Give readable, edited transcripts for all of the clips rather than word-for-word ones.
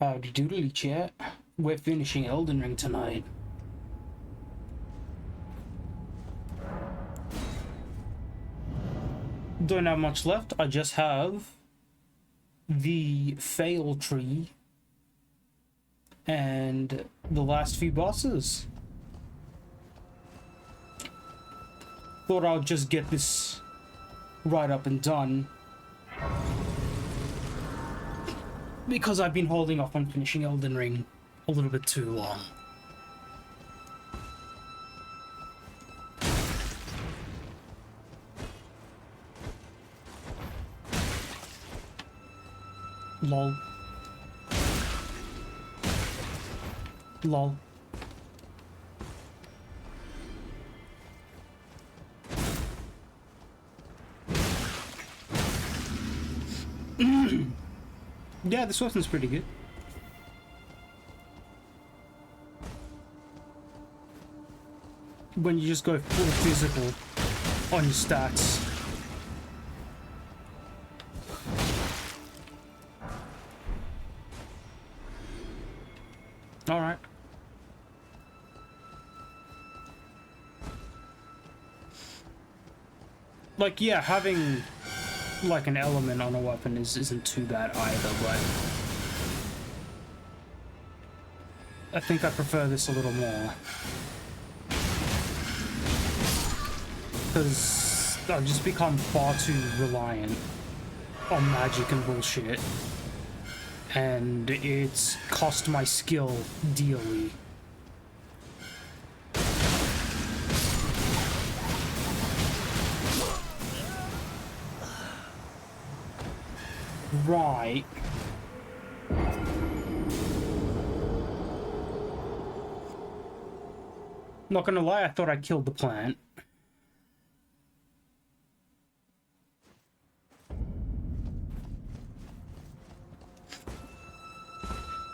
Howdy doodly chat. We're finishing Elden Ring tonight. Don't have much left. I just have the fail tree and the last few bosses. Thought I'll just get this right up and done because I've been holding off on finishing Elden Ring a little bit too long. Lol. Lol. Yeah, this weapon's pretty good. When you just go full physical on your stats. Alright. Like, yeah, having like an element on a weapon isn't too bad either, but I think I prefer this a little more. Because I've just become far too reliant on magic and bullshit. And it's cost my skill dearly. Right. Not gonna lie, I thought I killed the plant.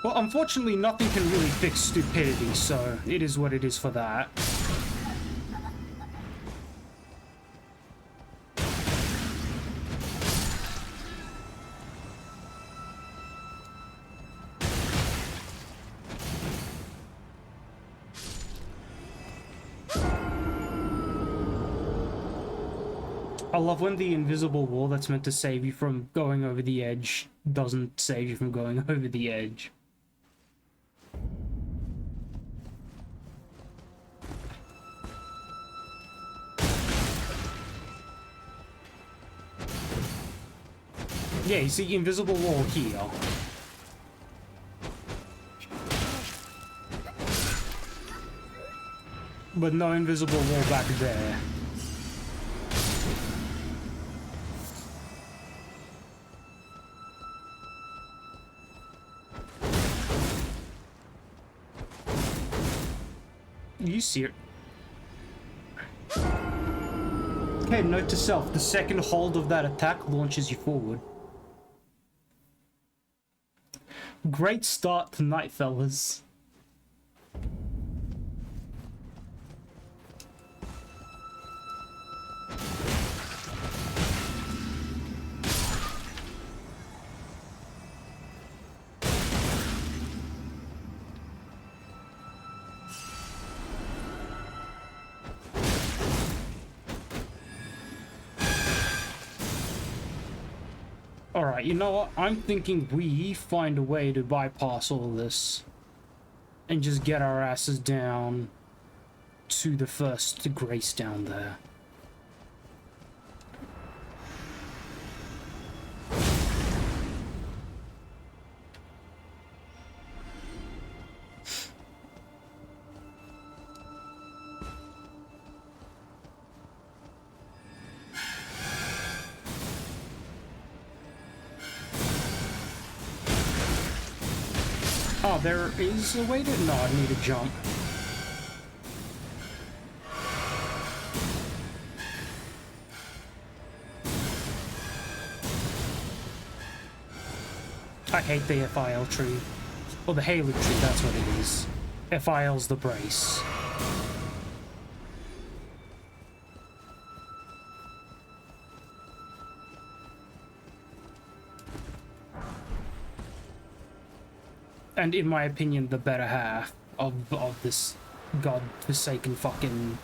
Well, unfortunately, nothing can really fix stupidity, so it is what it is for that. I love when the invisible wall that's meant to save you from going over the edge doesn't save you from going over the edge. Yeah, you see invisible wall here. But no invisible wall back there. You see it. Okay, note to self, the second hold of that attack launches you forward. Great start tonight, fellas. Alright, you know what? I'm thinking we find a way to bypass all this and just get our asses down to the first grace down there. Oh, there is a way to... No, I need to jump. I hate the FIL tree. Or the Halo tree, that's what it is. FIL's the brace. and in my opinion, the better half of this godforsaken fucking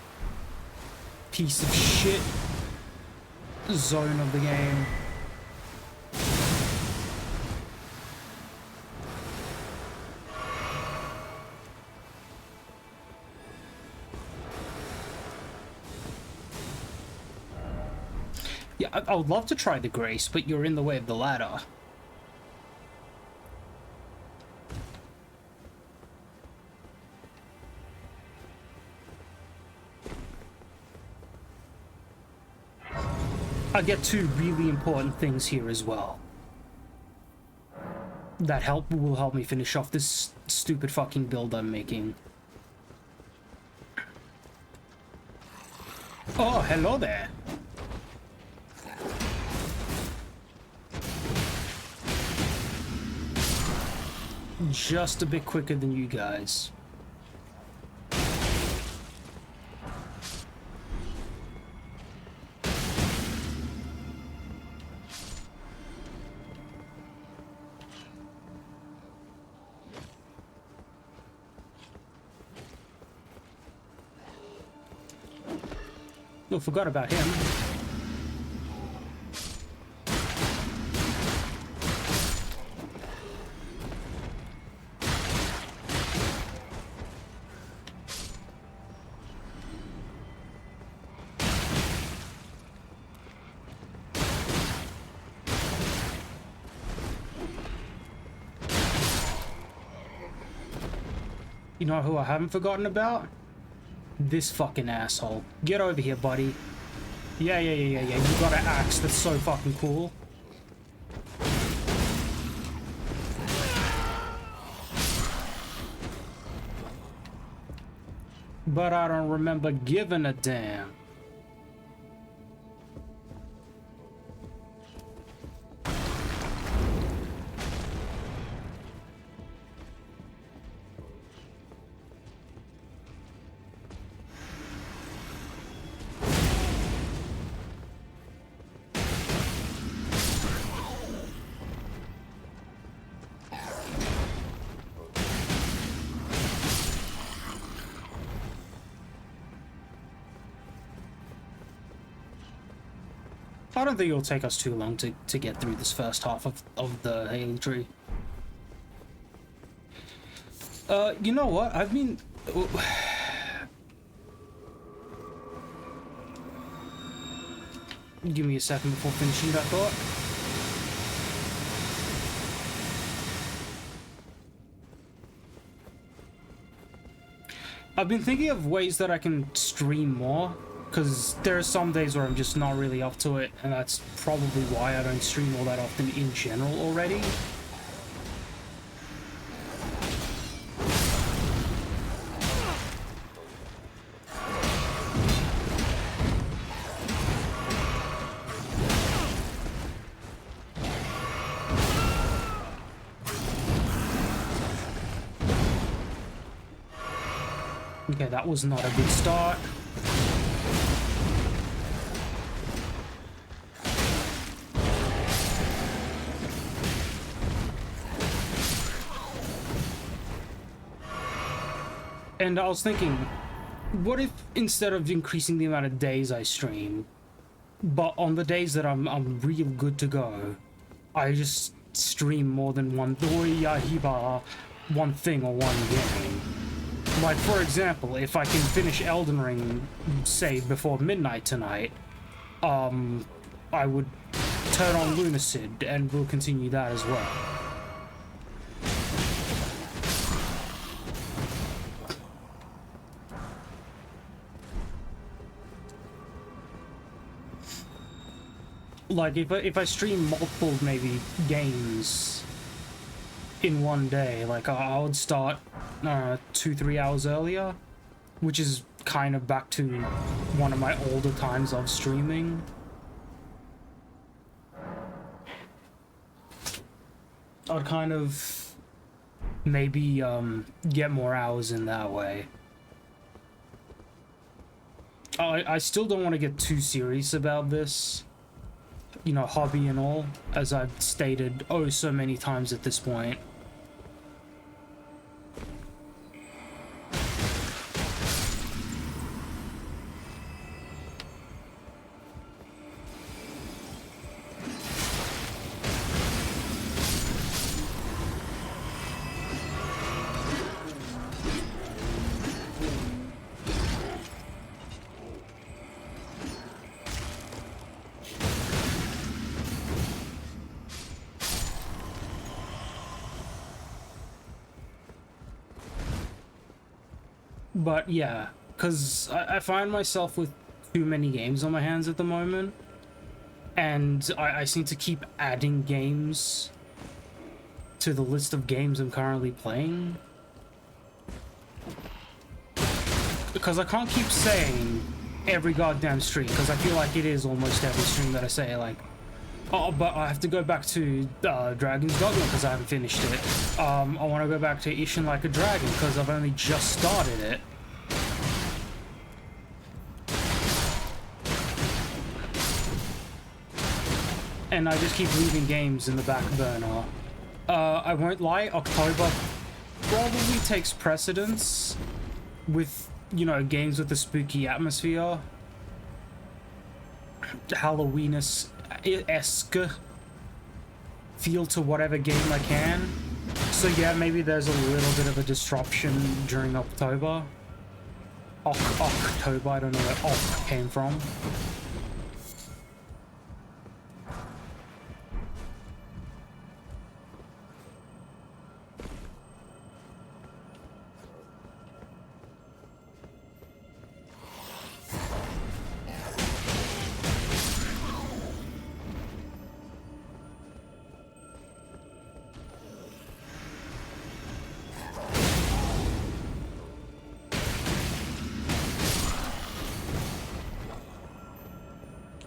piece of shit zone of the game. Yeah, I would love to try the Grace, but you're in the way of the ladder. I get two really important things here as well. That will help me finish off this stupid fucking build I'm making. Oh, hello there. Just a bit quicker than you guys. Oh, forgot about him. You know who I haven't forgotten about? This fucking asshole. Get over here, buddy. Yeah. You got an axe. That's so fucking cool. But I don't remember giving a damn. I don't think it'll take us too long to get through this first half of the Hailing Tree. You know what? I've been... Give me a second before finishing that thought. I've been thinking of ways that I can stream more. Because there are some days where I'm just not really up to it, and that's probably why I don't stream all that often in general already. Okay, that was not a good start. And I was thinking, what if instead of increasing the amount of days I stream, but on the days that I'm real good to go, I just stream more than one thing or one game. Like, for example, if I can finish Elden Ring, say, before midnight tonight, I would turn on Lunacid, and we'll continue that as well. Like, if I stream multiple, maybe, games in one day, like, I would start 2-3 hours earlier, which is kind of back to one of my older times of streaming. I'd kind of maybe get more hours in that way. I still don't want to get too serious about this, you know, hobby and all, as I've stated oh so many times at this point. But yeah, because I find myself with too many games on my hands at the moment, and I seem to keep adding games to the list of games I'm currently playing. Because I can't keep saying every goddamn stream, because I feel like it is almost every stream that I say, like, oh, but I have to go back to Dragon's Dogma because I haven't finished it. I want to go back to Ishin Like a Dragon because I've only just started it. And I just keep leaving games in the back burner. I won't lie, October probably takes precedence with, you know, games with a spooky atmosphere. Halloween-esque feel to whatever game I can. So yeah, maybe there's a little bit of a disruption during October. October, I don't know where Oc came from.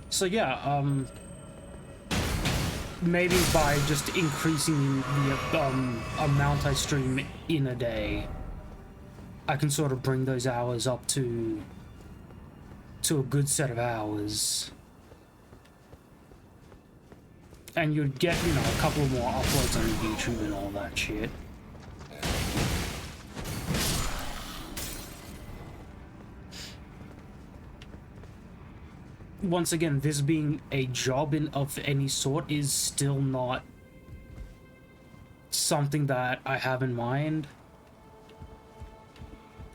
So yeah, maybe by just increasing the amount I stream in a day, I can sort of bring those hours up to a good set of hours. And you'd get, you know, a couple more uploads on YouTube and all that shit. Once again, this being a job of any sort is still not something that I have in mind.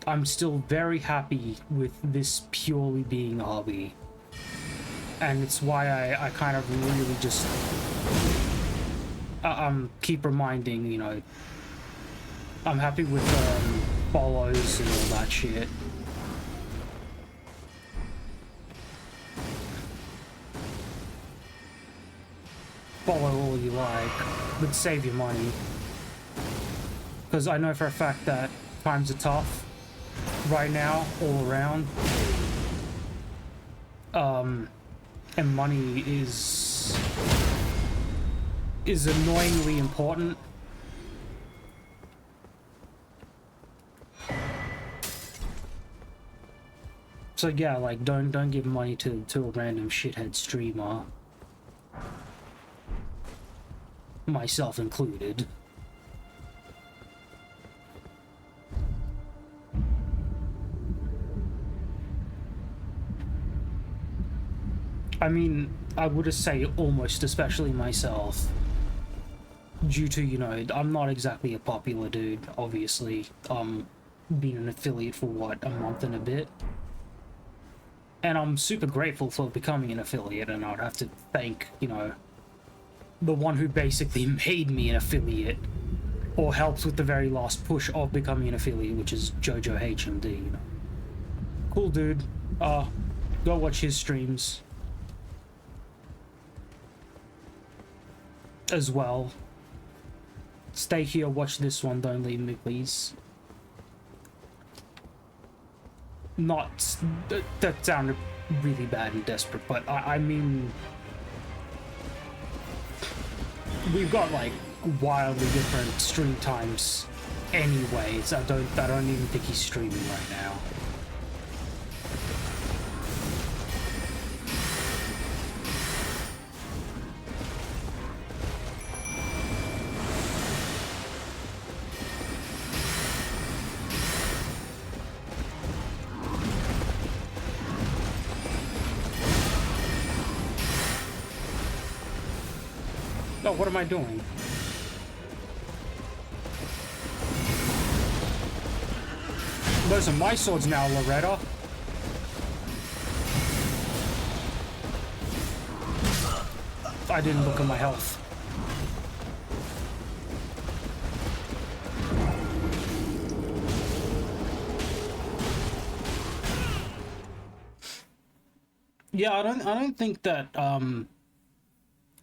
I'm still very happy with this purely being a hobby. And it's why I kind of really just keep reminding, you know, I'm happy with follows and all that shit. Follow all you like, but save your money. Because I know for a fact that times are tough right now, all around. And money is annoyingly important. So yeah, like don't give money to a random shithead streamer. Myself included. I mean, I would just say almost especially myself. Due to, you know, I'm not exactly a popular dude, obviously. Being an affiliate for what, a month and a bit? And I'm super grateful for becoming an affiliate, and I'd have to thank, you know, the one who basically made me an affiliate, or helps with the very last push of becoming an affiliate, which is Jojo HMD, you know. Cool dude. Go watch his streams as well. Stay here, watch this one, don't leave me, please. Not... that sounded really bad and desperate, but I mean... we've got, like, wildly different stream times anyway, so I don't even think he's streaming right now. Oh, what am I doing? Those are my swords now, Loretta. I didn't look at my health. Yeah, I don't think that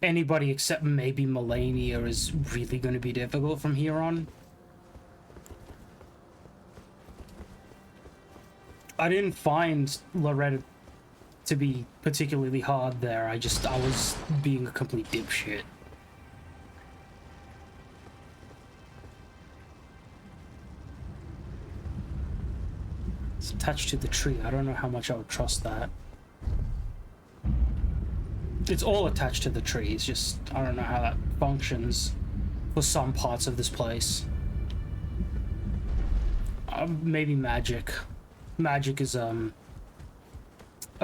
anybody except maybe Melania is really going to be difficult from here on. I didn't find Loretta to be particularly hard there. I was being a complete dipshit. It's attached to the tree. I don't know how much I would trust that. It's all attached to the tree. It's just, I don't know how that functions for some parts of this place. Maybe magic. Magic is, a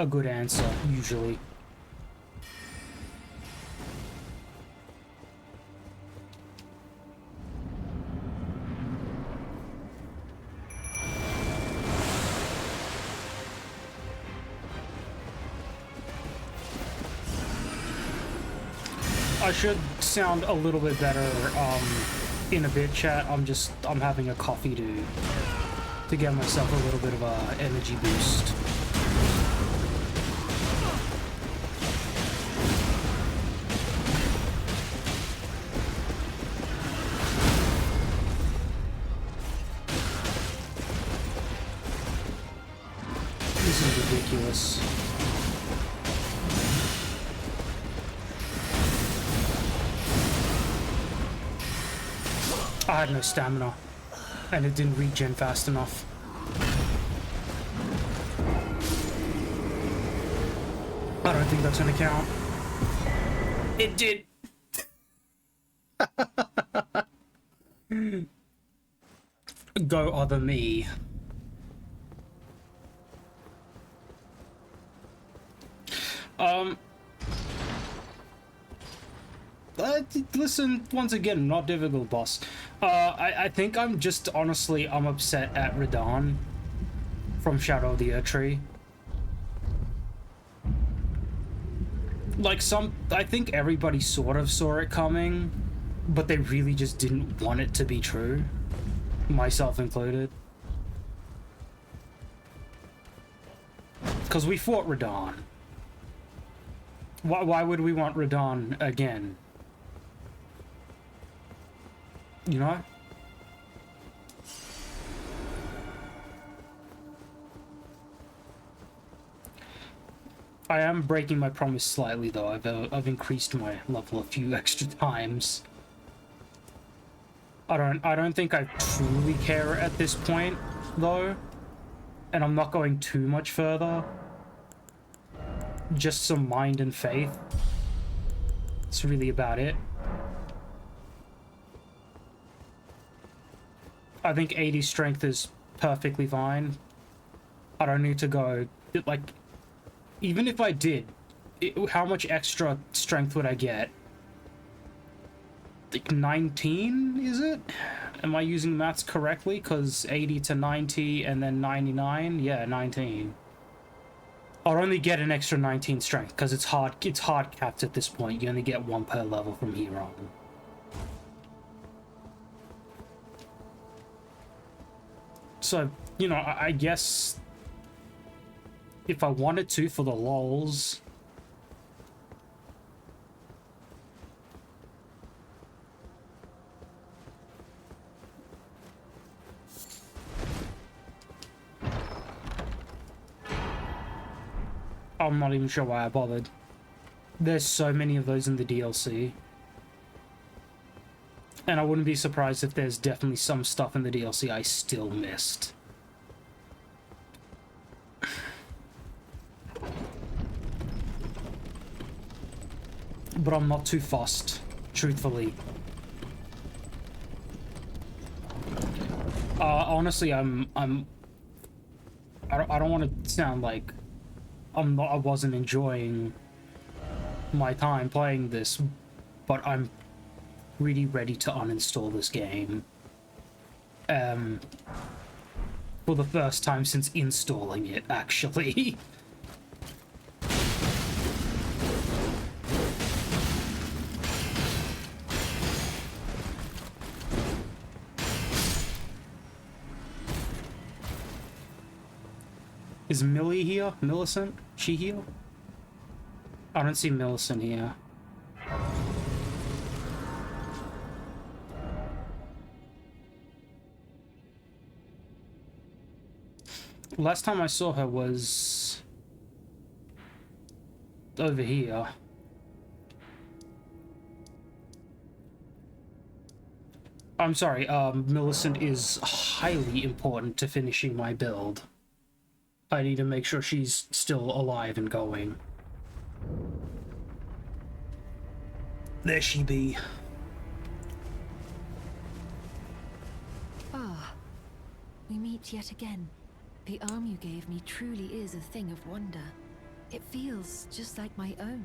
good answer, usually. I should sound a little bit better in a bit, chat. I'm having a coffee to get myself a little bit of a energy boost. This is ridiculous. I had no stamina, and it didn't regen fast enough. I don't think that's gonna count. It did. Go other me. Listen, once again, not difficult, boss. I think I'm just, honestly, I'm upset at Radahn from Shadow of the Erdtree. Like, I think everybody sort of saw it coming, but they really just didn't want it to be true. Myself included. Because we fought Radahn. Why would we want Radahn again? You know? I am breaking my promise slightly, though. I've increased my level a few extra times. I don't think I truly care at this point, though. And I'm not going too much further. Just some mind and faith. That's really about it. I think 80 strength is perfectly fine. I don't need to go, like, even if I did, how much extra strength would I get? Like 19, is it? Am I using maths correctly? Because 80 to 90 and then 99? Yeah, 19. I'll only get an extra 19 strength because it's hard capped at this point. You only get one per level from here on. So, you know, I guess if I wanted to for the lols. I'm not even sure why I bothered. There's so many of those in the DLC. And I wouldn't be surprised if there's definitely some stuff in the DLC I still missed. But I'm not too fussed, truthfully. Honestly, I don't want to sound like I wasn't enjoying my time playing this, but I'm really ready to uninstall this game. For the first time since installing it, actually. Is Millie here? Millicent? She here? I don't see Millicent here. Last time I saw her was over here. I'm sorry, Millicent is highly important to finishing my build. I need to make sure she's still alive and going. There she be. Ah, we meet yet again. The arm you gave me truly is a thing of wonder. It feels just like my own.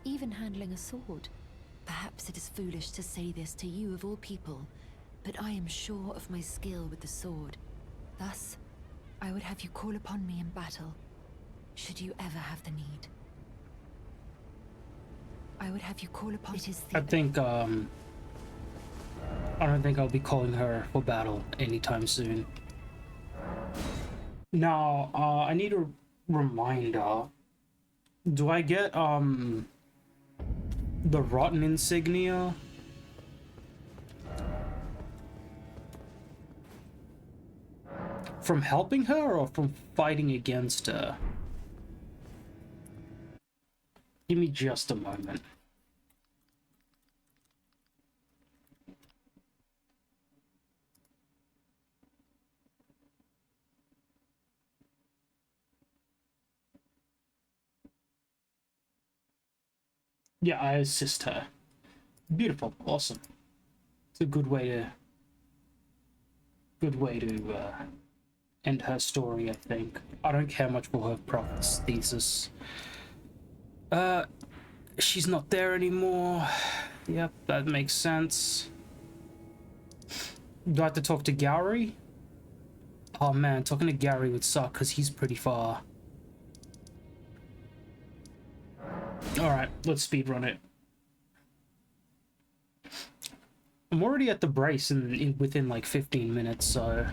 Even handling a sword. Perhaps it is foolish to say this to you of all people, but I am sure of my skill with the sword. Thus, I would have you call upon me in battle, should you ever have the need. I would have you call upon it is the I don't think I'll be calling her for battle anytime soon. Now, I need a reminder. Do I get, the rotten insignia? From helping her or from fighting against her? Give me just a moment. Yeah, I assist her. Beautiful, awesome. It's a good way to end her story, I think. I don't care much for her prophet's thesis. She's not there anymore. Yep, that makes sense. Do I have to talk to Gary? Oh man, talking to Gary would suck because he's pretty far. Alright, let's speedrun it. I'm already at the brace within like 15 minutes, so...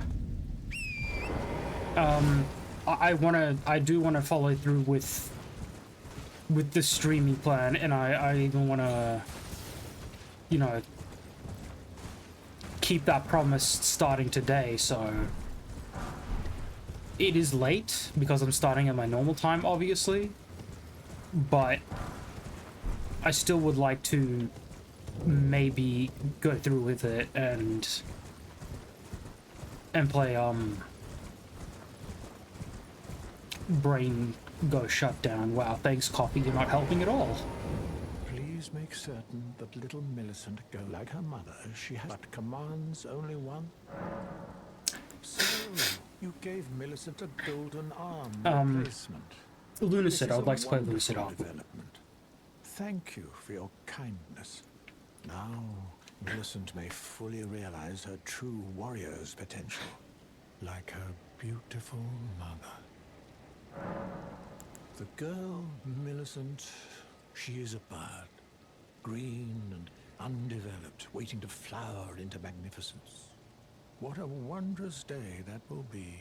I do wanna follow through with the streaming plan, and I even wanna, you know, keep that promise starting today, so... It is late, because I'm starting at my normal time, obviously. But I still would like to maybe go through with it and play Brain Go Shut Down. Wow, thanks coffee, you're not helping at all. Please make certain that little Millicent go like her mother. She has but commands only one. So you gave Millicent a golden arm replacement. Lucid, I would like to play Lucid development. Thank you for your kindness. Now, Millicent may fully realize her true warrior's potential, like her beautiful mother. The girl, Millicent, she is a bird, green and undeveloped, waiting to flower into magnificence. What a wondrous day that will be.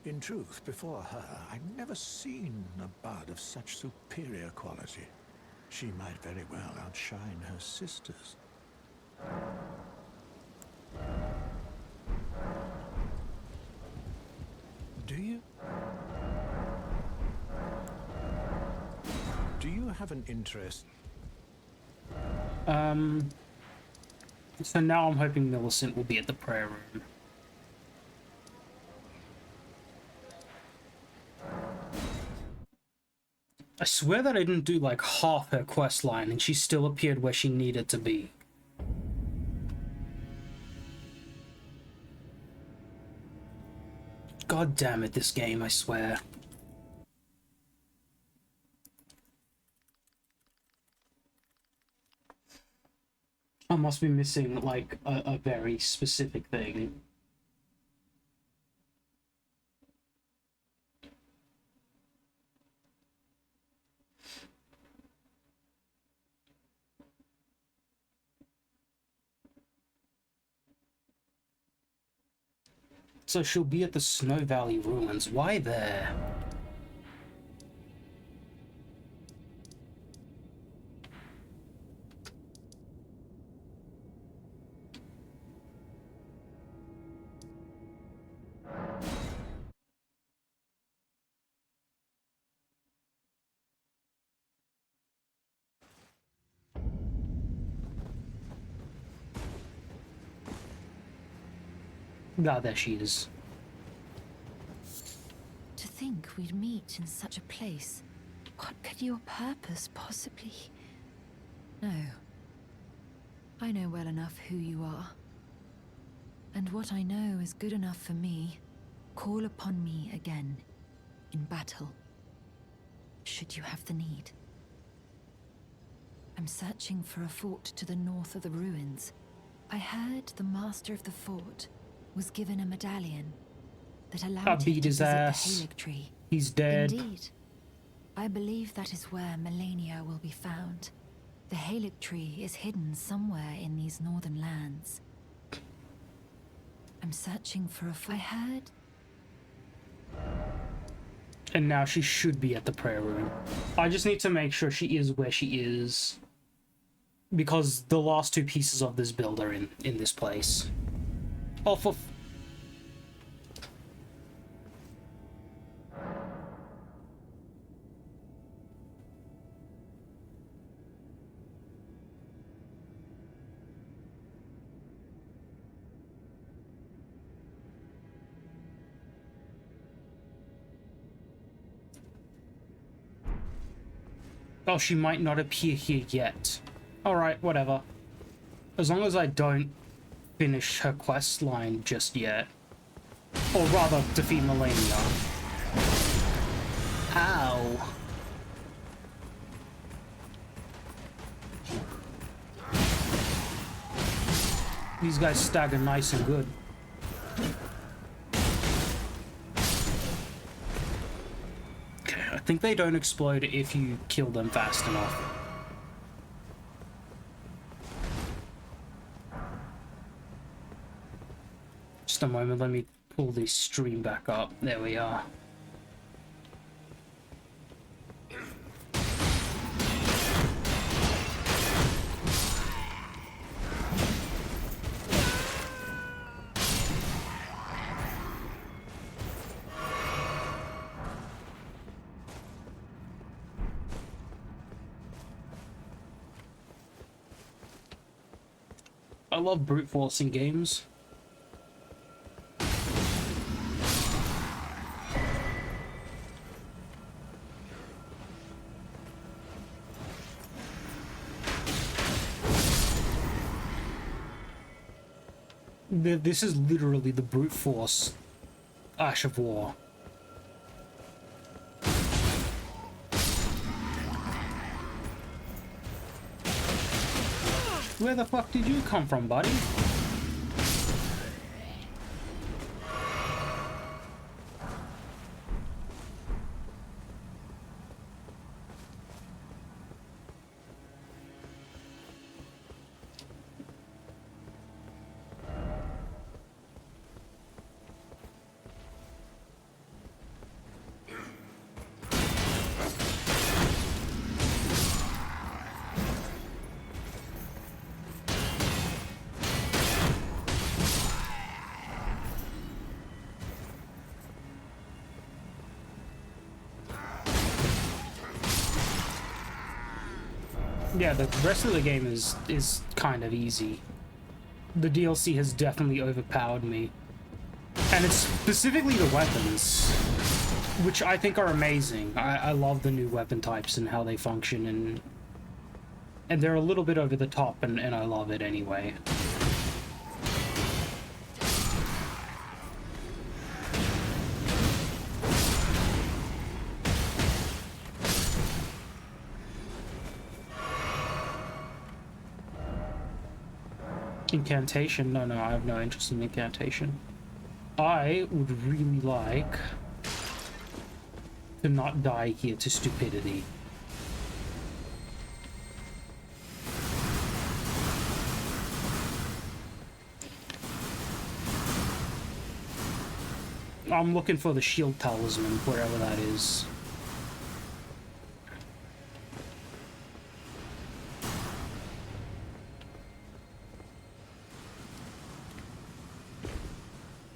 In truth, before her, I'd never seen a bud of such superior quality. She might very well outshine her sisters. Do you have an interest? So now I'm hoping Millicent will be at the prayer room. I swear that I didn't do like half her quest line and she still appeared where she needed to be. God damn it, this game, I swear. I must be missing like a very specific thing. So she'll be at the Snow Valley ruins. Why there? Ah, there she is. To think we'd meet in such a place. What could your purpose possibly... No. I know well enough who you are. And what I know is good enough for me. Call upon me again, in battle, should you have the need. I'm searching for a fort to the north of the ruins. I heard the master of the fort was given a medallion that allowed him beat to his visit ass. the Halig tree. He's dead. Indeed. I believe that is where Melania will be found. The Halig tree is hidden somewhere in these northern lands. I'm searching for a fort. I heard... And now she should be at the prayer room. I just need to make sure she is where she is. Because the last two pieces of this build are in this place. Oh, for... Oh, she might not appear here yet. Alright, whatever. As long as I don't finish her quest line just yet. Or rather, defeat Melania. Ow. These guys stagger nice and good. Okay, I think they don't explode if you kill them fast enough. Just a moment, let me pull this stream back up. There we are. I love brute forcing games. This is literally the brute force Ash of War. Where the fuck did you come from, buddy? Yeah, the rest of the game is kind of easy. The DLC has definitely overpowered me. And it's specifically the weapons, which I think are amazing. I love the new weapon types and how they function, and they're a little bit over the top, and I love it anyway. Incantation? No, I have no interest in incantation. I would really like to not die here to stupidity. I'm looking for the shield talisman, wherever that is.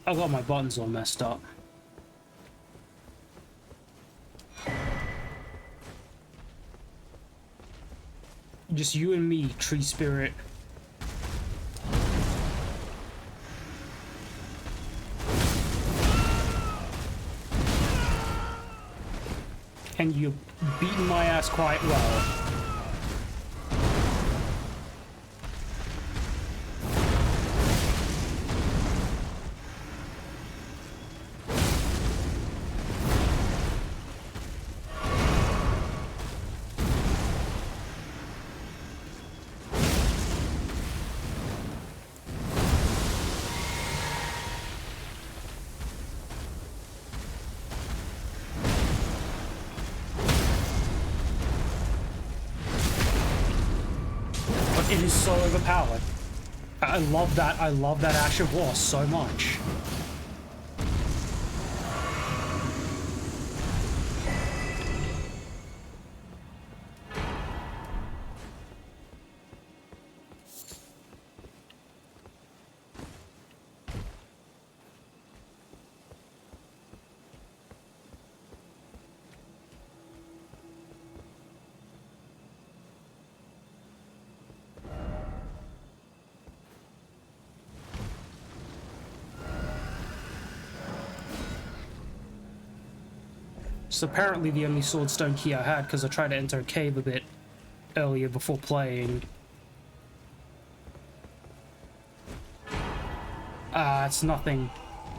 I got my buttons all messed up. Just you and me, tree spirit. and you're beating my ass quite well. It is so overpowered. I love that. I love that Asher War so much. It's apparently the only swordstone key I had because I tried to enter a cave a bit earlier before playing. It's nothing.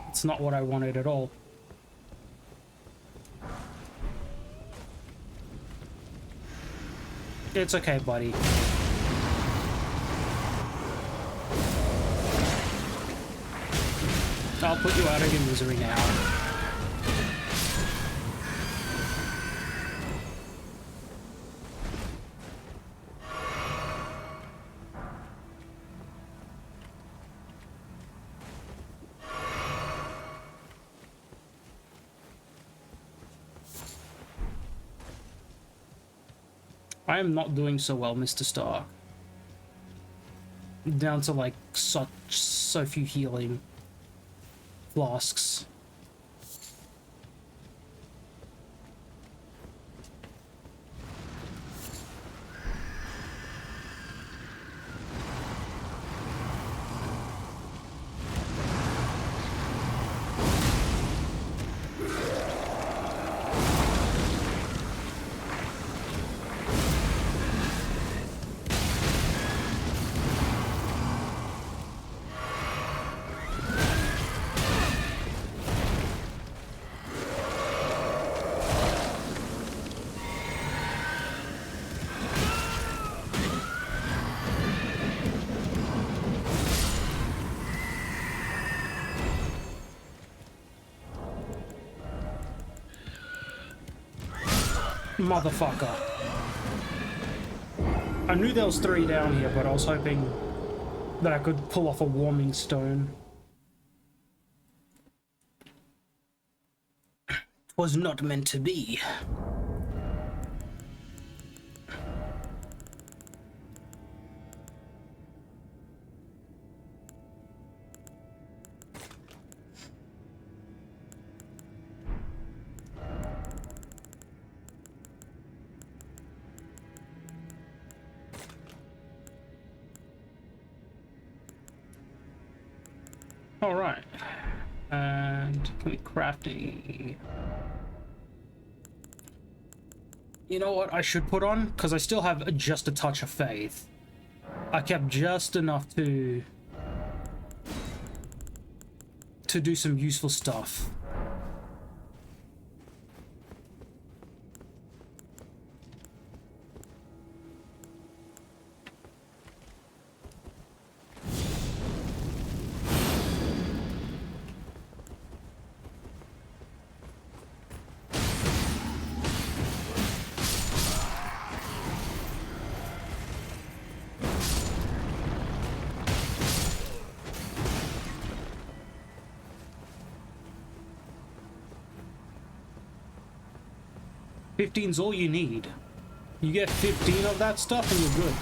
It's not what I wanted at all. It's okay, buddy. I'll put you out of your misery now. I am not doing so well, Mr. Stark. Down to like so few healing flasks. Motherfucker. I knew there was 3 down here, but I was hoping that I could pull off a warming stone. It was not meant to be. All right, and can we crafting? You know what I should put on? Because I still have just a touch of faith. I kept just enough to do some useful stuff. Fifteen's all you need. You get 15 of that stuff and you're good.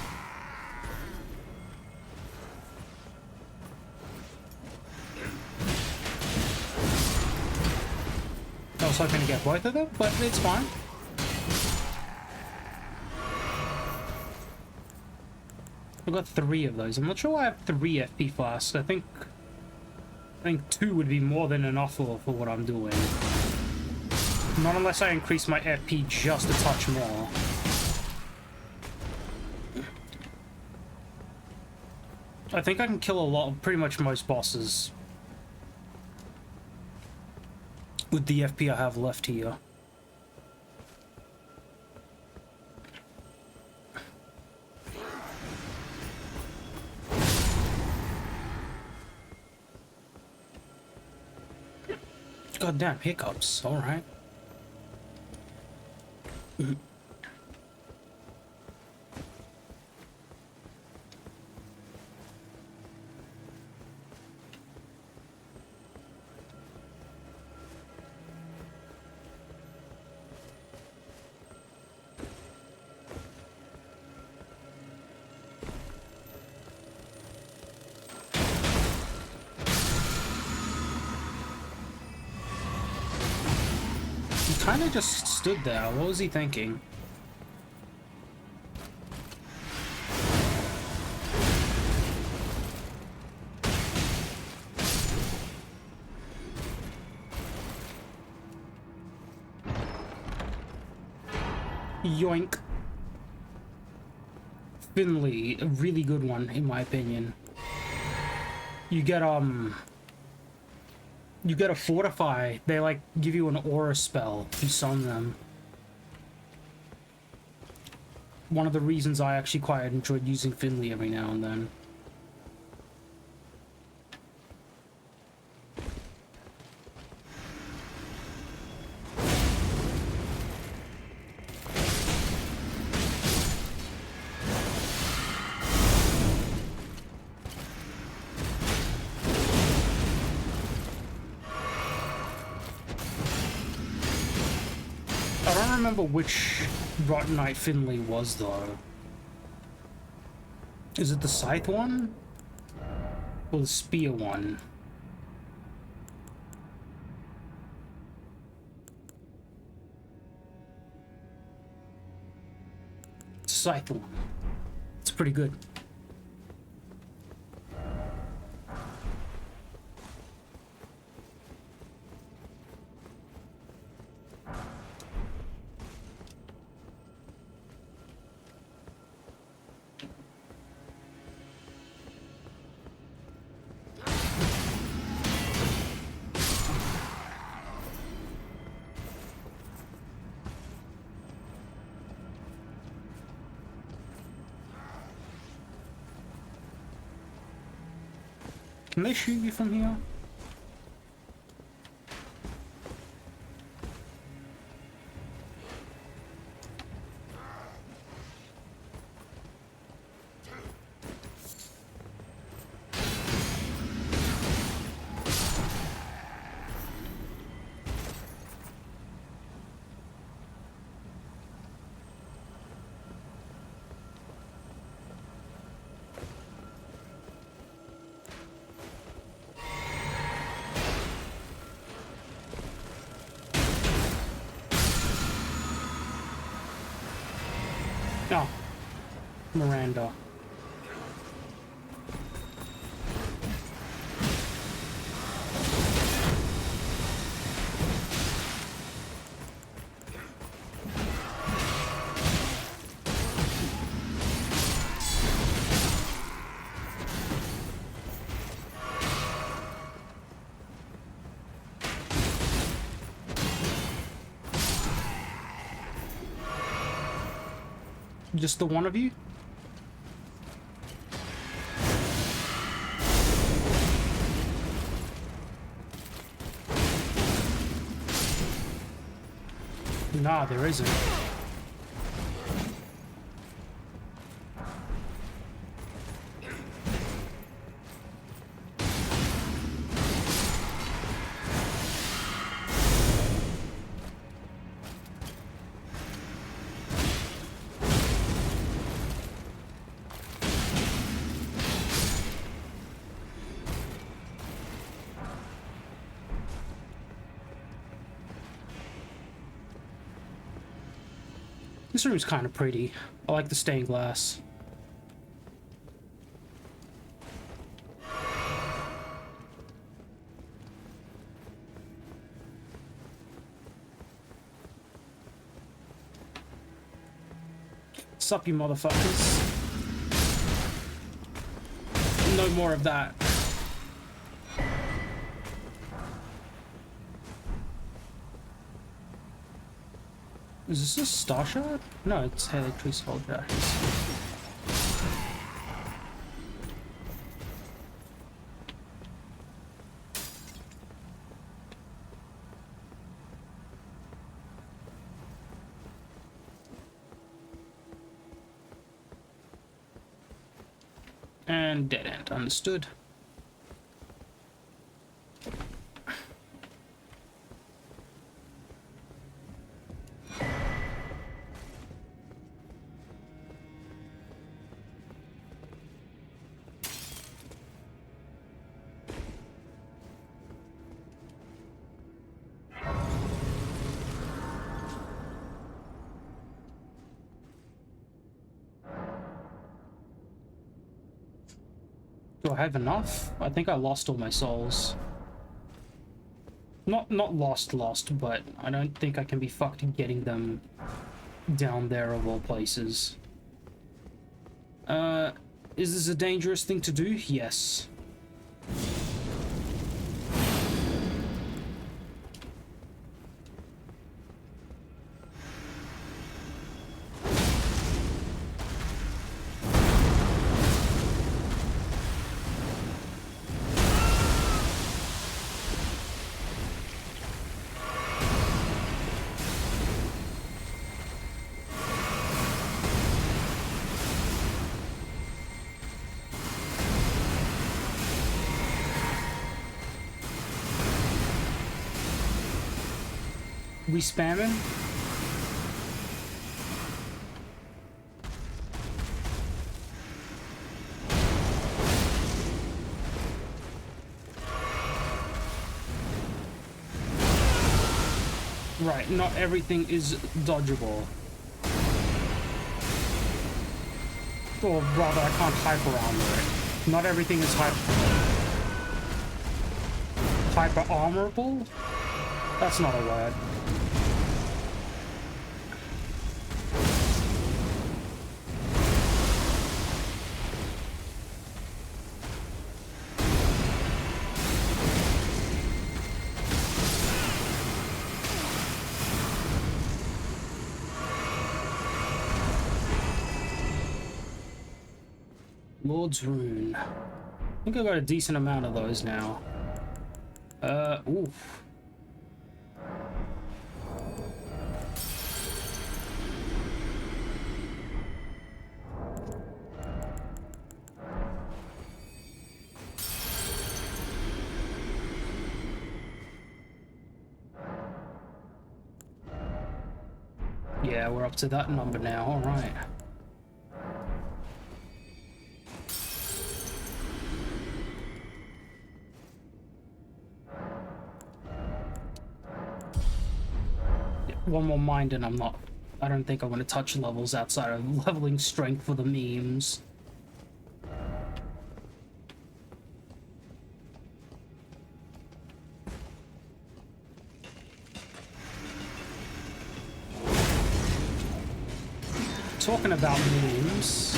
I was hoping to get both of them, but it's fine. I've got 3 of those. I'm not sure why I have 3 FP flasks. I think 2 would be more than enough for what I'm doing. Not unless I increase my FP just a touch more. I think I can kill a lot, pretty much most bosses with the FP I have left here. Goddamn hiccups, alright. Kinda just stood there. What was he thinking? Yoink. Finley, a really good one in my opinion. You get a fortify. They like give you an aura spell if you summon them. One of the reasons I actually quite enjoyed using Finley every now and then. I don't remember which Rotten Knight Finley was though. Is it the Scythe one? Or the Spear one? Scythe one. It's pretty good. Can they shoot you from here? No. Miranda. Just the one of you? Nah, there isn't. This room's kind of pretty. I like the stained glass. Sup, you motherfuckers. No more of that. Is this a star shard? No, it's Helix Soldier. And dead end, understood. Do I have enough? I think I lost all my souls. Not lost, but I don't think I can be fucked getting them down there of all places. Is this a dangerous thing to do? Yes. We spamming? Right, not everything is dodgeable. Or rather, I can't hyper armor it. Not everything is hyper armorable? That's not a word. Lord's Rune. I think I got a decent amount of those now. Oof. Yeah, we're up to that number now, alright. One more mind and I don't think I want to touch levels outside of leveling strength for the memes. Talking about memes.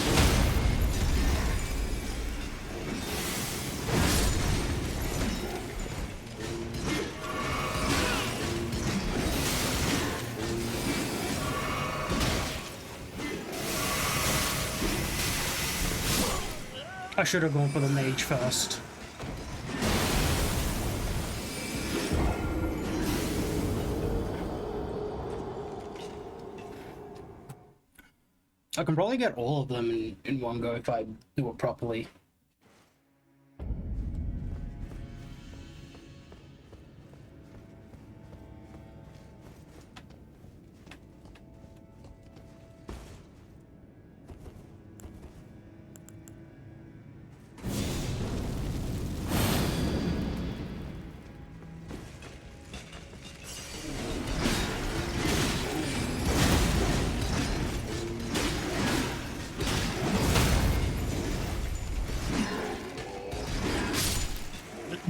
I should have gone for the mage first. I can probably get all of them in one go if I do it properly.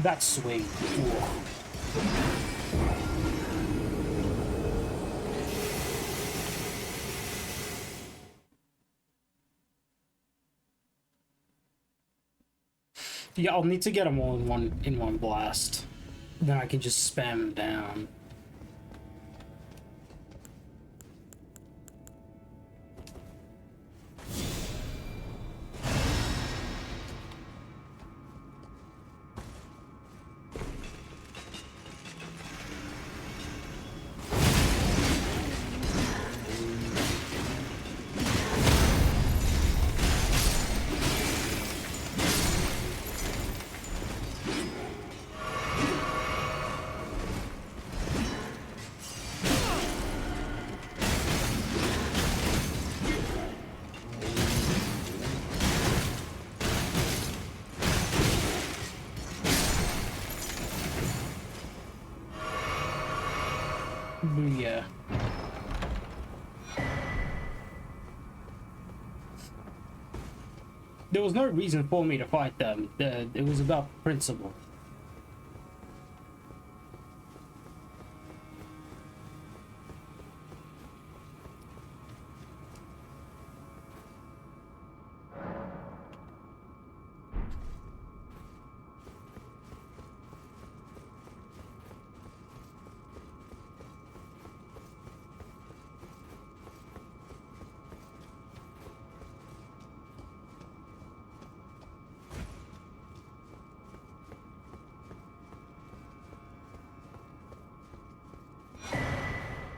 That's sweet. Yeah, I'll need to get them all in one blast. Then I can just spam them down. Yeah. There was no reason for me to fight them. It was about principle.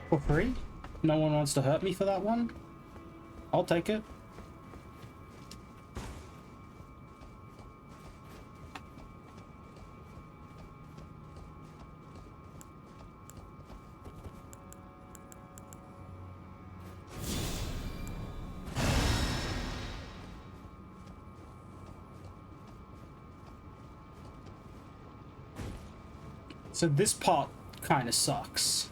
For free? No one wants to hurt me for that one? I'll take it. So this part kind of sucks.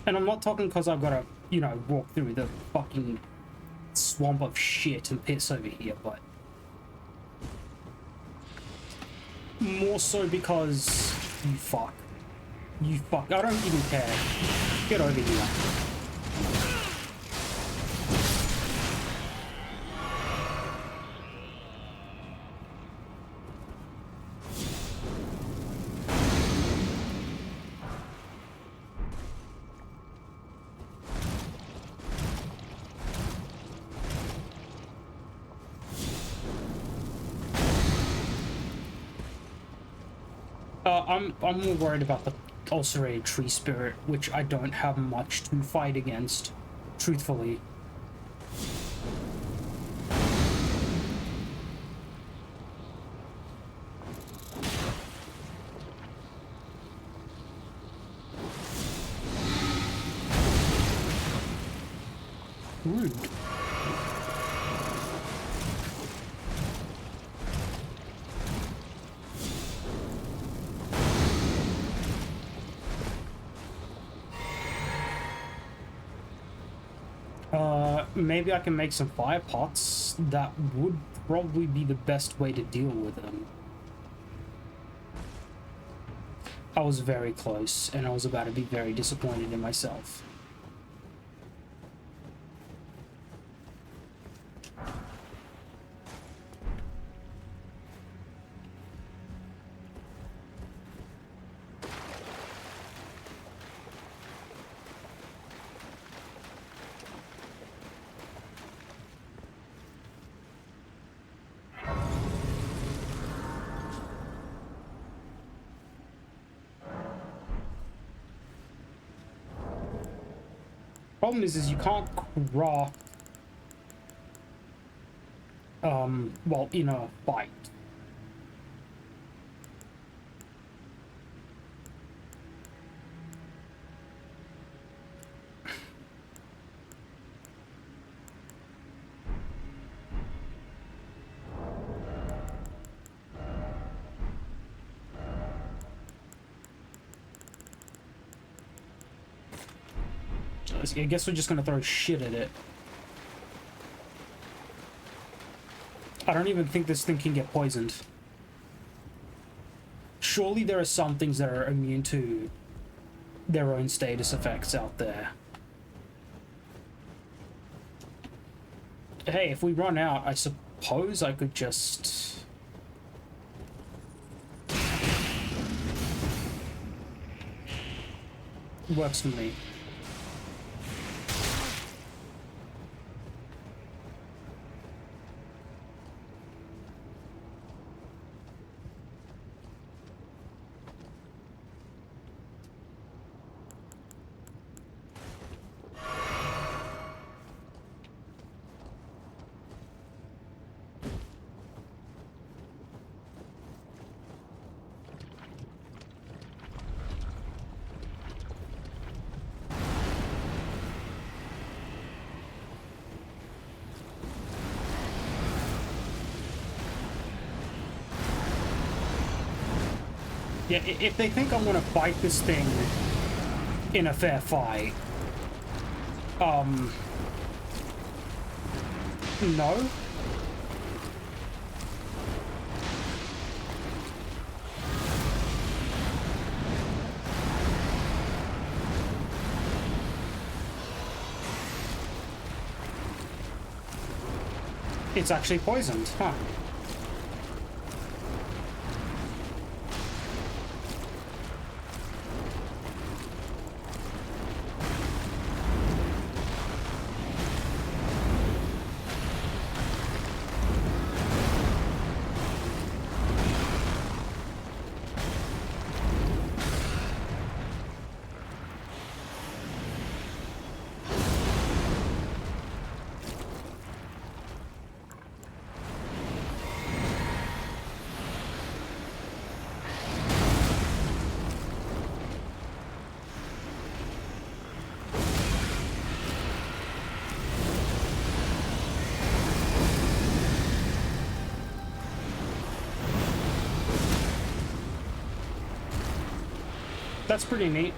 And I'm not talking because I've got to, you know, walk through the fucking swamp of shit and piss over here, but more so because you fuck. You fuck. I don't even care. Get over here. I'm more worried about the ulcerated tree spirit, which I don't have much to fight against, truthfully. Rude. Maybe I can make some fire pots. That would probably be the best way to deal with them. I was very close, and I was about to be very disappointed in myself. Problem is you can't craft, well, in a fight. I guess we're just gonna throw shit at it. I don't even think this thing can get poisoned. Surely there are some things that are immune to their own status effects out there. Hey, if we run out, I suppose I could just... Works for me. Yeah, if they think I'm gonna fight this thing in a fair fight, no. It's actually poisoned, huh? That's pretty neat.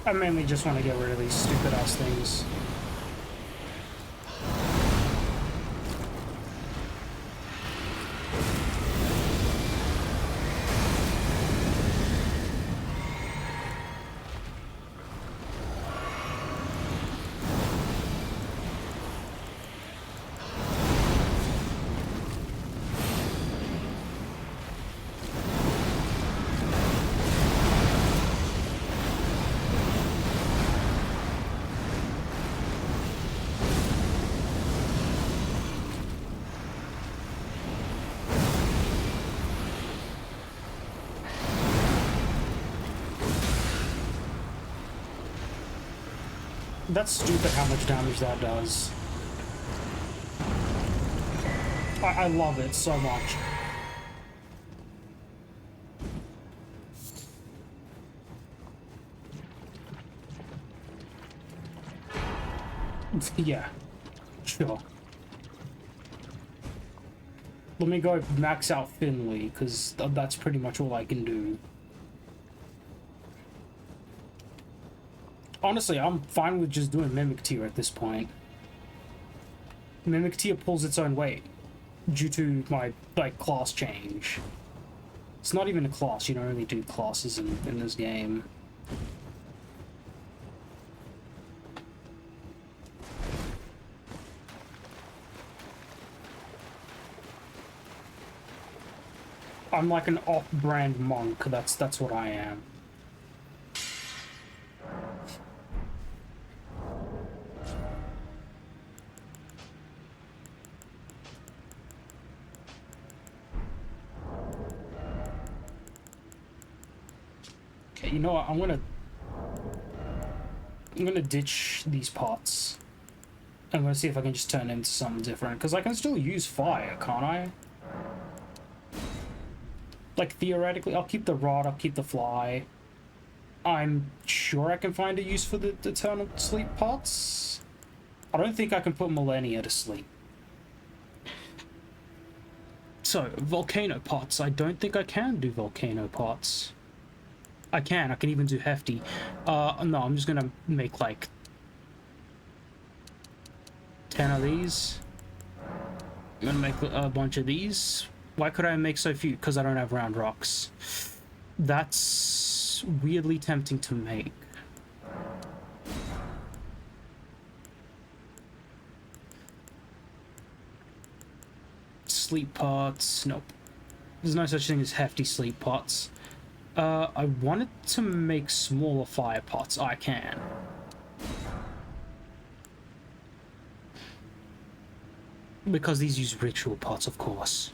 I mainly just want to get rid of these stupid ass things. That's stupid how much damage that does. I love it so much. Yeah, sure. Let me go max out Finley, because that's pretty much all I can do. Honestly, I'm fine with just doing Mimic Tier at this point. Mimic Tier pulls its own weight due to my, like, class change. It's not even a class, you don't really do classes in this game. I'm like an off-brand monk, that's what I am. You know what, I'm gonna ditch these pots. I'm gonna see if I can just turn it into something different, because I can still use fire, can't I? Like, theoretically, I'll keep the rod, I'll keep the fly. I'm sure I can find a use for the eternal sleep pots. I don't think I can put Millennia to sleep. So, volcano pots. I don't think I can do volcano pots. I can even do hefty. No, I'm just gonna make like 10 of these. I'm gonna make a bunch of these. Why could I make so few? Because I don't have round rocks. That's weirdly tempting to make. Sleep pots. Nope. There's no such thing as hefty sleep pots. I wanted to make smaller fire pots. I can. Because these use ritual pots, of course.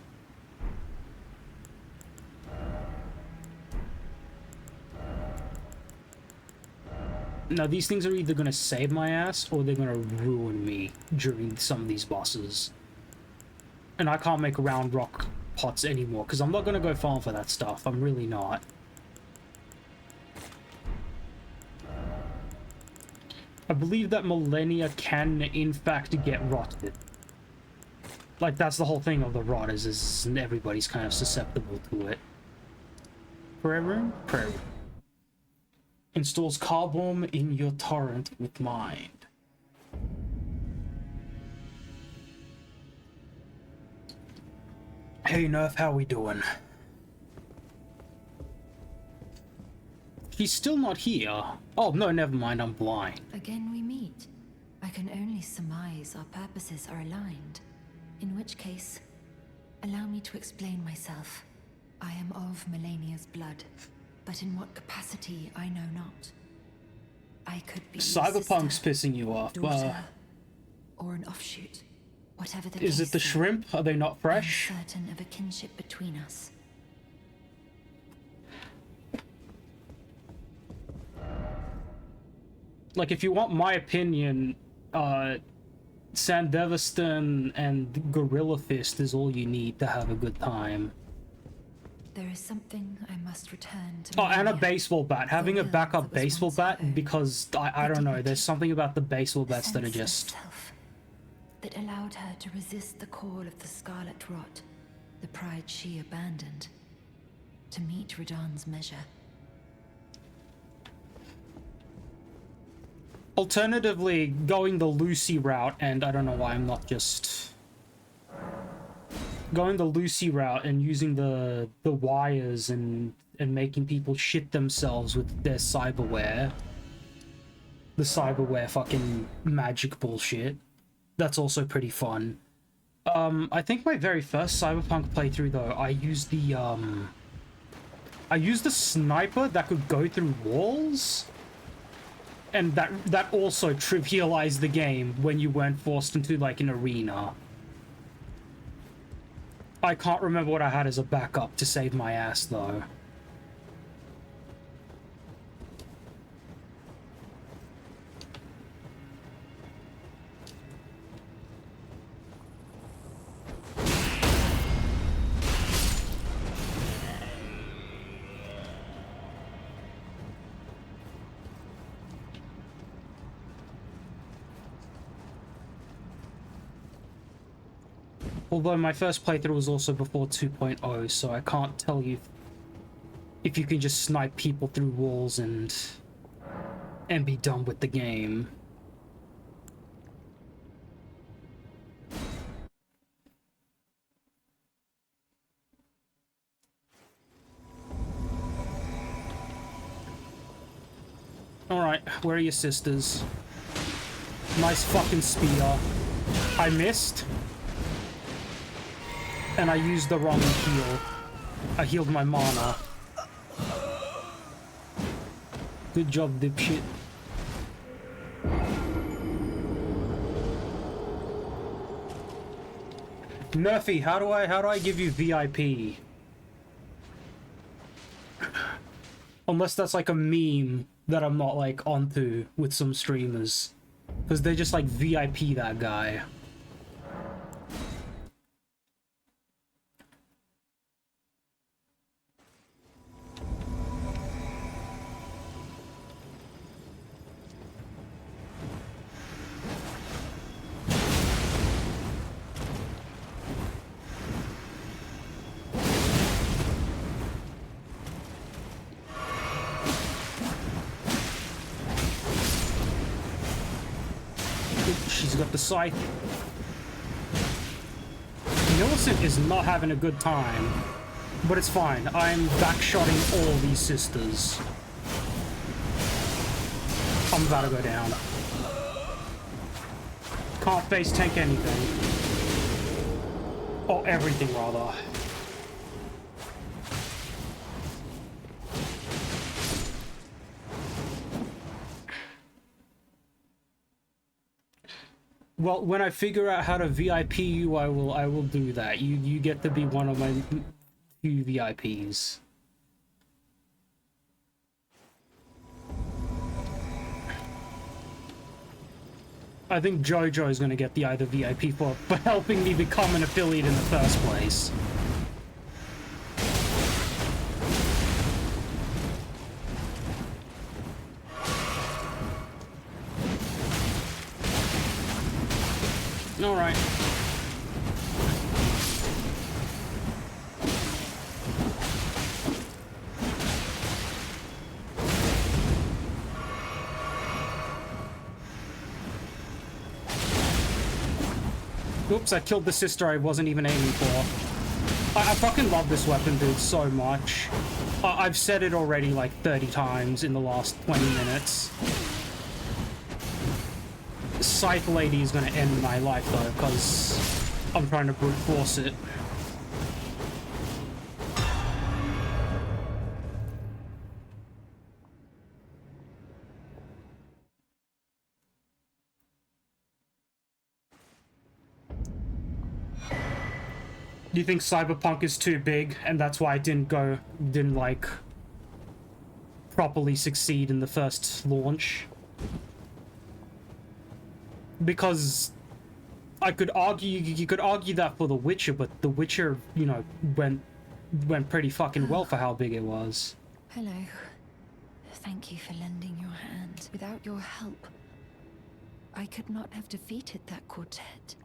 Now, these things are either going to save my ass or they're going to ruin me during some of these bosses. And I can't make round rock pots anymore because I'm not going to go farm for that stuff. I'm really not. I believe that millennia can, in fact, get rotted. Like, that's the whole thing of the rot, is everybody's kind of susceptible to it. Prayer room? Prayer room. Installs carbon in your torrent with mind. Hey, Nerf, how we doing? He's still not here. Oh, no, never mind, I'm blind. Again we meet. I can only surmise our purposes are aligned. In which case, allow me to explain myself. I am of Melania's blood, but in what capacity I know not. I could be Cyberpunk's sister, pissing you off, daughter, or an offshoot. Whatever the is case, it the shrimp? Are they not fresh? I'm certain of a kinship between us. Like, if you want my opinion, Sandevistan and Gorilla Fist is all you need to have a good time. There is something I must return to. Oh, and a Melania. baseball bat. Having a backup baseball bat, because I don't know, there's something about the baseball bats that are Sense of just... self that allowed her to resist the call of the Scarlet Rot, the pride she abandoned, to meet Radan's measure. Alternatively, going the Lucy route, and I don't know why I'm not just... Going the Lucy route and using the wires and making people shit themselves with their cyberware. The cyberware fucking magic bullshit. That's also pretty fun. I think my very first Cyberpunk playthrough though, I used the sniper that could go through walls. And that also trivialized the game when you weren't forced into like an arena. I can't remember what I had as a backup to save my ass though. Although my first playthrough was also before 2.0, so I can't tell you if you can just snipe people through walls and be done with the game. Alright, where are your sisters? Nice fucking spear. I missed. And I used the wrong heal. I healed my mana. Good job, dipshit. Nerfy, how do I give you VIP? Unless that's like a meme that I'm not like onto with some streamers. Because they just like VIP that guy. She's got the scythe. Millicent is not having a good time, but it's fine. I'm backshotting all these sisters. I'm about to go down. Can't face tank anything. Or everything, rather. Well, when I figure out how to VIP you, I will do that. You get to be one of my few VIPs. I think JoJo is gonna get the either VIP for helping me become an affiliate in the first place. All right. Oops, I killed the sister I wasn't even aiming for. I fucking love this weapon, dude, so much. I've said it already like 30 times in the last 20 minutes. Scythe Lady is gonna end my life though, because I'm trying to brute force it. Do you think Cyberpunk is too big and that's why it didn't like properly succeed in the first launch? Because I could argue, you could argue that for The Witcher, but The Witcher, you know, went pretty fucking well for how big it was. Hello. Thank you for lending your hand. Without your help, I could not have defeated that quartet.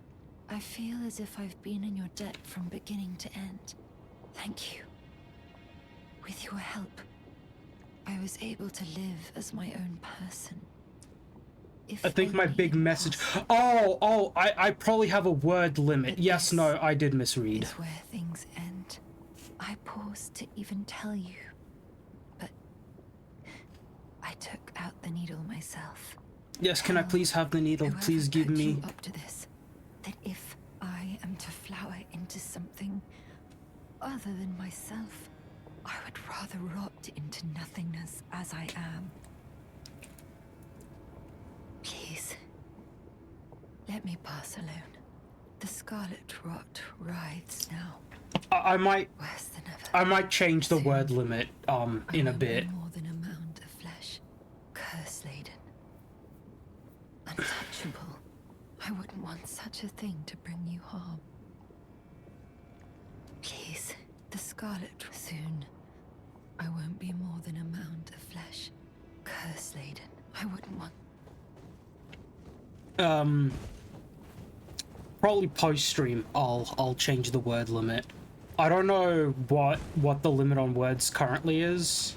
I feel as if I've been in your debt from beginning to end. Thank you. With your help, I was able to live as my own person. I think my big message... I probably have a word limit. Yes, no, I did misread. Is where things end. I paused to even tell you, but I took out the needle myself. Yes, can I please have the needle? Please give me... up to this, that if I am to flower into something other than myself, I would rather rot into nothingness as I am. Please, let me pass alone. The scarlet rot writhes now. I might... Worse than ever. I might change the word limit, in a bit. More than a mound of flesh, curse-laden, untouchable. I wouldn't want such a thing to bring you harm. Please, the scarlet soon. I won't be more than a mound of flesh, curse-laden. I wouldn't want... Probably post-stream, I'll change the word limit. I don't know what the limit on words currently is.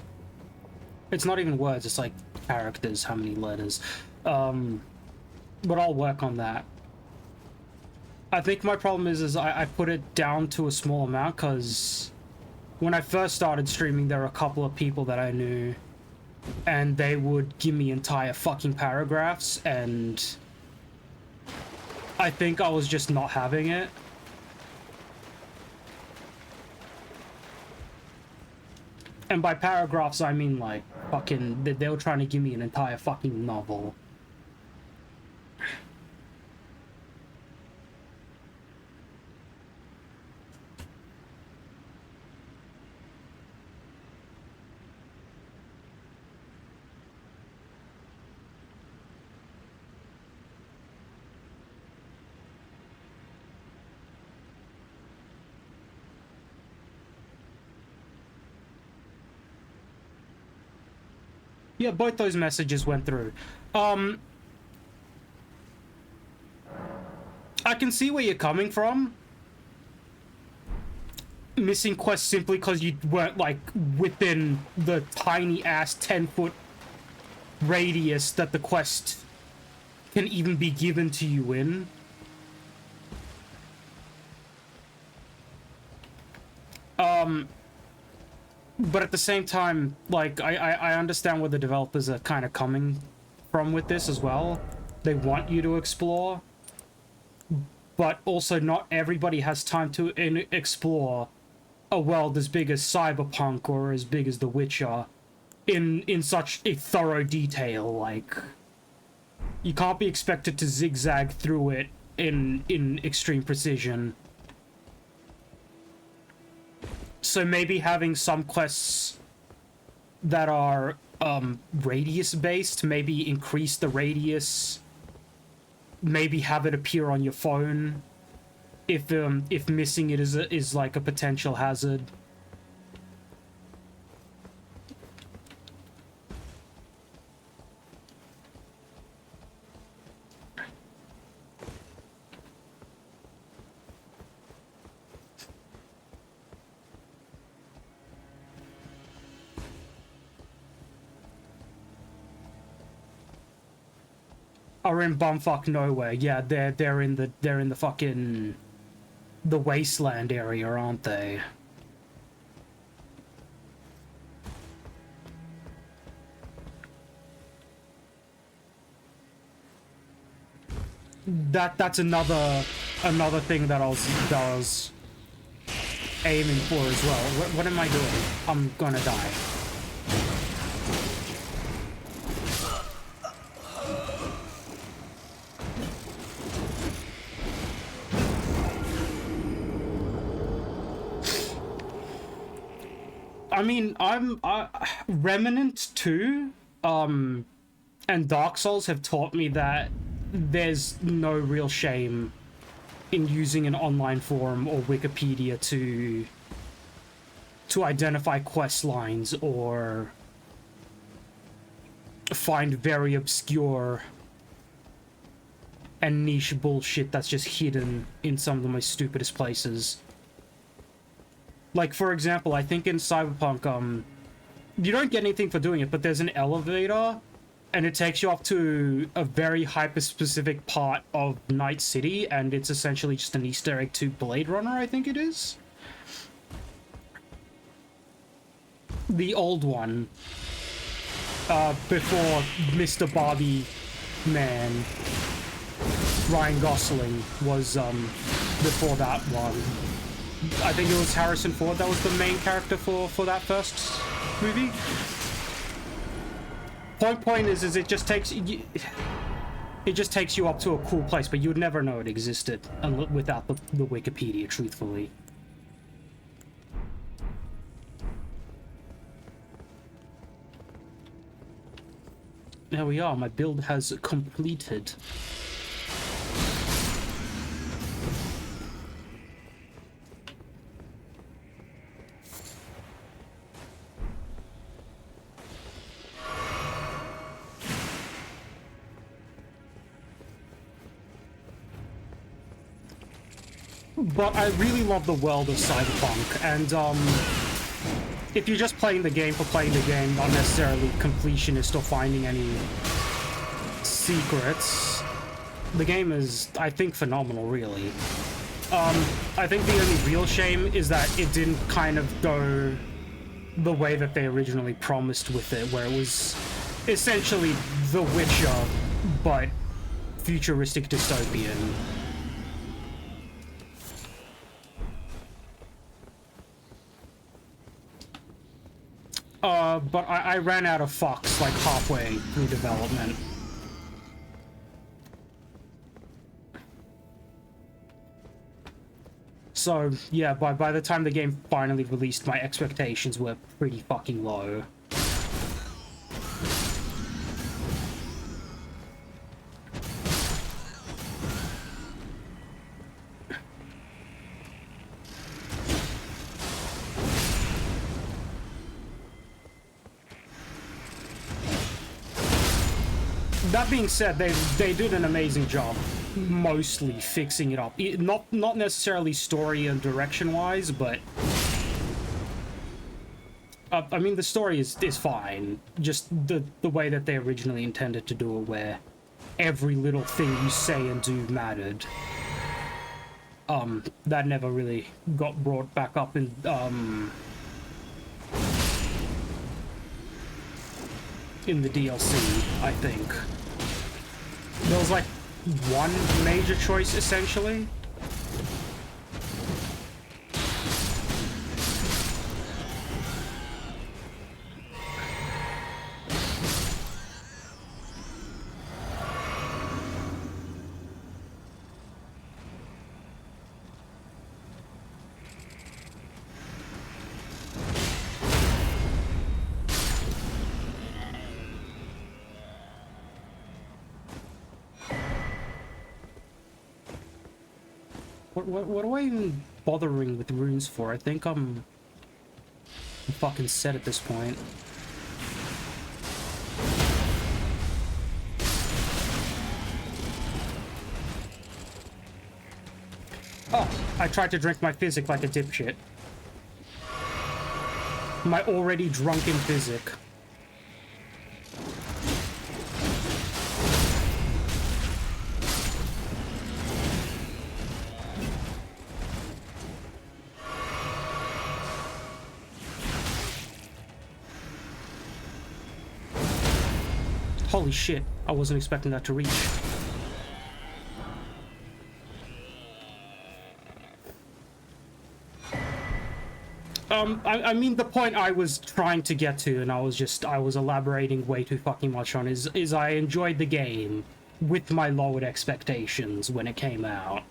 It's not even words, it's like characters, how many letters. But I'll work on that. I think my problem is I put it down to a small amount because when I first started streaming, there were a couple of people that I knew and they would give me entire fucking paragraphs, and I think I was just not having it. And by paragraphs, I mean like fucking, they were trying to give me an entire fucking novel. Yeah, both those messages went through. I can see where you're coming from. Missing quests simply because you weren't, like, within the tiny-ass 10-foot radius that the quest can even be given to you in. But at the same time, like, I understand where the developers are kind of coming from with this as well. They want you to explore, but also not everybody has time to explore a world as big as Cyberpunk or as big as The Witcher in such a thorough detail. Like, you can't be expected to zigzag through it in extreme precision. So maybe having some quests that are radius based, maybe increase the radius, maybe have it appear on your phone if missing it is like a potential hazard. Are in bumfuck nowhere. Yeah, they're in the fucking the wasteland area, aren't they? That's another thing that I was aiming for as well. What am I doing? I'm gonna die. I mean, Remnant 2 and Dark Souls have taught me that there's no real shame in using an online forum or Wikipedia to identify quest lines or find very obscure and niche bullshit that's just hidden in some of the most stupidest places. Like, for example, I think in Cyberpunk, you don't get anything for doing it, but there's an elevator, and it takes you up to a very hyper-specific part of Night City, and it's essentially just an Easter egg to Blade Runner, I think it is? The old one. Before Mr. Barbie Man, Ryan Gosling was, before that one. I think it was Harrison Ford that was the main character for that first movie. Point is it just takes you up to a cool place, but you'd never know it existed without the Wikipedia, truthfully. There we are, my build has completed. But I really love the world of Cyberpunk, and if you're just playing the game for playing the game, not necessarily completionist or finding any secrets, the game is, I think, phenomenal, really. I think the only real shame is that it didn't kind of go the way that they originally promised with it, where it was essentially The Witcher, but futuristic dystopian. But I ran out of fucks like halfway through development. So, yeah, by the time the game finally released, my expectations were pretty fucking low. That being said, they did an amazing job, mostly fixing it up. Not necessarily story and direction wise, but I mean the story is fine. Just the way that they originally intended to do it, where every little thing you say and do mattered. That never really got brought back up in the DLC, I think. There was like one major choice essentially. What am I even bothering with runes for? I think I'm fucking set at this point. Oh, I tried to drink my physic like a dipshit. My already drunken physic. Holy shit, I wasn't expecting that to reach. I mean, the point I was trying to get to, and I was elaborating way too fucking much on, is I enjoyed the game with my lowered expectations when it came out.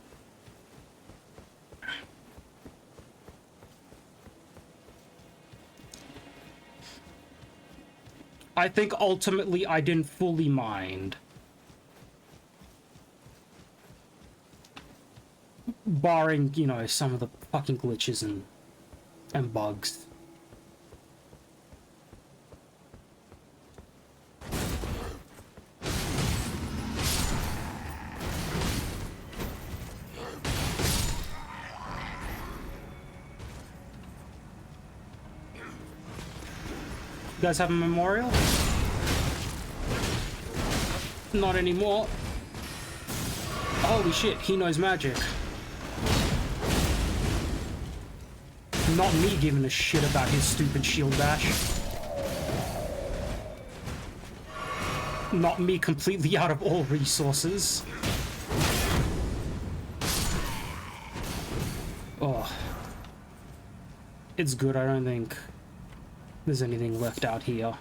I think ultimately I didn't fully mind. Barring, you know, some of the fucking glitches and bugs. You guys have a memorial? Not anymore. Holy shit, he knows magic. Not me giving a shit about his stupid shield bash. Not me completely out of all resources. Oh. It's good, I don't think there's anything left out here.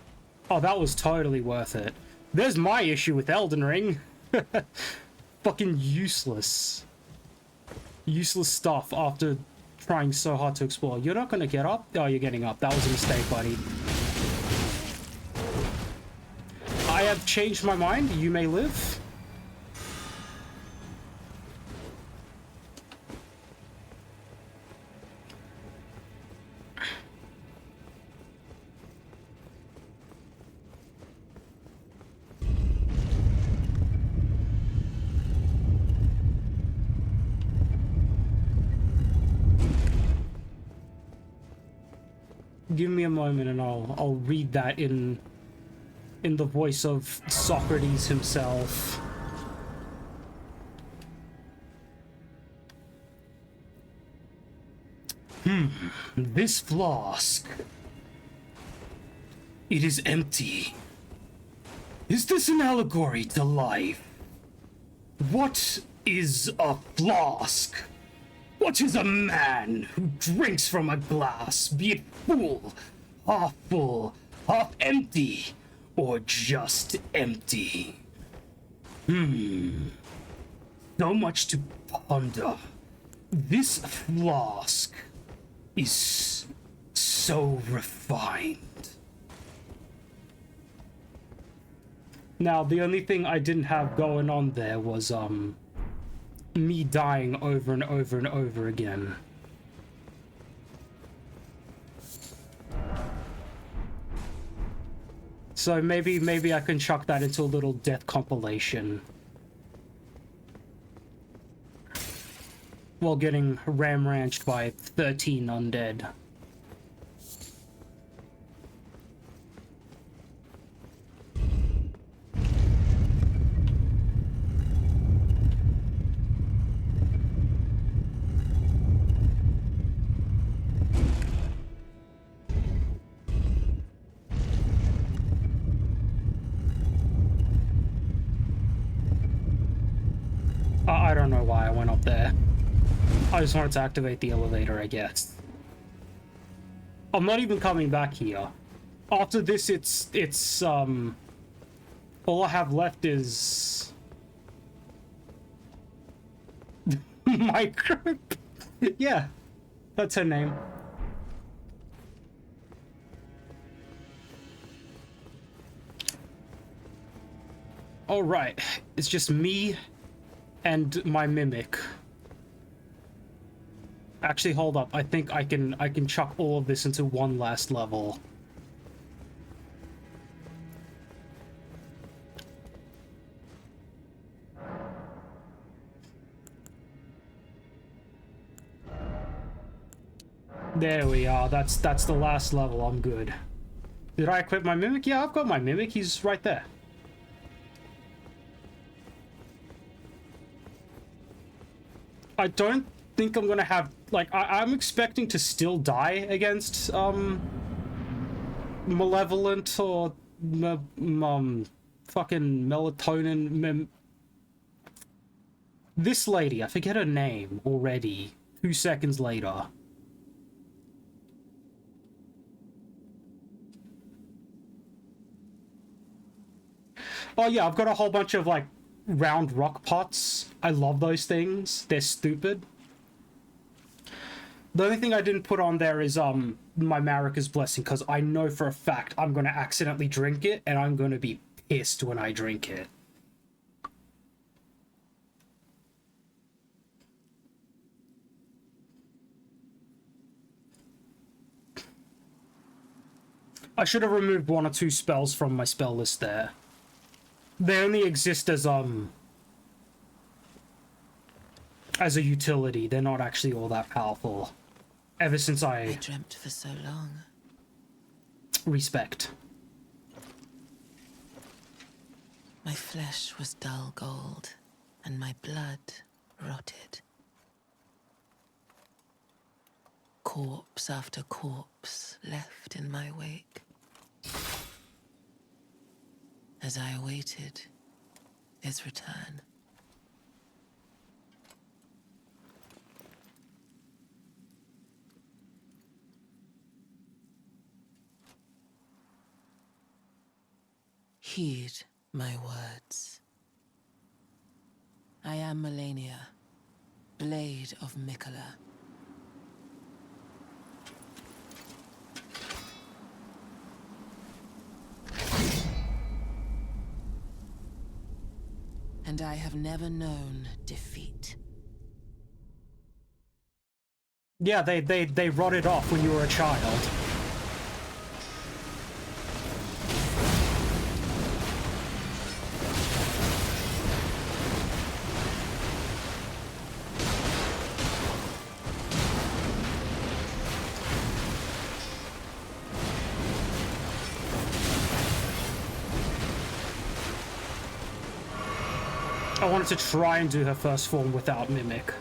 Oh, that was totally worth it. There's my issue with Elden Ring. Fucking useless. Useless stuff after trying so hard to explore. You're not gonna get up? Oh, you're getting up. That was a mistake, buddy. I have changed my mind. You may live. Give me a moment and I'll read that in the voice of Socrates himself. This flask. It is empty. Is this an allegory to life? What is a flask? What is a man who drinks from a glass, be it full, half empty, or just empty? So much to ponder. This flask is so refined. Now, the only thing I didn't have going on there was, me dying over and over and over again. So maybe I can chuck that into a little death compilation. While getting ram-ranched by 13 undead. I don't know why I went up there. I just wanted to activate the elevator, I guess. I'm not even coming back here. After this, it's all I have left is... Micro... Yeah, that's her name. Alright, it's just me and my mimic. Actually, hold up. I think I can chuck all of this into one last level. There we are. That's the last level. I'm good. Did I equip my mimic? Yeah, I've got my mimic. He's right there. I don't think I'm gonna have, like, I'm expecting to still die against malevolent or fucking melatonin this lady. I forget her name already. 2 seconds later. Oh yeah, I've got a whole bunch of like round rock pots. I love those things. They're stupid. The only thing I didn't put on there is my Marika's Blessing, because I know for a fact I'm going to accidentally drink it, and I'm going to be pissed when I drink it. I should have removed 1 or 2 spells from my spell list there. They only exist as a utility. They're not actually all that powerful. Ever since I dreamt for so long. Respect. My flesh was dull gold, and my blood rotted. Corpse after corpse left in my wake. As I awaited his return. Heed my words. I am Melania, Blade of Mikola. And I have never known defeat. Yeah, they rotted off when you were a child. I wanted to try and do her first form without Mimic.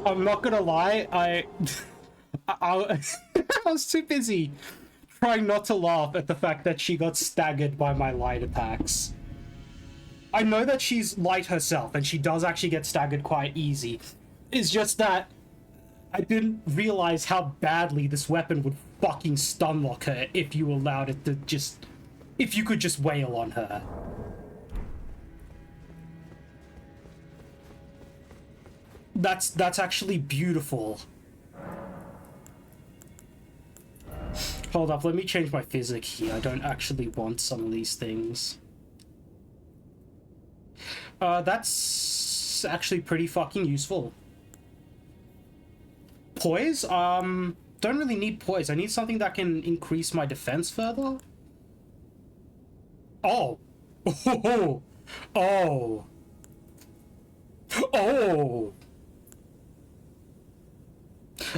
I'm not gonna lie, I I was too busy trying not to laugh at the fact that she got staggered by my light attacks. I know that she's light herself, and she does actually get staggered quite easy. It's just that I didn't realize how badly this weapon would fucking stun lock her if you allowed it to just... if you could just wail on her. That's actually beautiful. Hold up, let me change my physic here. I don't actually want some of these things. That's actually pretty fucking useful. Poise? Don't really need poise. I need something that can increase my defense further. Oh. Oh. Oh. Oh.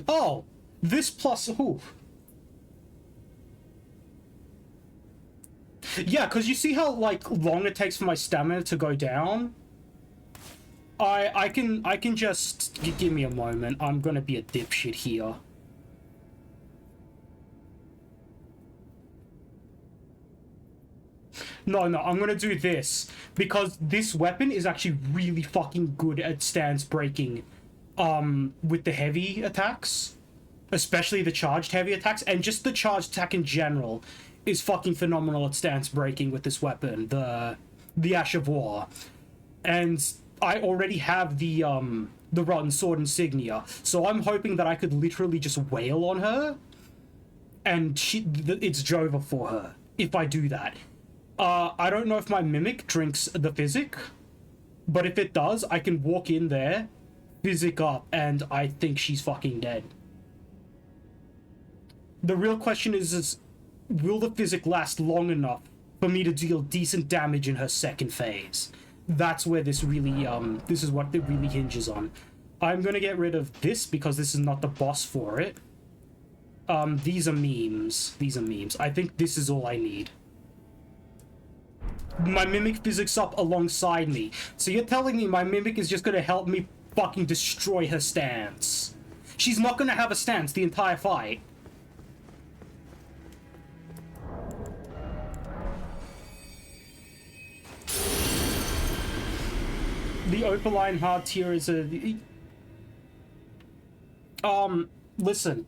Oh. This plus... Ooh. Yeah, because you see how, like, long it takes for my stamina to go down? I can just... Give me a moment. I'm gonna be a dipshit here. No, I'm gonna do this. Because this weapon is actually really fucking good at stance breaking. With the heavy attacks. Especially the charged heavy attacks. And just the charged attack in general is fucking phenomenal at stance breaking with this weapon. The Ash of War. And I already have the Rotten Sword insignia. So I'm hoping that I could literally just wail on her. And it's Jova for her. If I do that. I don't know if my Mimic drinks the Physic. But if it does, I can walk in there, Physic up, and I think she's fucking dead. The real question is will the Physic last long enough for me to deal decent damage in her second phase? That's where this really, this is what it really hinges on. I'm gonna get rid of this because this is not the boss for it. These are memes. These are memes. I think this is all I need. My Mimic Physics up alongside me. So you're telling me my Mimic is just gonna help me fucking destroy her stance? She's not gonna have a stance the entire fight. The Opaline hard tier is a... listen.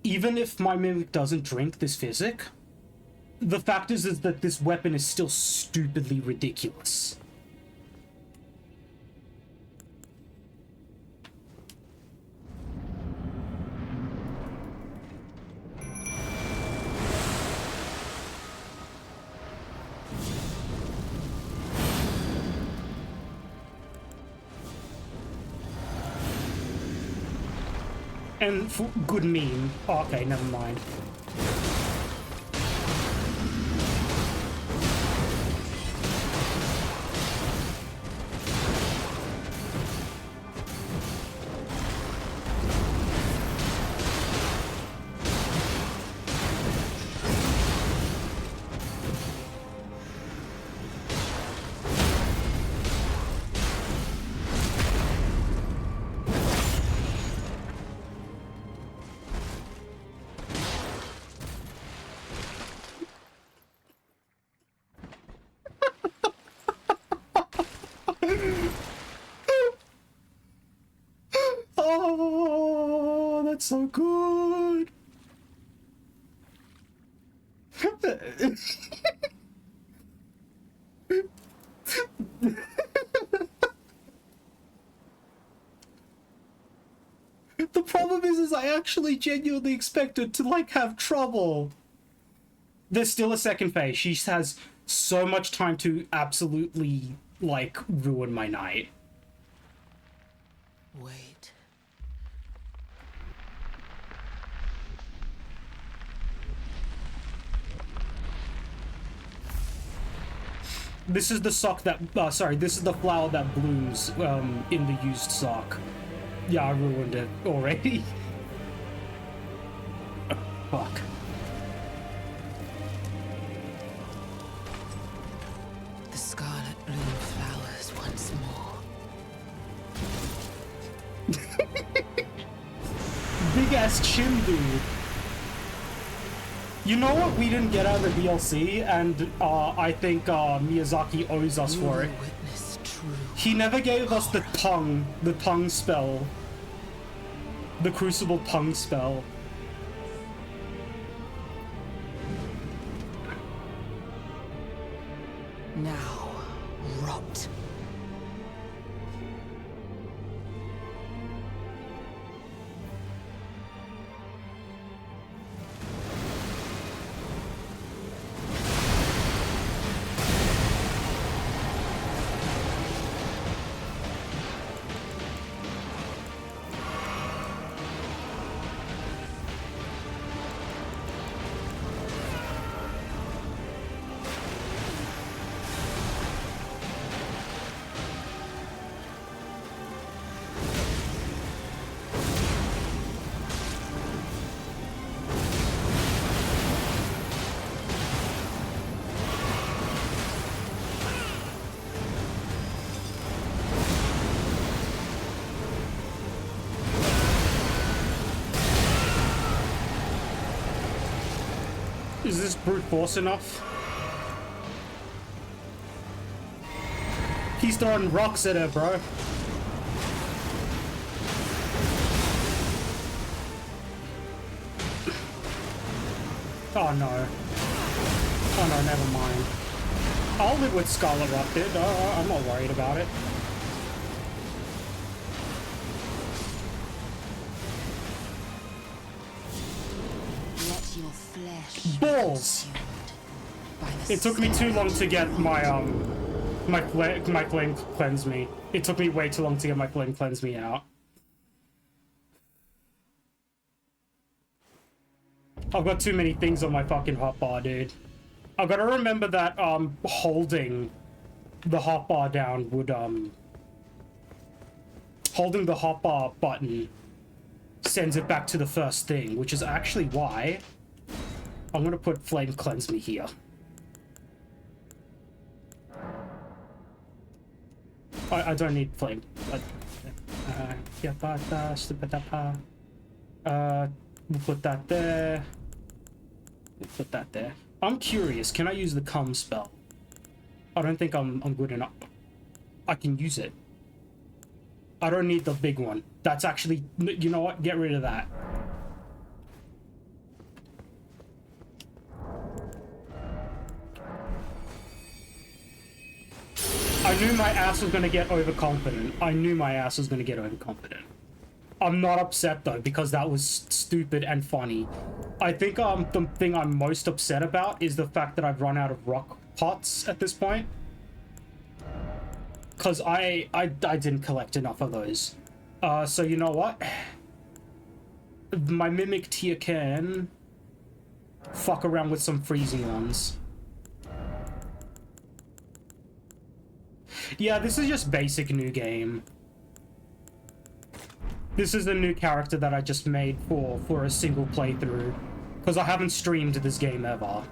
Even if my Mimic doesn't drink this Physic, the fact is that this weapon is still stupidly ridiculous. And good meme. Oh, okay, never mind. Oh, that's so good. The problem is I actually genuinely expected to, like, have trouble. There's still a second phase. She has so much time to absolutely, like, ruin my night. Wait. This is the sock that, sorry, this is the flower that blooms, in the used sock. Yeah, I ruined it already. Oh, fuck. The scarlet bloom flowers once more. Big ass chin dude. You know what we didn't get out of the DLC, and I think Miyazaki owes us for it. He never gave us the tongue spell. The Crucible tongue spell. Now, rot. Is this brute force enough? He's throwing rocks at her, bro. Oh no. Oh no, never mind. I'll live with Scarlet Rock, dude. I'm not worried about it. Let your flesh Balls! It took me too long to get my my flame cleanse me. It took me way too long to get my flame cleanse me out. I've got too many things on my fucking hotbar, dude. I've got to remember that holding the hotbar down would holding the hotbar button sends it back to the first thing, which is actually why I'm gonna put flame cleanse me here. I don't need flame. We'll put that there. We'll put that there. I'm curious, can I use the cum spell? I don't think I'm good enough. I can use it. I don't need the big one. That's actually, you know what? Get rid of that. I knew my ass was gonna get overconfident. I knew my ass was gonna get overconfident. I'm not upset though, because that was stupid and funny. I think the thing I'm most upset about is the fact that I've run out of rock pots at this point. Cause I didn't collect enough of those. So you know what? My Mimic tier can fuck around with some freezing ones. Yeah, this is just basic new game. This is a new character that I just made for a single playthrough. Because I haven't streamed this game ever.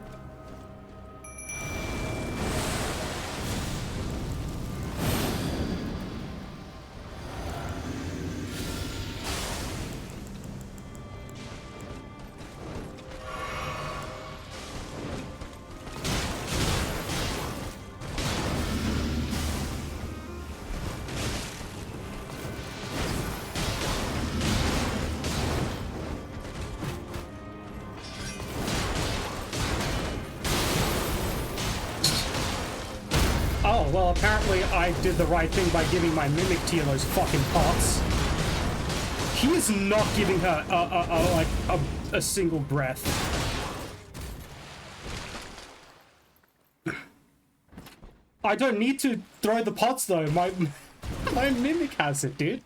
Well, apparently I did the right thing by giving my Mimic Tia those fucking pots. He is not giving her a single breath. I don't need to throw the pots though. My Mimic has it, dude.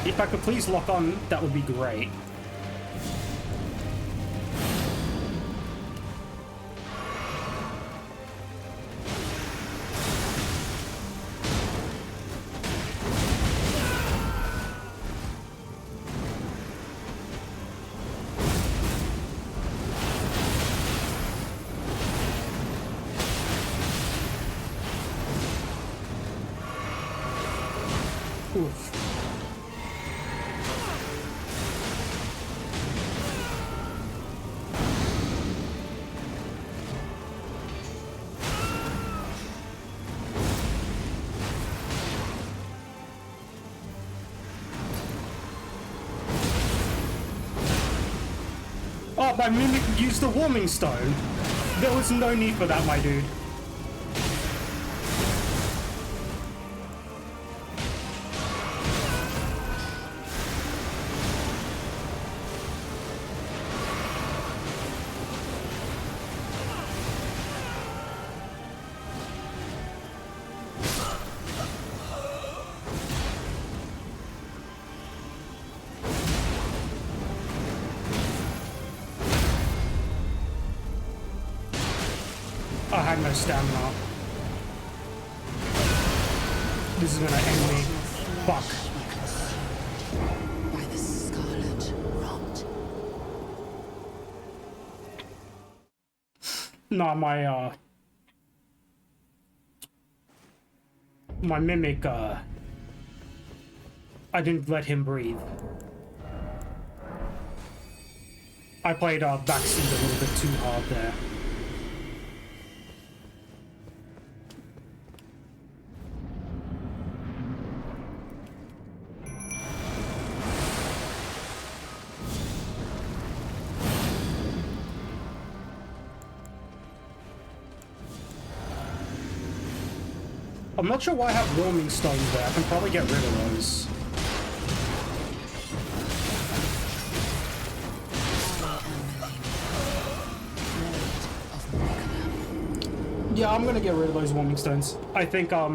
If I could please lock on, that would be great. but my mimic used the warming stone. There was no need for that, my dude. I had no stamina. This is gonna end me. Fuck. By the scarlet rot. No, my mimic, I didn't let him breathe. I played backseat a little bit too hard there. I'm not sure why I have warming stones there. I can probably get rid of those. Yeah, I'm gonna get rid of those warming stones. I think, I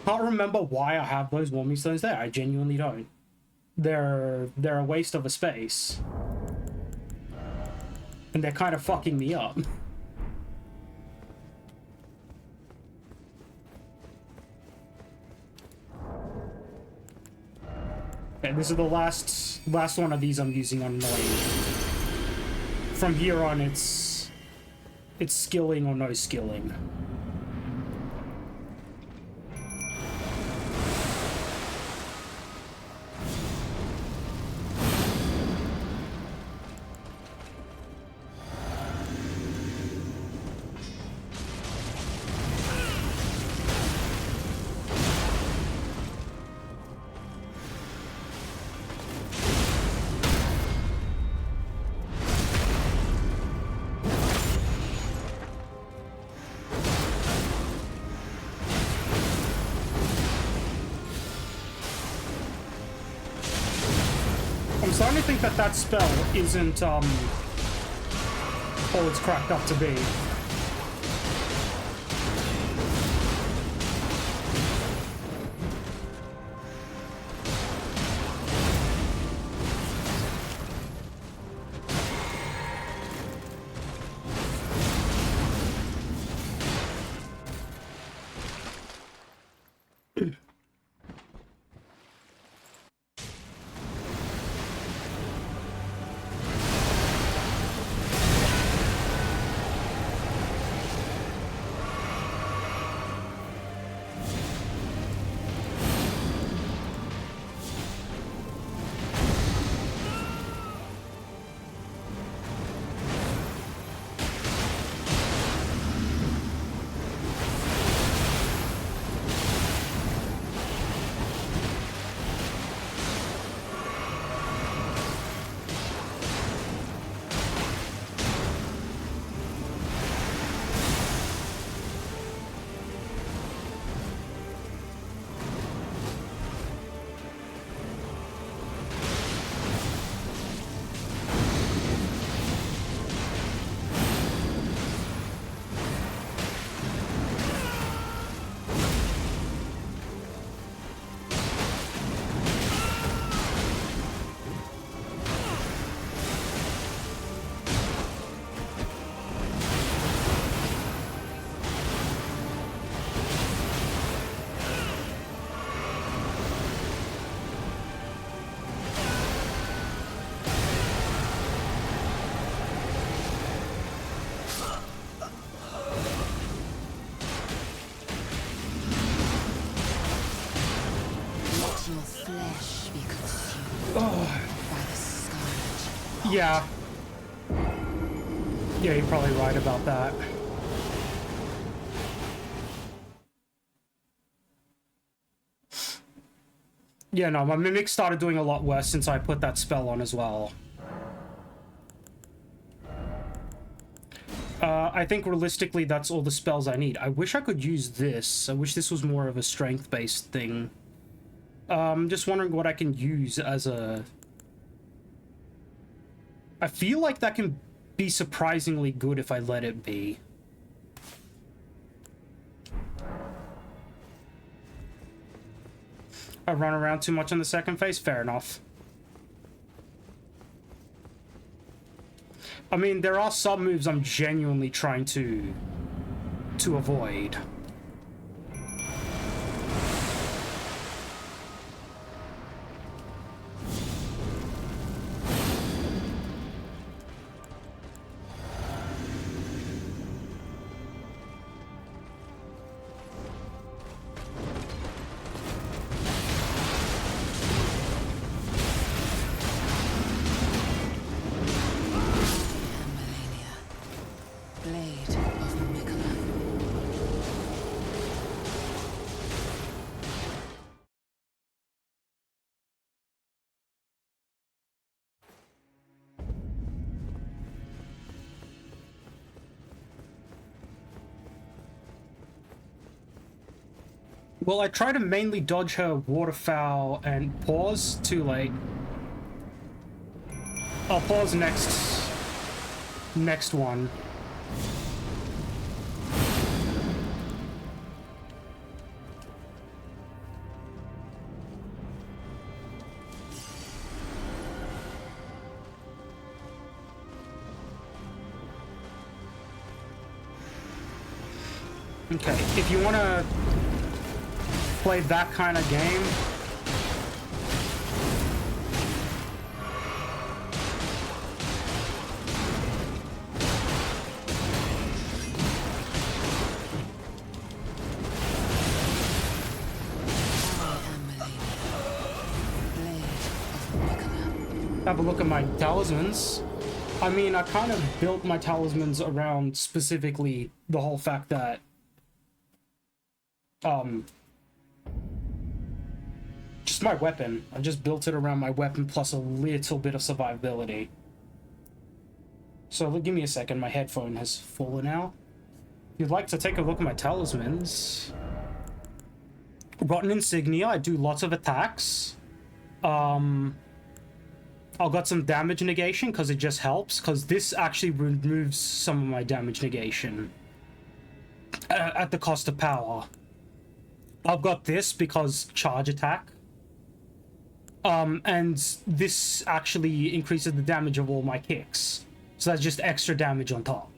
can't remember why I have those warming stones there. I genuinely don't. They're a waste of a space. And they're kind of fucking me up. Okay, this is the last one of these I'm using on annoying. From here on, it's skilling or no skilling. I'm starting to think that spell isn't, all it's cracked up to be. Yeah. Yeah, you're probably right about that. Yeah, no, my mimic started doing a lot worse since I put that spell on as well. I think realistically that's all the spells I need. I wish I could use this. I wish this was more of a strength-based thing. I'm just wondering what I can use as a... I feel like that can be surprisingly good if I let it be. I run around too much on the second phase? Fair enough. I mean, there are some moves I'm genuinely trying to avoid. Well, I try to mainly dodge her waterfowl and pause. Too late. I'll pause next one. Okay, if you want to play that kind of game, have a look at my talismans. I mean, I kind of built my talismans around specifically the whole fact that just my weapon. I just built it around my weapon plus a little bit of survivability. So give me a second, my headphone has fallen out. If you'd like to take a look at my talismans. Rotten Insignia, I do lots of attacks. I've got some damage negation because it just helps, because this actually removes some of my damage negation at the cost of power. I've got this because charge attack. And this actually increases the damage of all my kicks. So that's just extra damage on top.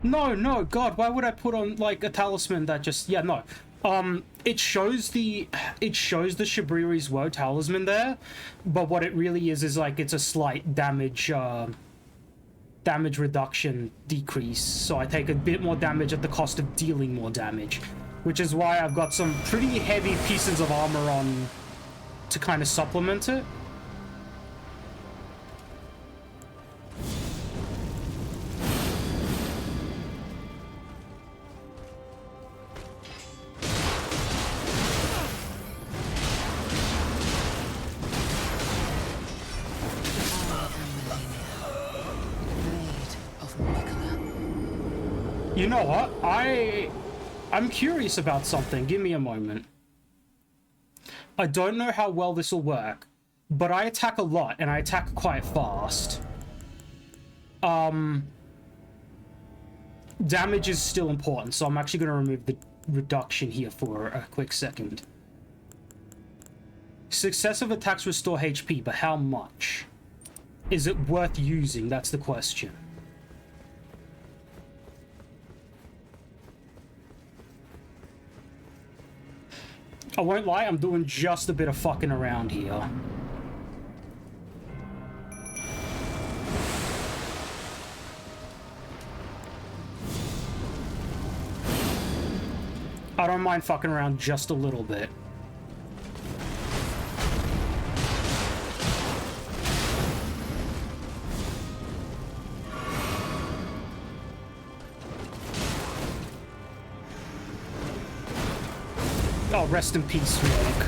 No, God, why would I put on, like, a talisman that just... Yeah, no. It shows the Shabriri's Woe talisman there, but what it really is like, it's a slight damage reduction decrease, so I take a bit more damage at the cost of dealing more damage, which is why I've got some pretty heavy pieces of armor on to kind of supplement it. You know what? I'm curious about something. Give me a moment. I don't know how well this will work, but I attack a lot and I attack quite fast. Damage is still important, so I'm actually going to remove the reduction here for a quick second. Successive attacks restore HP, but how much? Is it worth using? That's the question. I won't lie, I'm doing just a bit of fucking around here. I don't mind fucking around just a little bit. Oh, rest in peace, Mimic.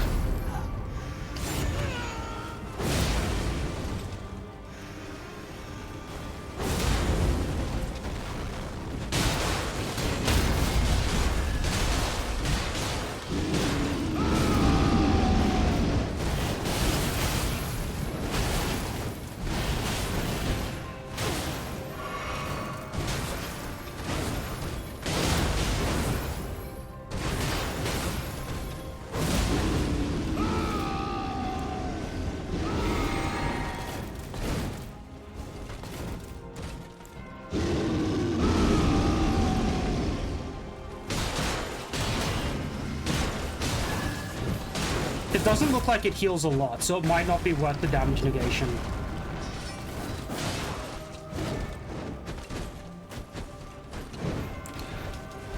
It doesn't look like it heals a lot, so it might not be worth the damage negation.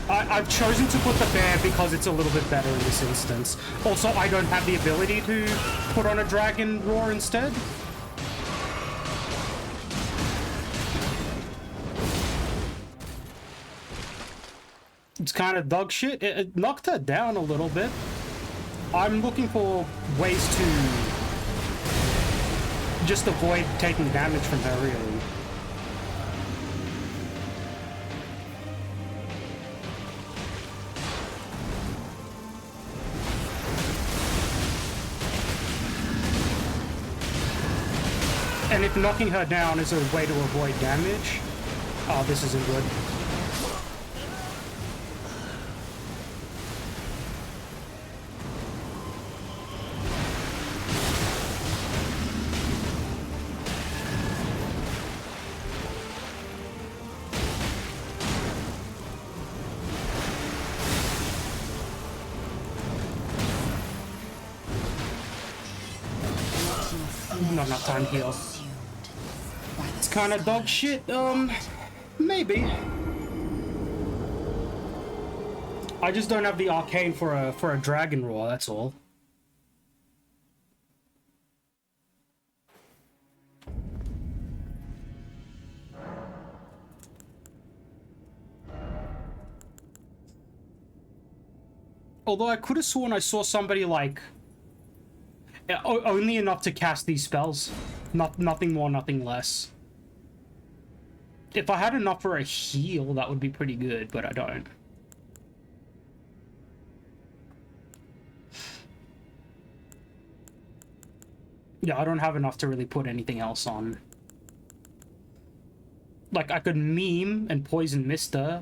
I've chosen to put the bear because it's a little bit better in this instance. Also, I don't have the ability to put on a dragon roar instead. It's kind of dog shit. It knocked her down a little bit. I'm looking for ways to just avoid taking damage from her, really. And if knocking her down is a way to avoid damage, oh, this isn't good. Not enough time to heal. It's kind of dog shit. Maybe. I just don't have the arcane for a dragon roar. That's all. Although I could have sworn I saw somebody like only enough to cast these spells. Nothing more, nothing less. If I had enough for a heal, that would be pretty good, but I don't. Yeah, I don't have enough to really put anything else on. Like, I could meme and poison Mister.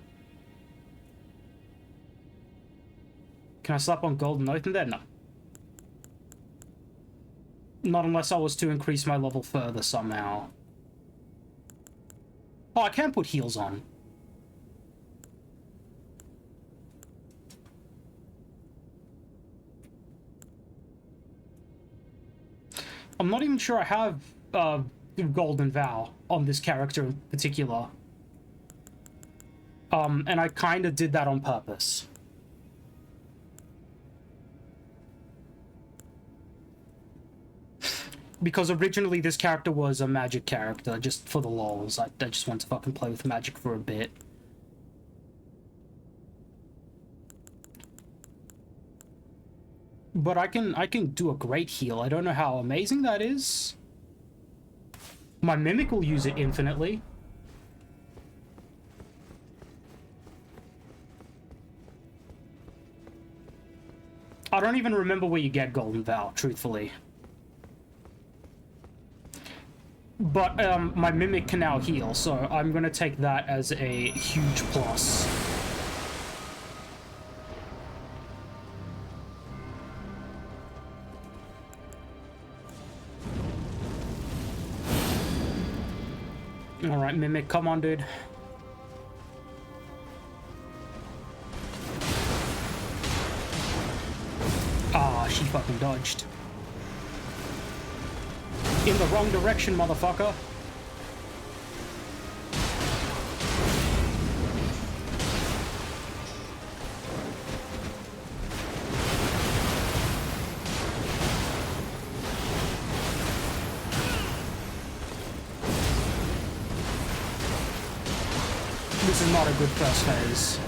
Can I slap on Golden Oath in there? No. Not unless I was to increase my level further somehow. Oh, I can put heals on. I'm not even sure I have Golden Vow on this character in particular. And I kind of did that on purpose. Because originally this character was a magic character, just for the lols. I just want to fucking play with magic for a bit. But I can do a great heal. I don't know how amazing that is. My Mimic will use it infinitely. I don't even remember where you get Golden Vow, truthfully. But my Mimic can now heal, so I'm gonna take that as a huge plus. Alright, Mimic, come on, dude. Ah, she fucking dodged. In the wrong direction, motherfucker. This is not a good first phase.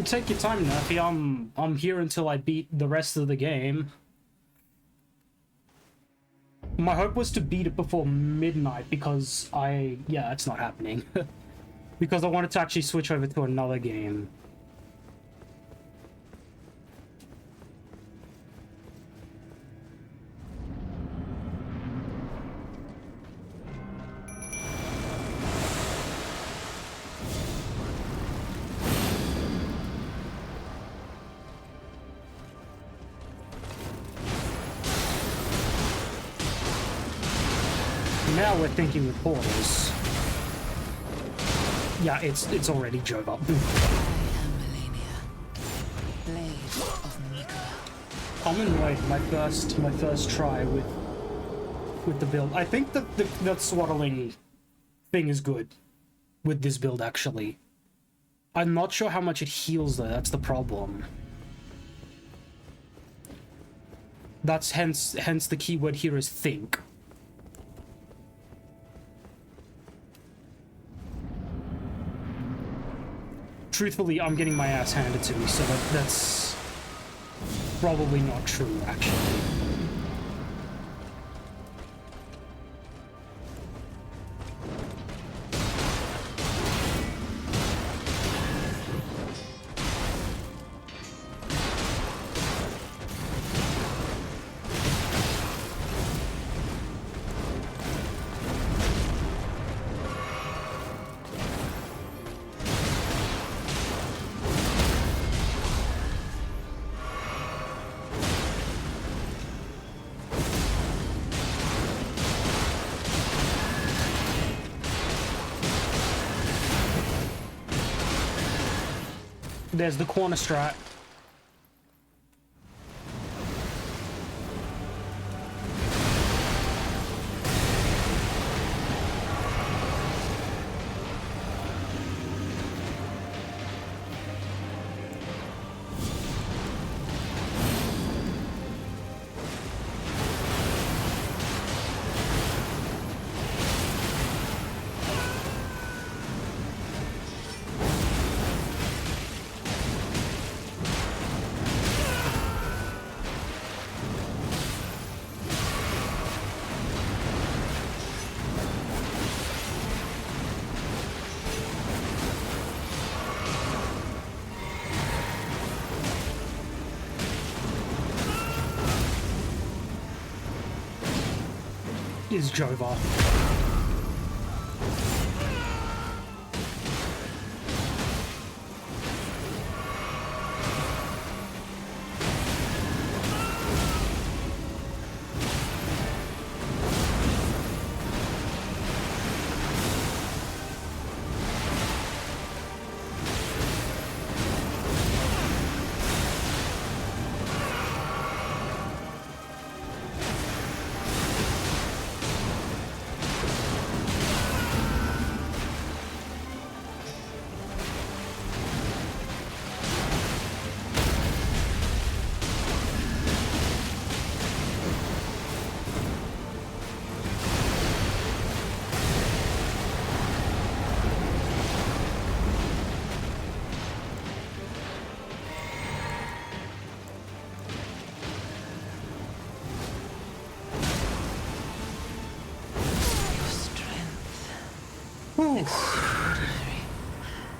Take your time, Nerfy. I'm here until I beat the rest of the game. My hope was to beat it before midnight because yeah, it's not happening. Because I wanted to actually switch over to another game. Now we're thinking with portals. Yeah, it's already Jove up. I am Melania, blade of Mikola. I'm annoyed. My first try with the build. I think that swaddling thing is good with this build actually. I'm not sure how much it heals though. That's the problem. That's hence the keyword here is think. Truthfully, I'm getting my ass handed to me, so that's probably not true, actually. There's the corner strat. Is Jova.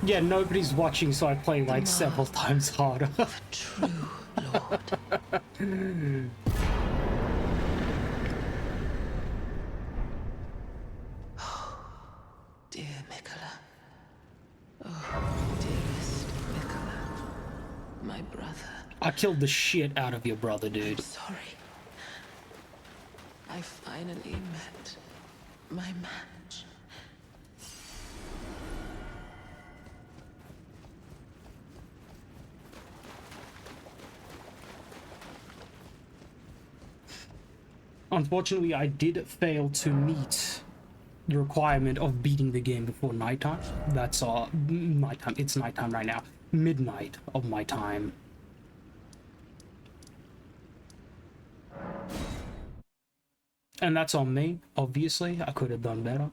Yeah, nobody's watching, so I play like several times harder. True Lord. Dear Mikola. Oh, dearest Mikola. My brother. I killed the shit out of your brother, I'm dude. sorry. I finally met my match. Unfortunately, I did fail to meet the requirement of beating the game before nighttime. That's nighttime. It's nighttime right now. Midnight of my time. And that's on me, obviously. I could have done better.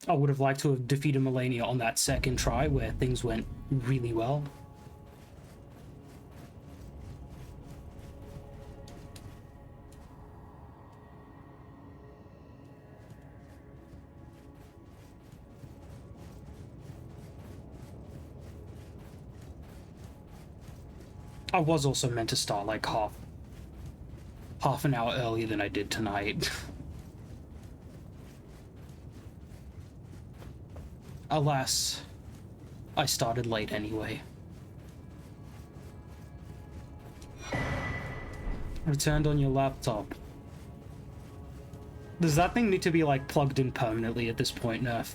I would have liked to have defeated Melania on that second try where things went really well. I was also meant to start like half an hour earlier than I did tonight. Alas, I started late anyway. Returned on your laptop. Does that thing need to be like plugged in permanently at this point, Nerf?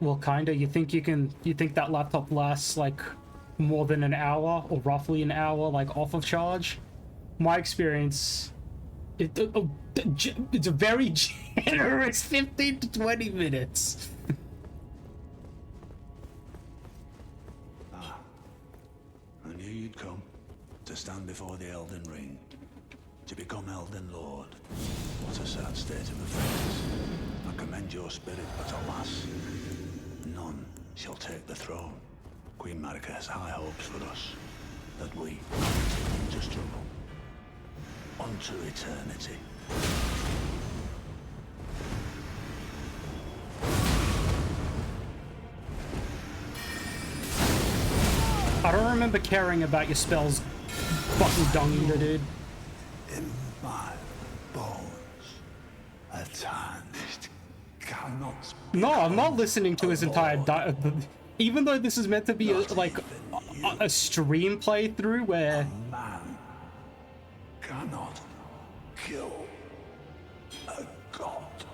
Well, kinda. You think that laptop lasts like more than an hour, or roughly an hour, like off of charge? My experience, it's a very generous 15 to 20 minutes. I knew you'd come to stand before the Elden Ring, to become Elden Lord. What a sad state of affairs. I commend your spirit, but alas, none shall take the throne. Queen Marika has high hopes for us, that we continue to struggle. Unto eternity. I don't remember caring about your spells, fucking dung eater, dude. In my bones, a tarnished cannot. No, I'm not listening to his entire even though this is meant to be a stream playthrough where Man cannot kill a god.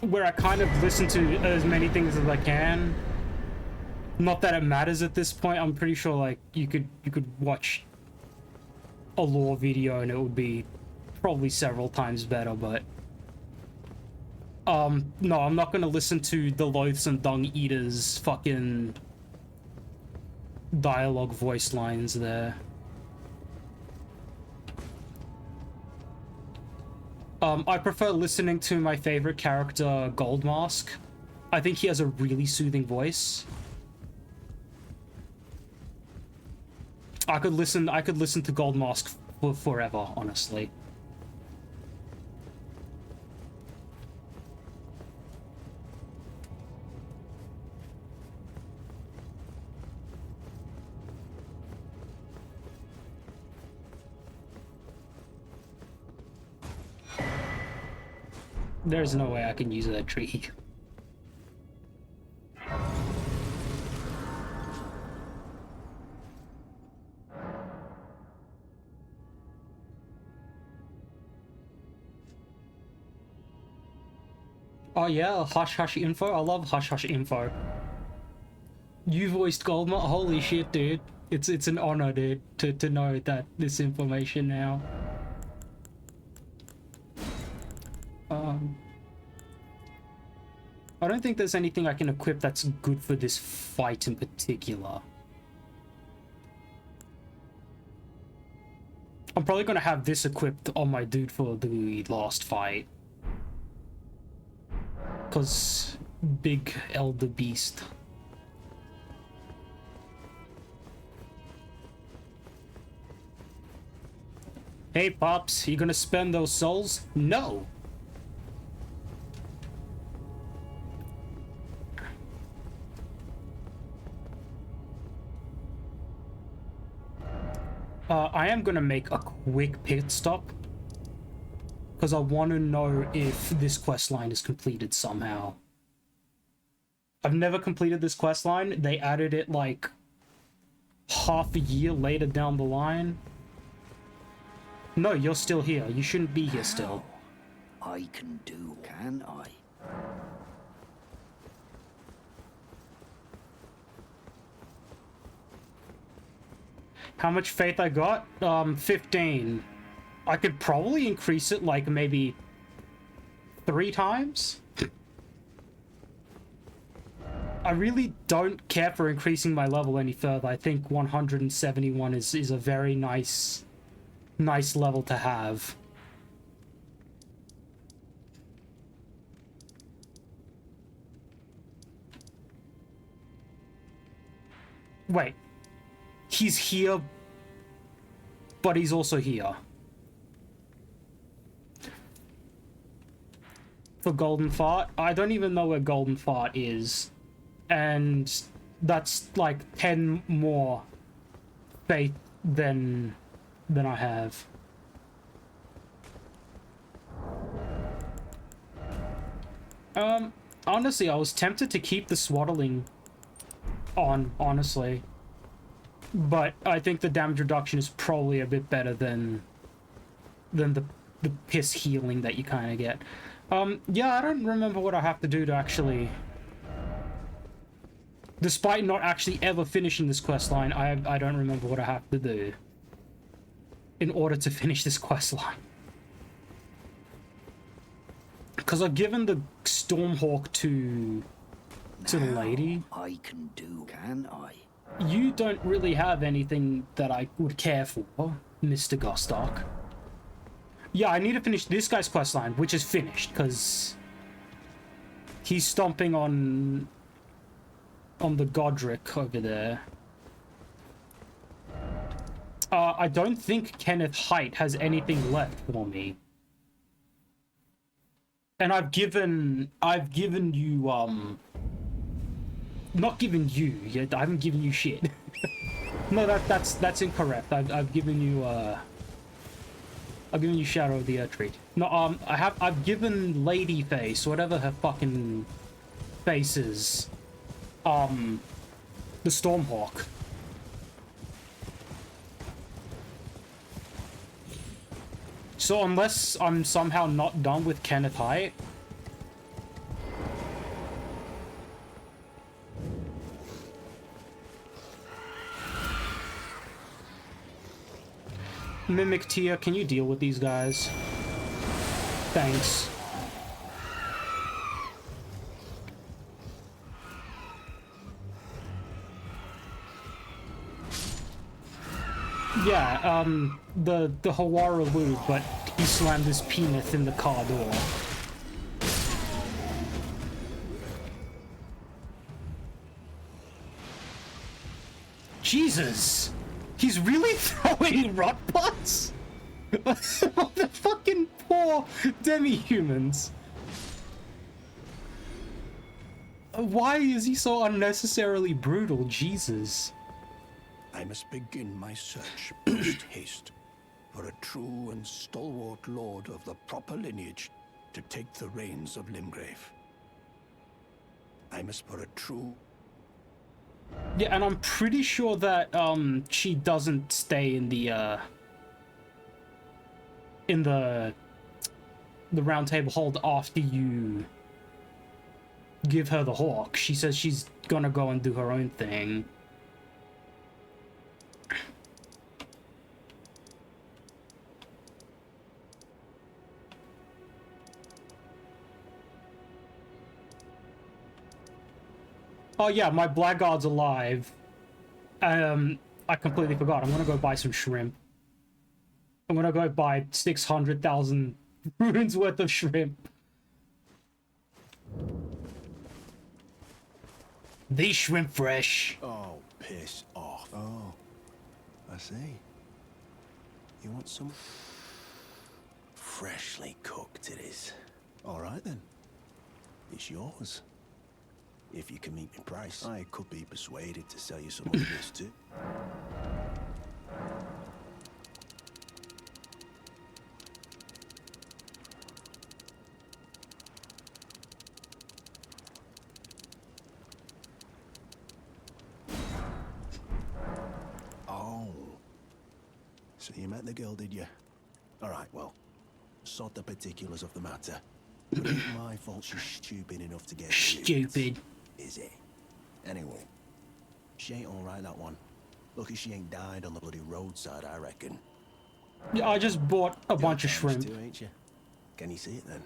where I kind of listen to as many things as I can. Not that it matters at this point. I'm pretty sure like you could watch a lore video and it would be probably several times better, but no, I'm not gonna listen to the loathsome dung eaters fucking dialogue voice lines there. I prefer listening to my favorite character, Goldmask. I think he has a really soothing voice. I could listen to Goldmask for forever, honestly. There's no way I can use that tree. Oh yeah, Hush Hush info. I love Hush Hush info. You voiced Goldma. Holy shit, dude! It's an honor, dude, to know that this information now. I don't think there's anything I can equip that's good for this fight in particular. I'm probably gonna have this equipped on my dude for the last fight. Cause big Elder Beast. Hey Pops, you gonna spend those souls? No! I am gonna make a quick pit stop because I want to know if this quest line is completed somehow. I've never completed this quest line. They added it like half a year later down the line. No, you're still here. You shouldn't be here still. I can do, can I? How much faith I got? 15. I could probably increase it like maybe 3 times. I really don't care for increasing my level any further. I think 171 is a very nice level to have. Wait. He's here, but he's also here. For Golden Fart? I don't even know where Golden Fart is. And that's like 10 more faith than I have. Honestly, I was tempted to keep the swaddling on, honestly. But I think the damage reduction is probably a bit better than the piss healing that you kind of get. Yeah, I don't remember what I have to do to actually... Despite not actually ever finishing this questline, I don't remember what I have to do in order to finish this questline. Because I've given the Stormhawk to the lady. I can do, can I? You don't really have anything that I would care for, Mr. Gostark. Yeah, I need to finish this guy's questline, which is finished, because he's stomping on the Godric over there. I don't think Kenneth Height has anything left for me. And I've given you, not given you, yet I haven't given you shit. No, that's incorrect. I've given you, I've given you Shadow of the Erdtree. No, I've given Ladyface, whatever her fucking face is, the Stormhawk. So unless I'm somehow not done with Kenneth Height... Mimic Tia, can you deal with these guys? Thanks. Yeah, the Hawara Lu, but he slammed his penis in the car door. Jesus! He's really throwing rot butts? The fucking poor demi-humans. Why is he so unnecessarily brutal? Jesus. I must begin my search post haste for a true and stalwart lord of the proper lineage to take the reins of Limgrave. I must put a true... Yeah, and I'm pretty sure that she doesn't stay in the round table hold after you give her the hawk. She says she's gonna go and do her own thing. Oh yeah, my blackguard's alive. I completely forgot. I'm gonna go buy some shrimp. I'm gonna go buy 600,000 runes worth of shrimp. These shrimp fresh. Oh, piss off. Oh, I see. You want some? Freshly cooked it is. All right then. It's yours. If you can meet me price. I could be persuaded to sell you some of this too. Oh. So you met the girl, did you? All right, well, sort the particulars of the matter. But it ain't my fault she's stupid enough to get Stupid. Is it? Anyway, she ain't all right, that one. Lucky she ain't died on the bloody roadside, I reckon. Yeah, I just bought a bunch of You're shrimp. too, ain't you? Can you see it then?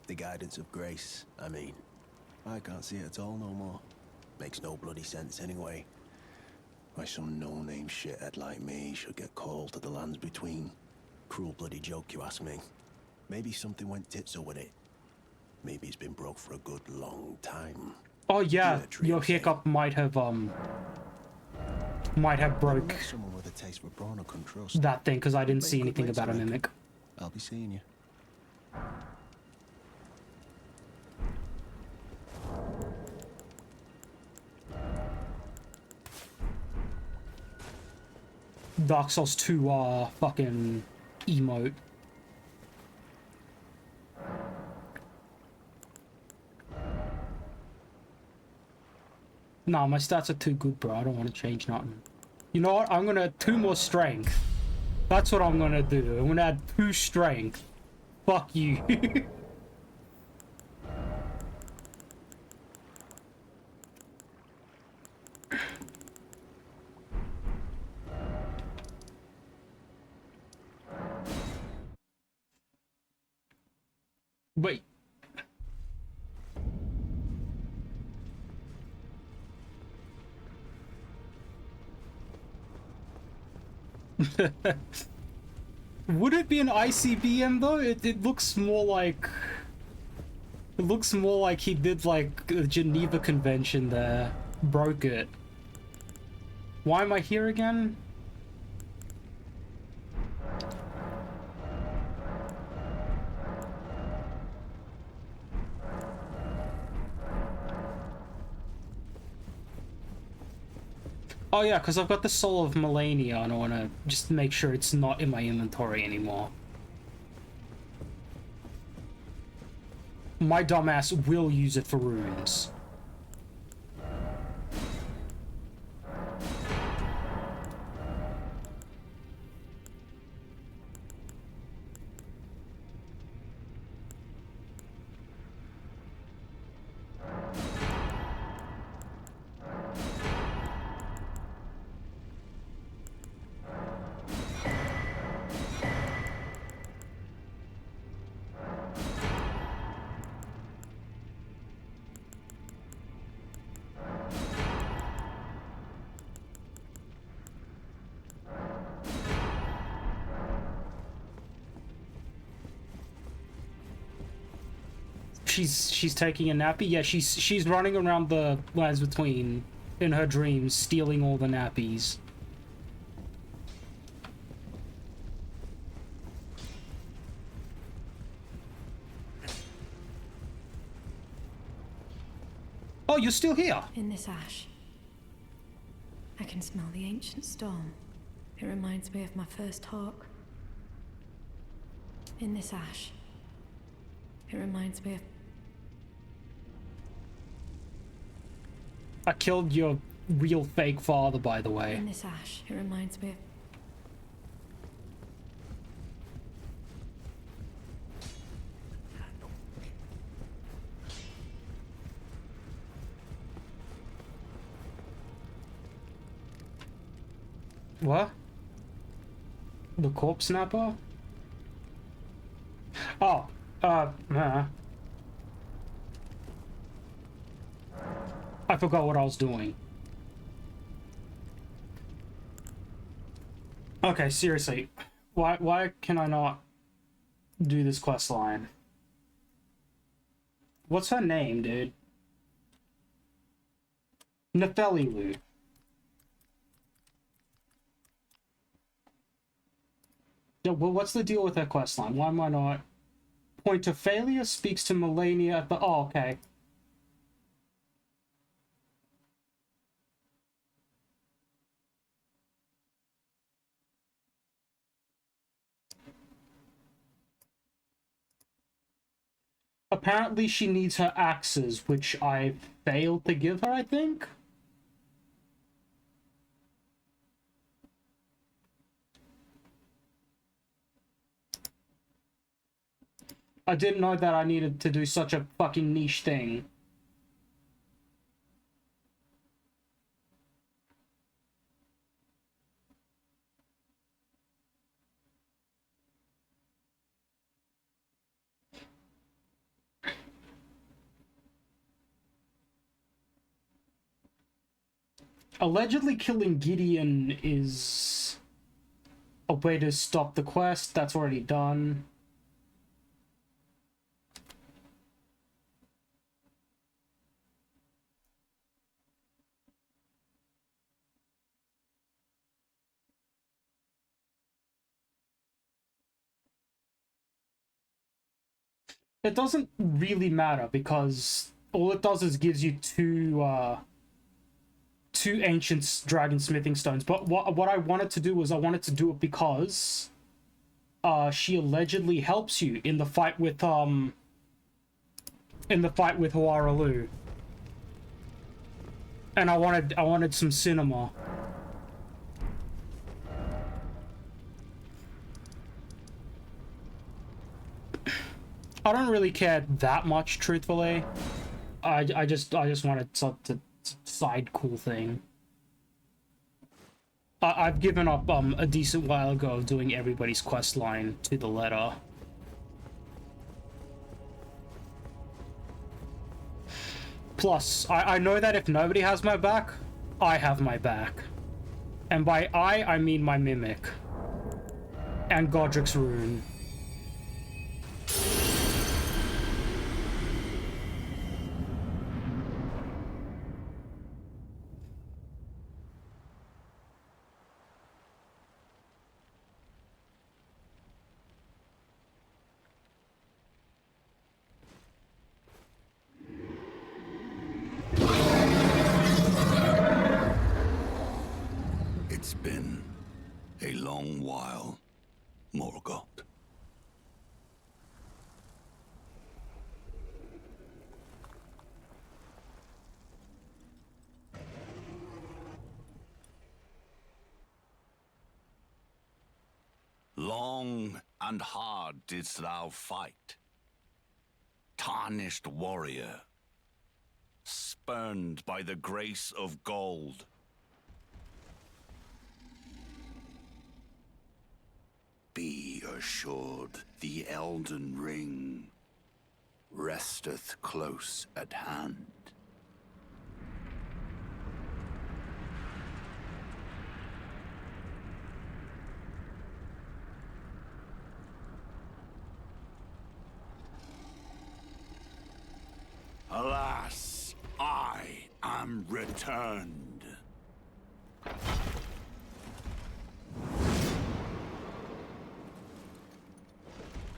The guidance of grace, I mean. I can't see it at all no more. Makes no bloody sense anyway. Why some no-name shithead like me should get called to the lands between. Cruel bloody joke, you ask me. Maybe something went titso with it. Maybe it's been broke for a good long time. Oh yeah, your dreams, hiccup might have Never broke met someone with a taste for brawn I couldn't trust. that thing because I didn't Make see good anything mates, I about a reckon. mimic. I'll be seeing you. Dark Souls 2 fucking emote. Nah, my stats are too good, bro. I don't want to change nothing. You know what? I'm gonna 2 more strength. That's what I'm gonna do. I'm gonna add 2 strength. Fuck you. Wait. Would it be an ICBM though? It looks more like... It looks more like he did like a Geneva Convention there. Broke it. Why am I here again? Oh yeah, because I've got the Soul of Melania and I want to just make sure it's not in my inventory anymore. My dumbass will use it for runes. She's taking a nappy? Yeah, she's running around the lands between in her dreams, stealing all the nappies. Oh, you're still here. In this ash, I can smell the ancient storm. It reminds me of my first hawk. In this ash, it reminds me of... I killed your real fake father, by the way. In this ash, it reminds me of... What? The corpse snapper? Oh, I forgot what I was doing. Okay, seriously. Why can I not do this quest line? What's her name, dude? Nefelilu. Yeah, well, what's the deal with her quest line? Why am I not? Point of failure speaks to Melania at the... Oh, okay. Apparently she needs her axes, which I failed to give her, I think? I didn't know that I needed to do such a fucking niche thing. Allegedly killing Gideon is a way to stop the quest. That's already done. It doesn't really matter because all it does is gives you two ancient dragon smithing stones. But what I wanted to do was I wanted to do it because she allegedly helps you in the fight with Huaralu. And I wanted some cinema. I don't really care that much, truthfully. I just wanted to side cool thing. I've given up a decent while ago of doing everybody's quest line to the letter. Plus, I know that if nobody has my back, I have my back. And by I mean my mimic. And Godric's rune. It's been a long while, Morgoth. Long and hard didst thou fight, tarnished warrior, spurned by the grace of gold. Be assured the Elden Ring resteth close at hand. Alas, I am returned.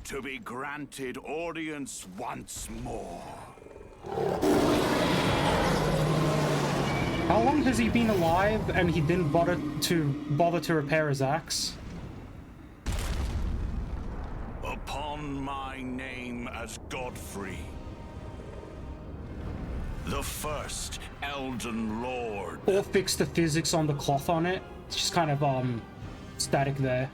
To be granted audience once more. How long has he been alive and he didn't bother to repair his axe? Upon my name as Godfrey, the first Elden Lord. Or fix the physics on the cloth on it. It's just kind of static there.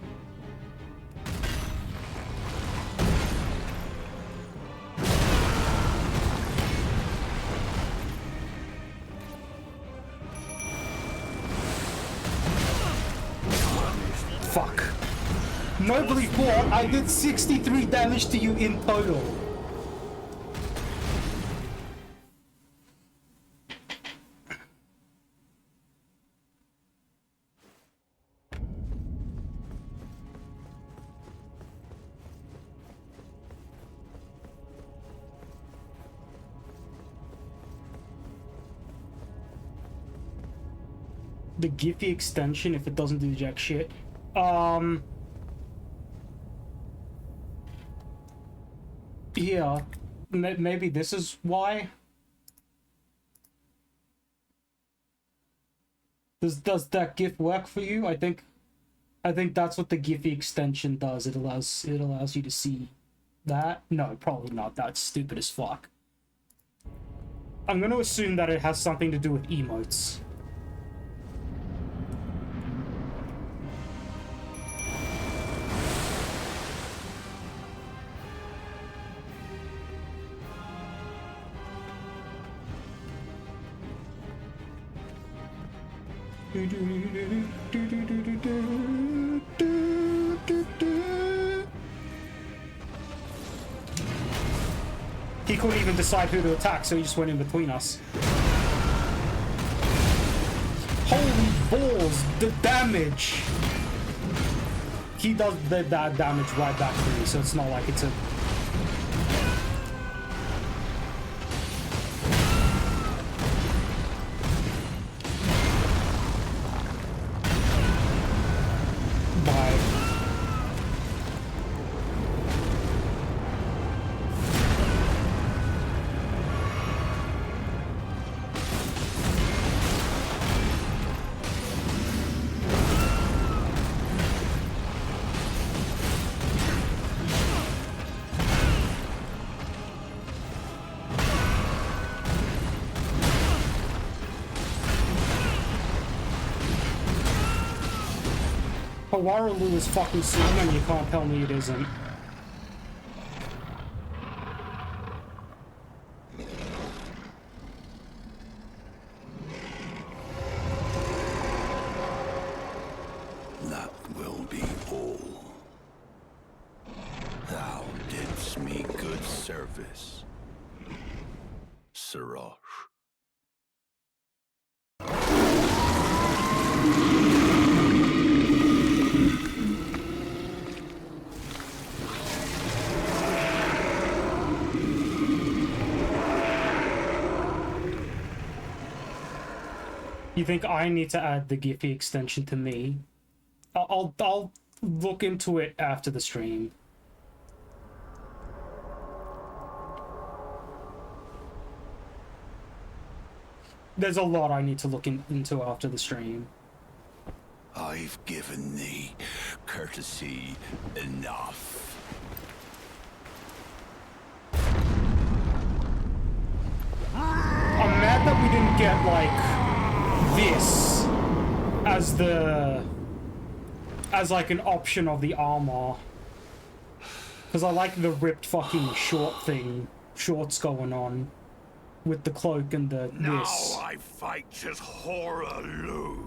Fuck. Nobly fought. I did 63 damage to you in total. The Giphy extension, if it doesn't do jack shit. Yeah, maybe this is why. Does that GIF work for you? I think that's what the Giphy extension does. It allows you to see that. No, probably not. That's stupid as fuck. I'm gonna assume that it has something to do with emotes. He couldn't even decide who to attack, so he just went in between us. Holy balls, the damage. He does that damage right back to me, so it's not like it's a... Bye. Hawaru is fucking Superman, you can't tell me it isn't. That will be all. Thou didst me good service, Siraj. You think I need to add the Giphy extension to me? I'll look into it after the stream. There's a lot I need to look into after the stream. I've given thee courtesy enough. I'm mad that we didn't get, like, this as like an option of the armor. Because I like the ripped fucking shorts going on with the cloak and the Now this. I fight as Horalu.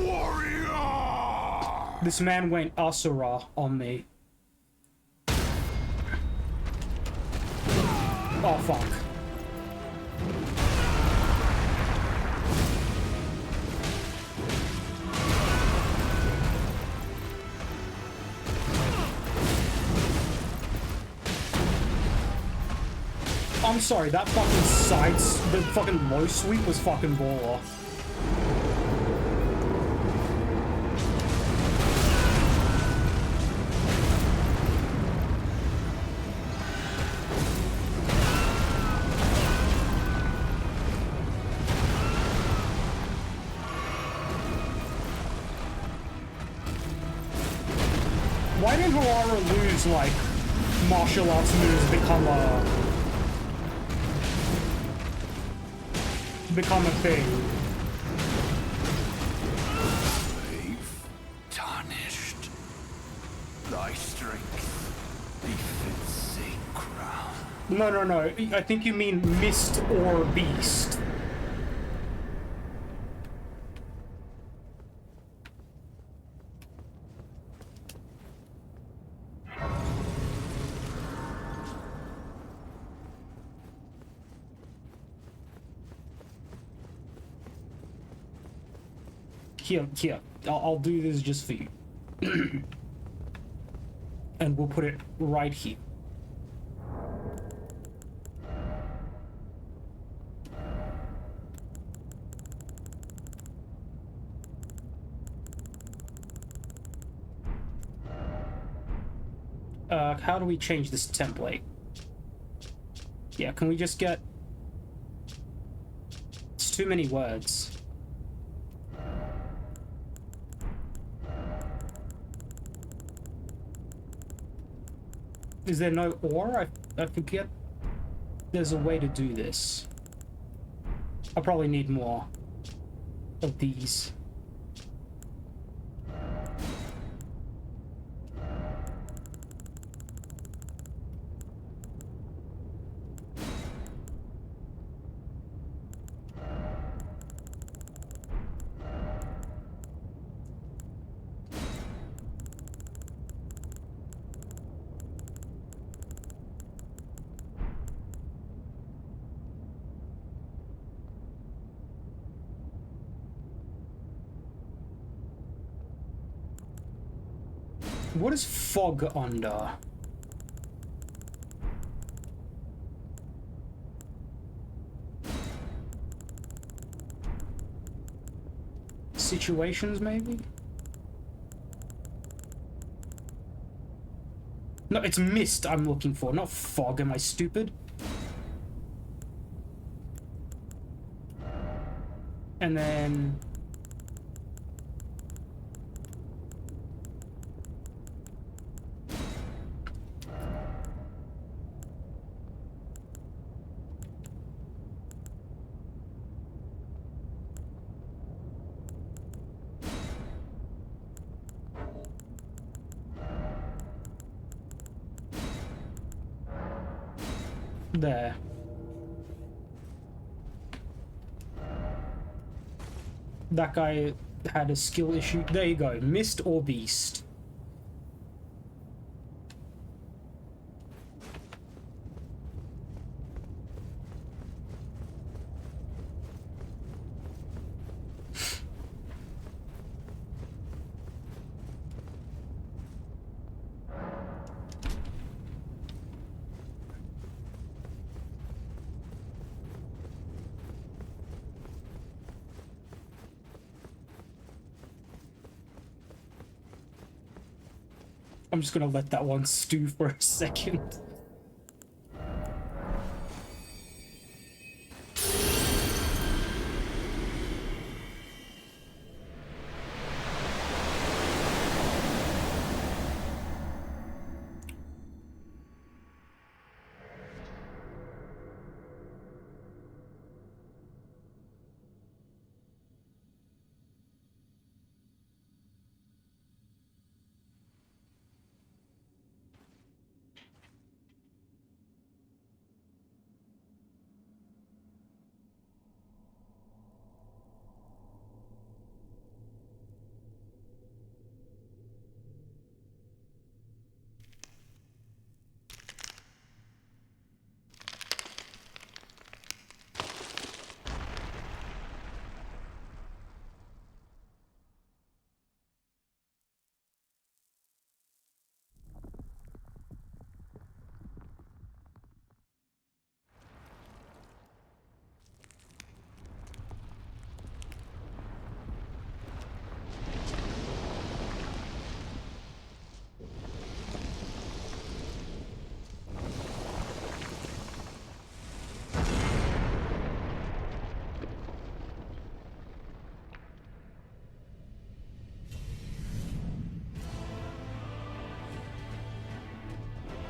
Warrior! This man went Asura on me. Oh fuck. I'm sorry, that fucking the fucking low sweep was fucking baller. Why didn't Hawaru lose, like, martial arts moves become a thing? Brave, tarnished. Thy strength befits same crown. No. I think you mean mist or beast. Here. I'll do this just for you. And we'll put it right here. How do we change this template? Yeah, can we just get... It's too many words. Is there no or? I forget there's a way to do this. I probably need more of these. What is fog under? Situations, maybe? No, it's mist I'm looking for, not fog. Am I stupid? And then... there. That guy had a skill issue. There you go. Mist or beast. I'm just gonna let that one stew for a second.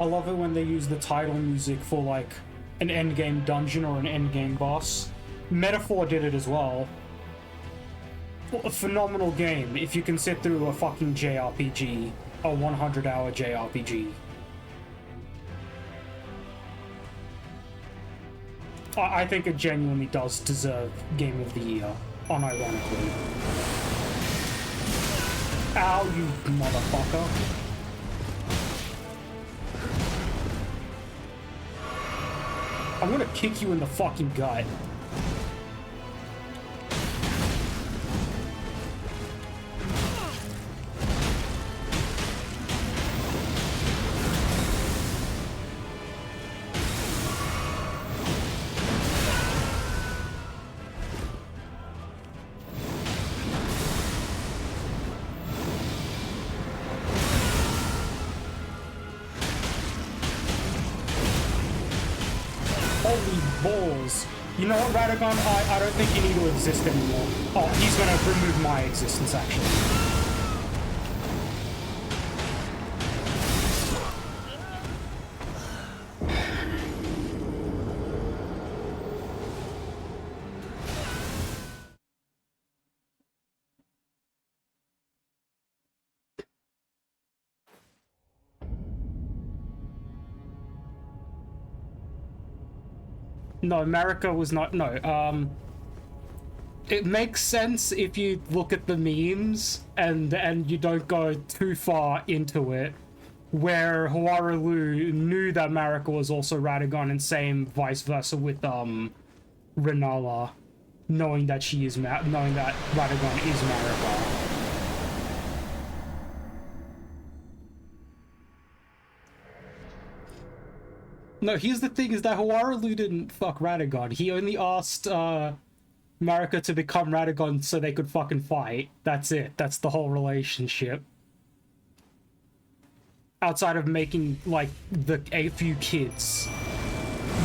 I love it when they use the title music for like an endgame dungeon or an endgame boss. Metaphor did it as well. A phenomenal game if you can sit through a fucking JRPG, a 100-hour JRPG. I think it genuinely does deserve Game of the Year, unironically. Ow, you motherfucker. I'm gonna kick you in the fucking gut. Balls. You know what, Radagon? I don't think you need to exist anymore. Oh, he's gonna remove my existence, actually. No, America was not. No, it makes sense if you look at the memes and you don't go too far into it, where Huaralu knew that Marika was also Radagon, and same vice versa with Renala, knowing that knowing that Radagon is Marika. No, here's the thing: is that Huaralu didn't fuck Radagon. He only asked Marika to become Radagon so they could fucking fight. That's it. That's the whole relationship. Outside of making like a few kids,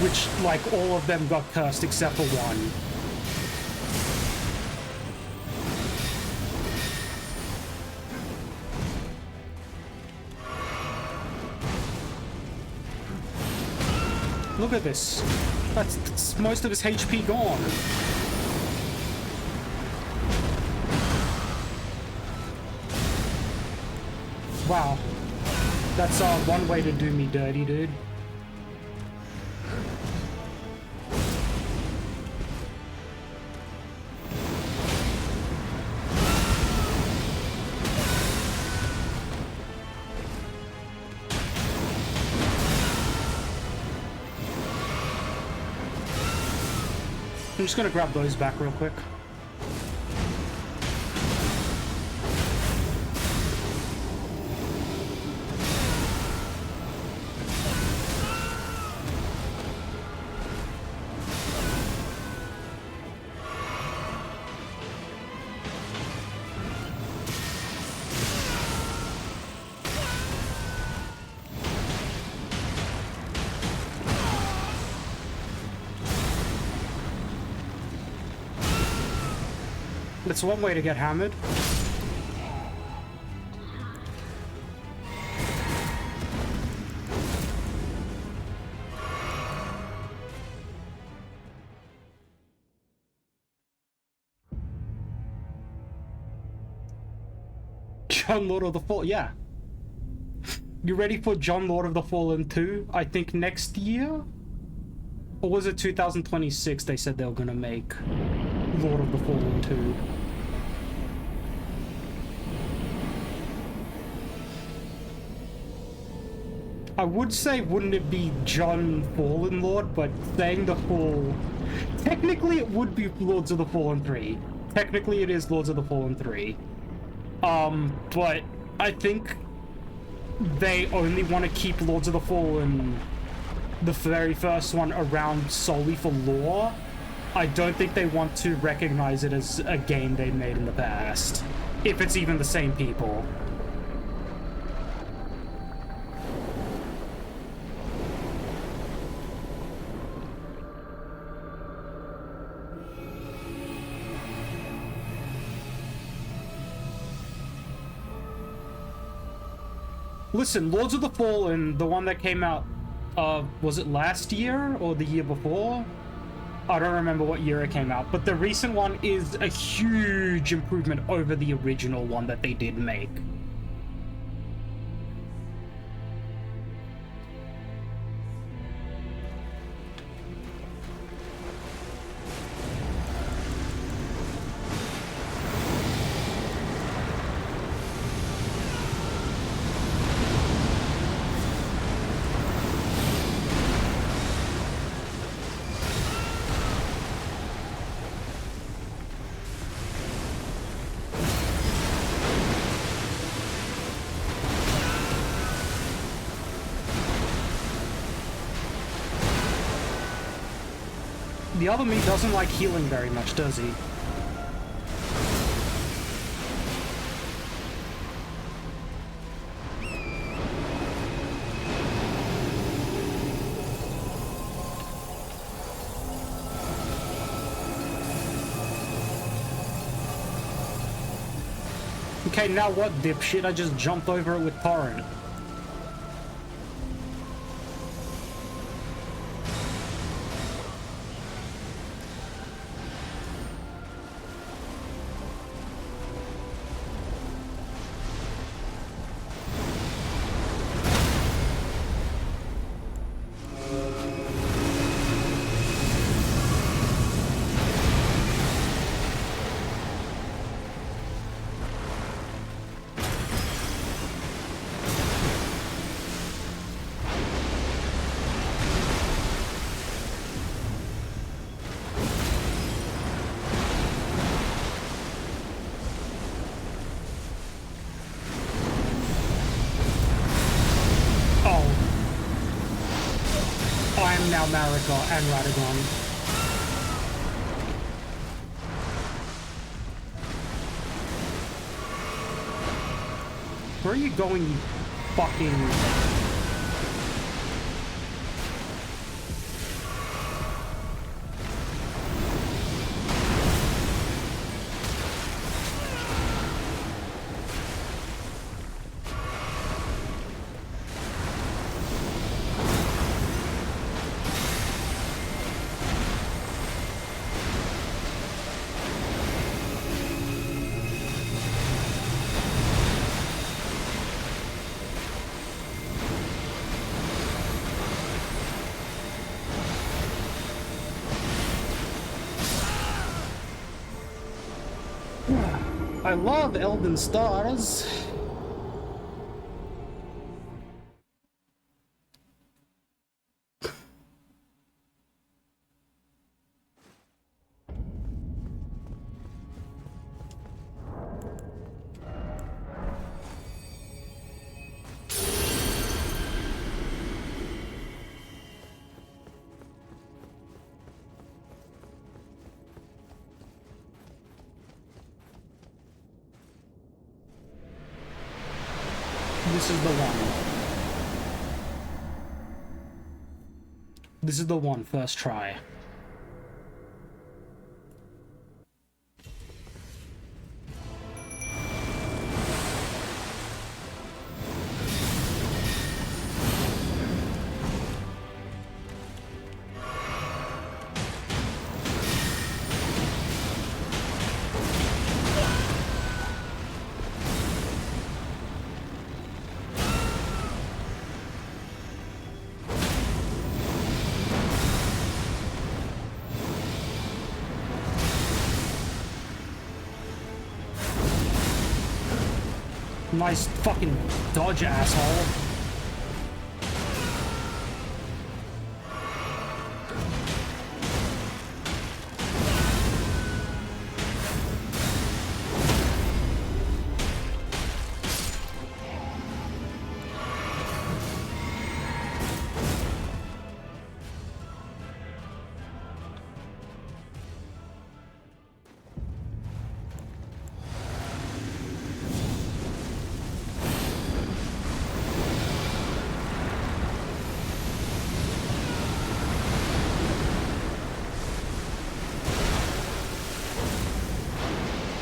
which like all of them got cursed except for one. Look at this. That's most of his HP gone. Wow. That's one way to do me dirty, dude. I'm just gonna grab those back real quick. That's one way to get hammered. John Lord of the Fallen, yeah. You ready for John Lord of the Fallen 2? I think next year? Or was it 2026 they said they were gonna make Lord of the Fallen 2? I would say, wouldn't it be John Fallen Lord, but saying the full... Technically, it would be Lords of the Fallen 3. Technically, it is Lords of the Fallen 3. But I think they only want to keep Lords of the Fallen, the very first one, around solely for lore. I don't think they want to recognize it as a game they made in the past, if it's even the same people. Listen, Lords of the Fallen, the one that came out, was it last year or the year before? I don't remember what year it came out, but the recent one is a huge improvement over the original one that they did make. The other me doesn't like healing very much, does he? Okay, now what, dipshit? I just jumped over it with Torrent. now Marika and Radagon. Where are you going, you fucking... I love Elden stars. This is the one. This is the one, first try. Nice fucking dodge, asshole.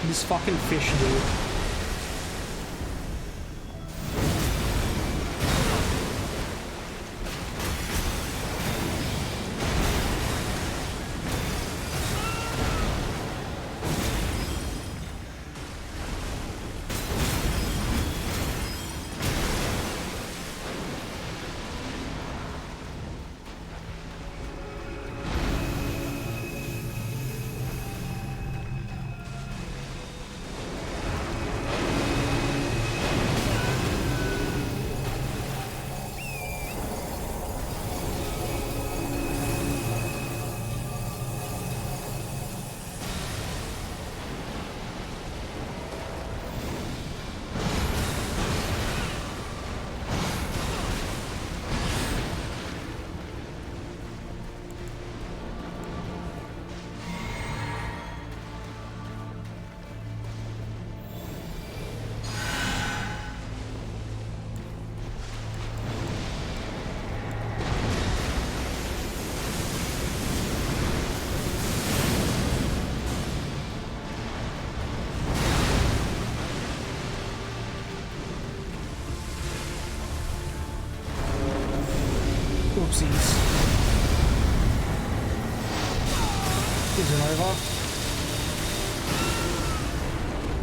This fucking fish, dude. Oopsies. Is it over?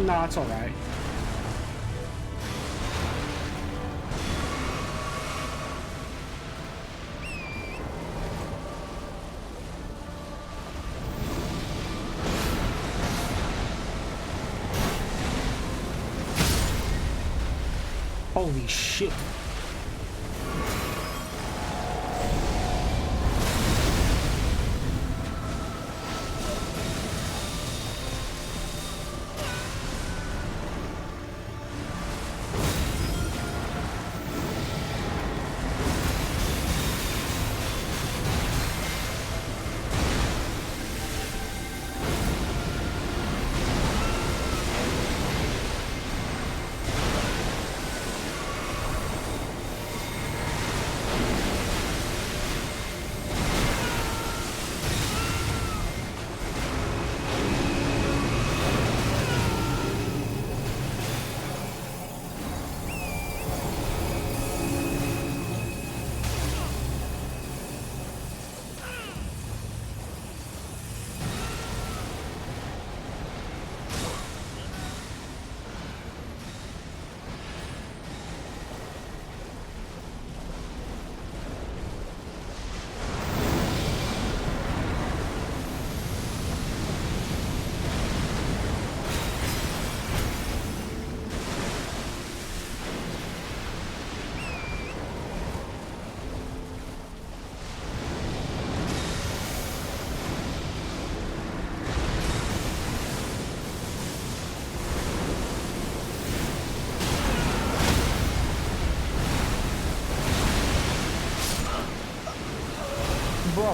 Nah, it's alright. Holy shit.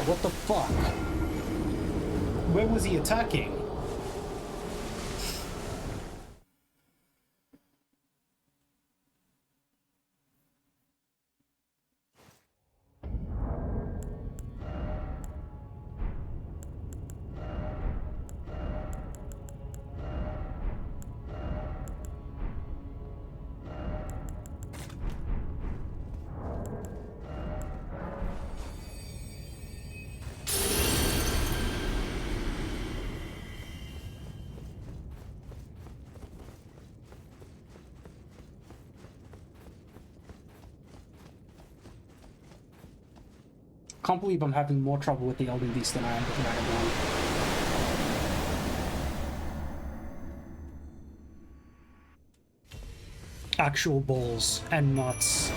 what the fuck? Where was he attacking? Can't believe I'm having more trouble with the Elden Beast than I am with Dragon Ball. Actual balls and nuts.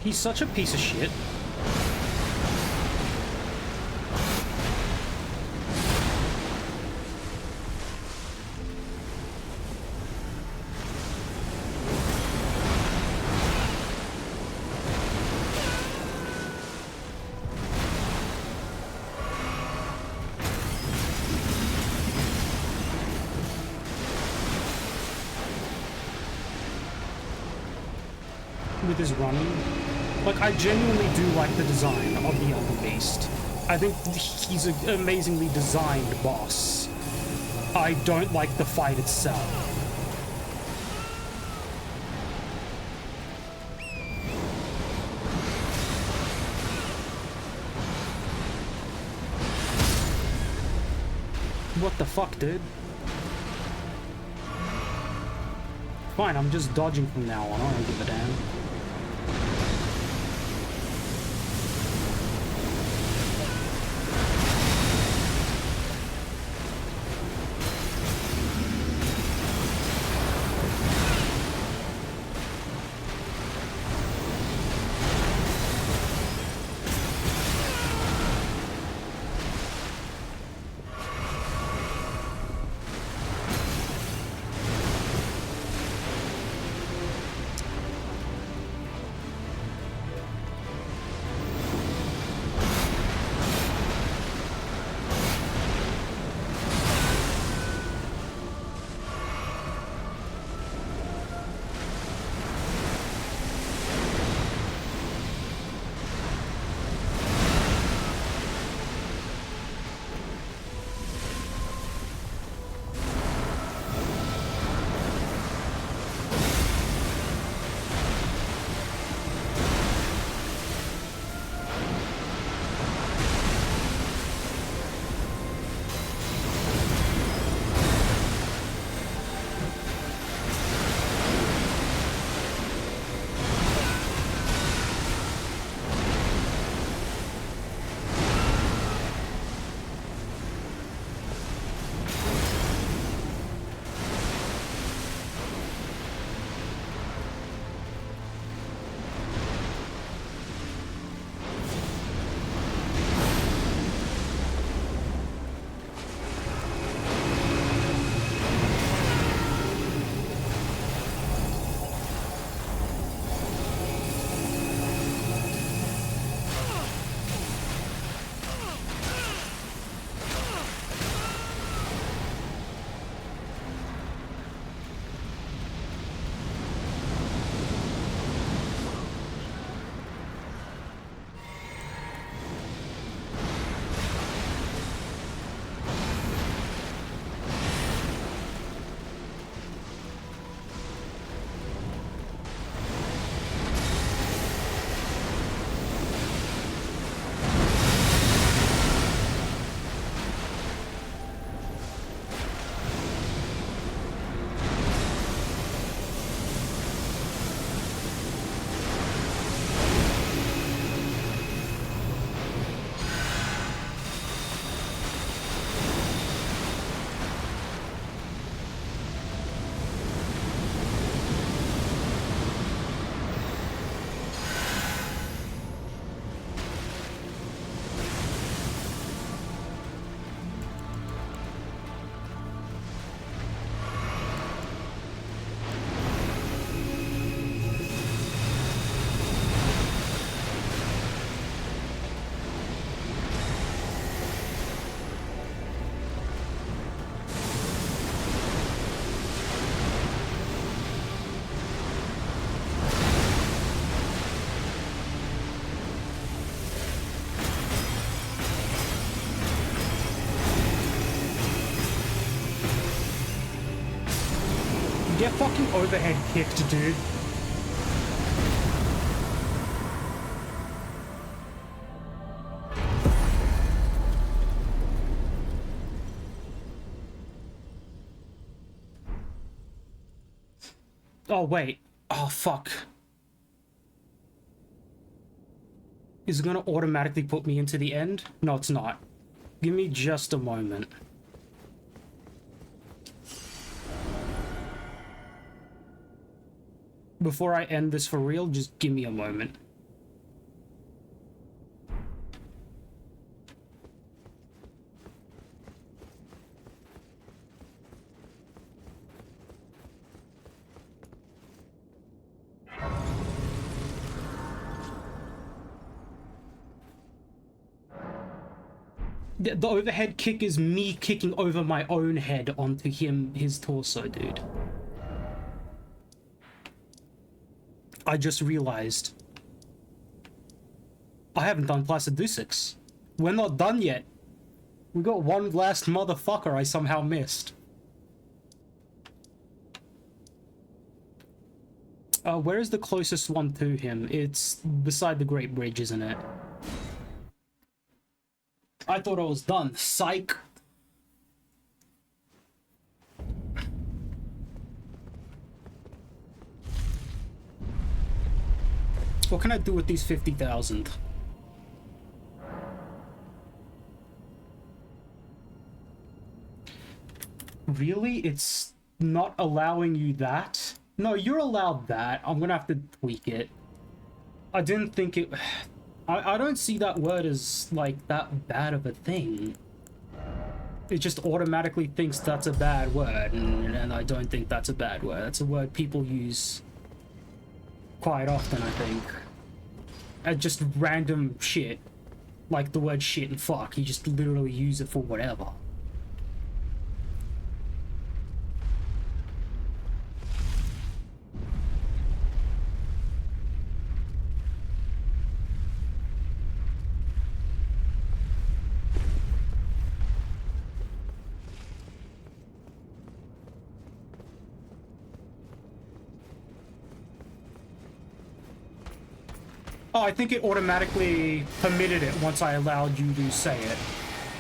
He's such a piece of shit. With his running. Like, I genuinely do like the design of the Elden Beast. I think he's an amazingly designed boss. I don't like the fight itself. What the fuck, dude? Fine, I'm just dodging from now on. I don't give a damn. Get fucking overhead kicked, dude. Oh, wait. Oh, fuck. Is it gonna automatically put me into the end? No, it's not. Give me just a moment. Before I end this for real, just give me a moment. The overhead kick is me kicking over my own head onto his torso, dude. I just realized. I haven't done Placiducix. We're not done yet. We got one last motherfucker I somehow missed. Where is the closest one to him? It's beside the Great Bridge, isn't it? I thought I was done. Psych. What can I do with these 50,000? Really? It's not allowing you that? No, you're allowed that. I'm gonna have to tweak it. I didn't think it... I don't see that word as, like, that bad of a thing. It just automatically thinks that's a bad word, and I don't think that's a bad word. That's a word people use quite often, I think. And just random shit. Like the word shit and fuck. You just literally use it for whatever. Oh, I think it automatically permitted it once I allowed you to say it.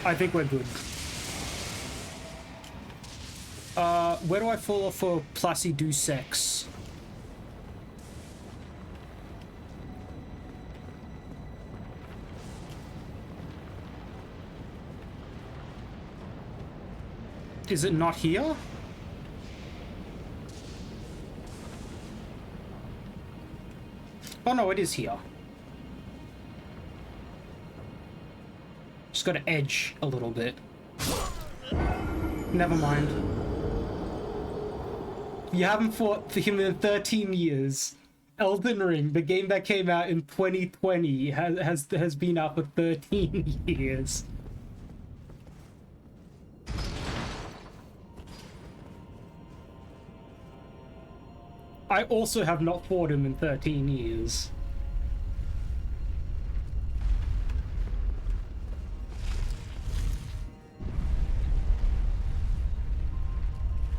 I think we're good. Where do I fall off for Placiducix? Is it not here? Oh no, it is here. Just gotta edge a little bit. Never mind. You haven't fought for him in 13 years. Elden Ring, the game that came out in 2020, has been out for 13 years. I also have not fought him in 13 years.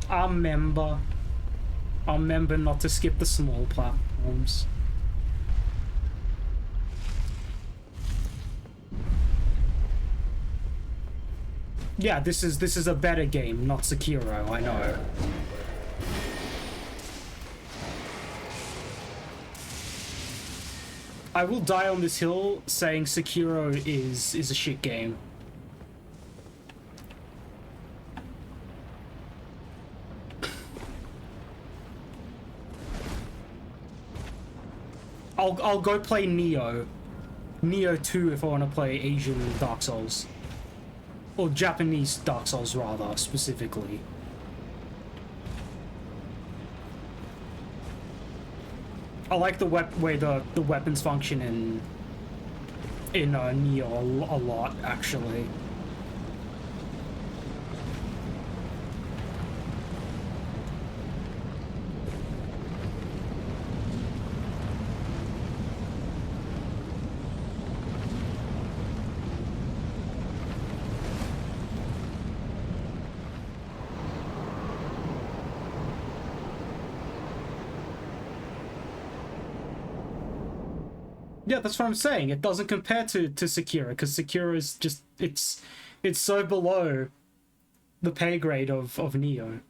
I'll remember not to skip the small platforms. Yeah, this is a better game, not Sekiro, I know. I will die on this hill saying Sekiro is a shit game. I'll go play Neo 2 if I want to play Asian Dark Souls. Or Japanese Dark Souls, rather, specifically. I like the way the weapons function in Neo a lot, actually. Yeah, that's what I'm saying. It doesn't compare to Sekiro, because Sekiro is just it's so below the pay grade of Neo.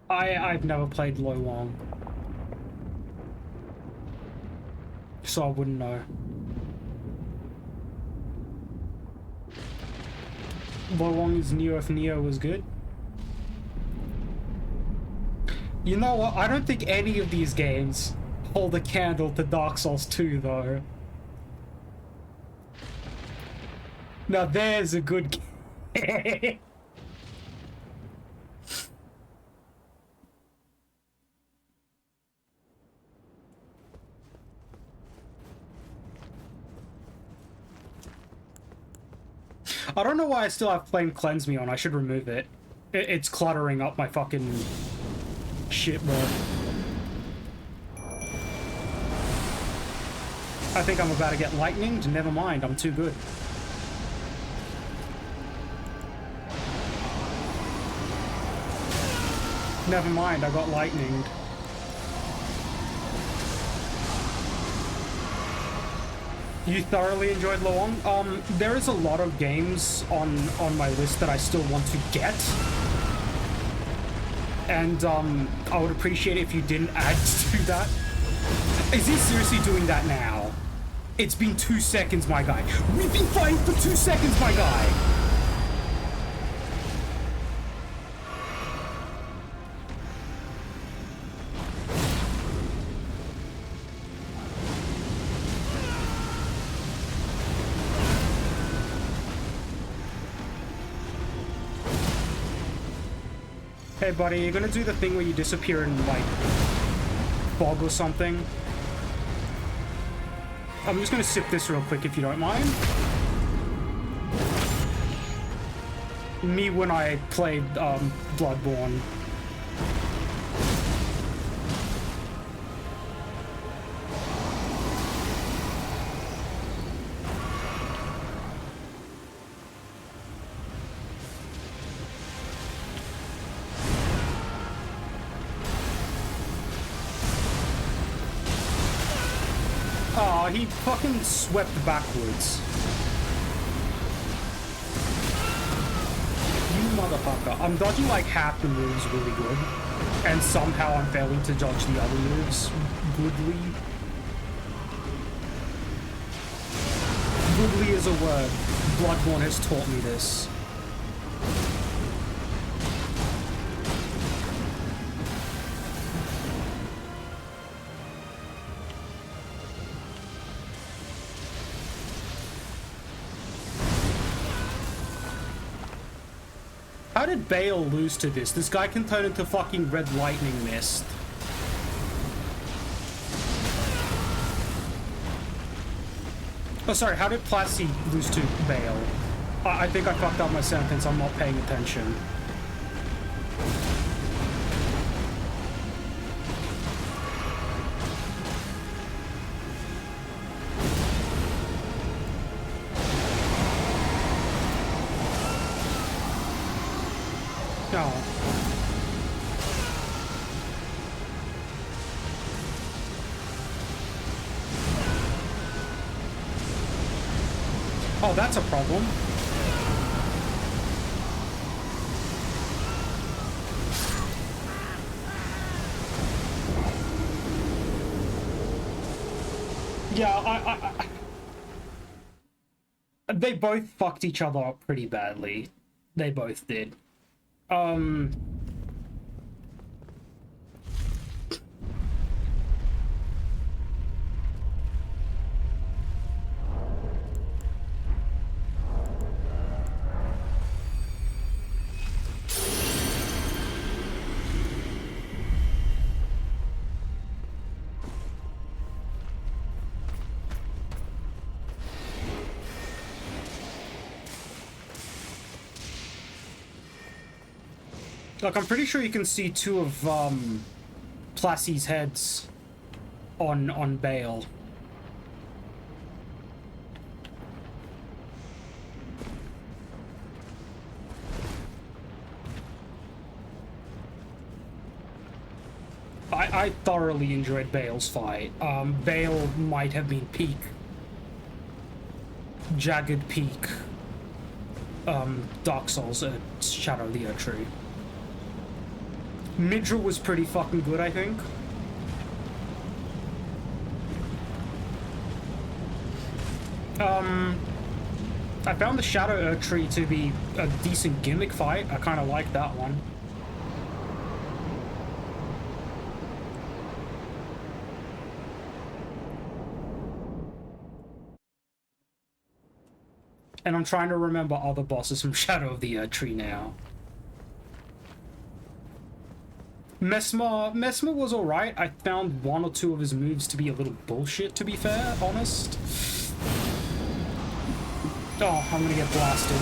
I've never played Lo Wang, so I wouldn't know. Lo Wang is Neo if Neo was good. You know what? I don't think any of these games hold a candle to Dark Souls 2, though. Now there's a good game. I don't know why I still have Flame Cleanse Me on. I should remove it. It's cluttering up my fucking shit, bro. I think I'm about to get lightninged. Never mind, I'm too good. Never mind, I got lightninged. You thoroughly enjoyed Lo Wang? There is a lot of games on my list that I still want to get. And, I would appreciate it if you didn't add to that. Is he seriously doing that now? It's been 2 seconds, my guy. We've been fighting for 2 seconds, my guy! Hey buddy, you're gonna do the thing where you disappear in, like, fog or something? I'm just gonna sip this real quick if you don't mind. Me when I played, Bloodborne. Oh, he fucking swept backwards. You motherfucker. I'm dodging like half the moves really good. And somehow I'm failing to dodge the other moves goodly. Goodly is a word. Bloodborne has taught me this. How did Bale lose to this? This guy can turn into fucking red lightning mist. Oh, sorry, how did Plassey lose to Bale? I think I fucked up my sentence, I'm not paying attention. No. Oh, that's a problem. Yeah, They both fucked each other up pretty badly. They both did. Look, I'm pretty sure you can see two of Plassy's heads on Bale. I thoroughly enjoyed Bale's fight. Bale might have been peak, jagged peak, Dark Souls at Shadow of the Erdtree. Midra was pretty fucking good, I think. I found the Shadow Erdtree to be a decent gimmick fight. I kind of like that one. And I'm trying to remember other bosses from Shadow of the Erdtree now. Mesmer was alright. I found one or two of his moves to be a little bullshit, to be fair, honest. Oh, I'm gonna get blasted.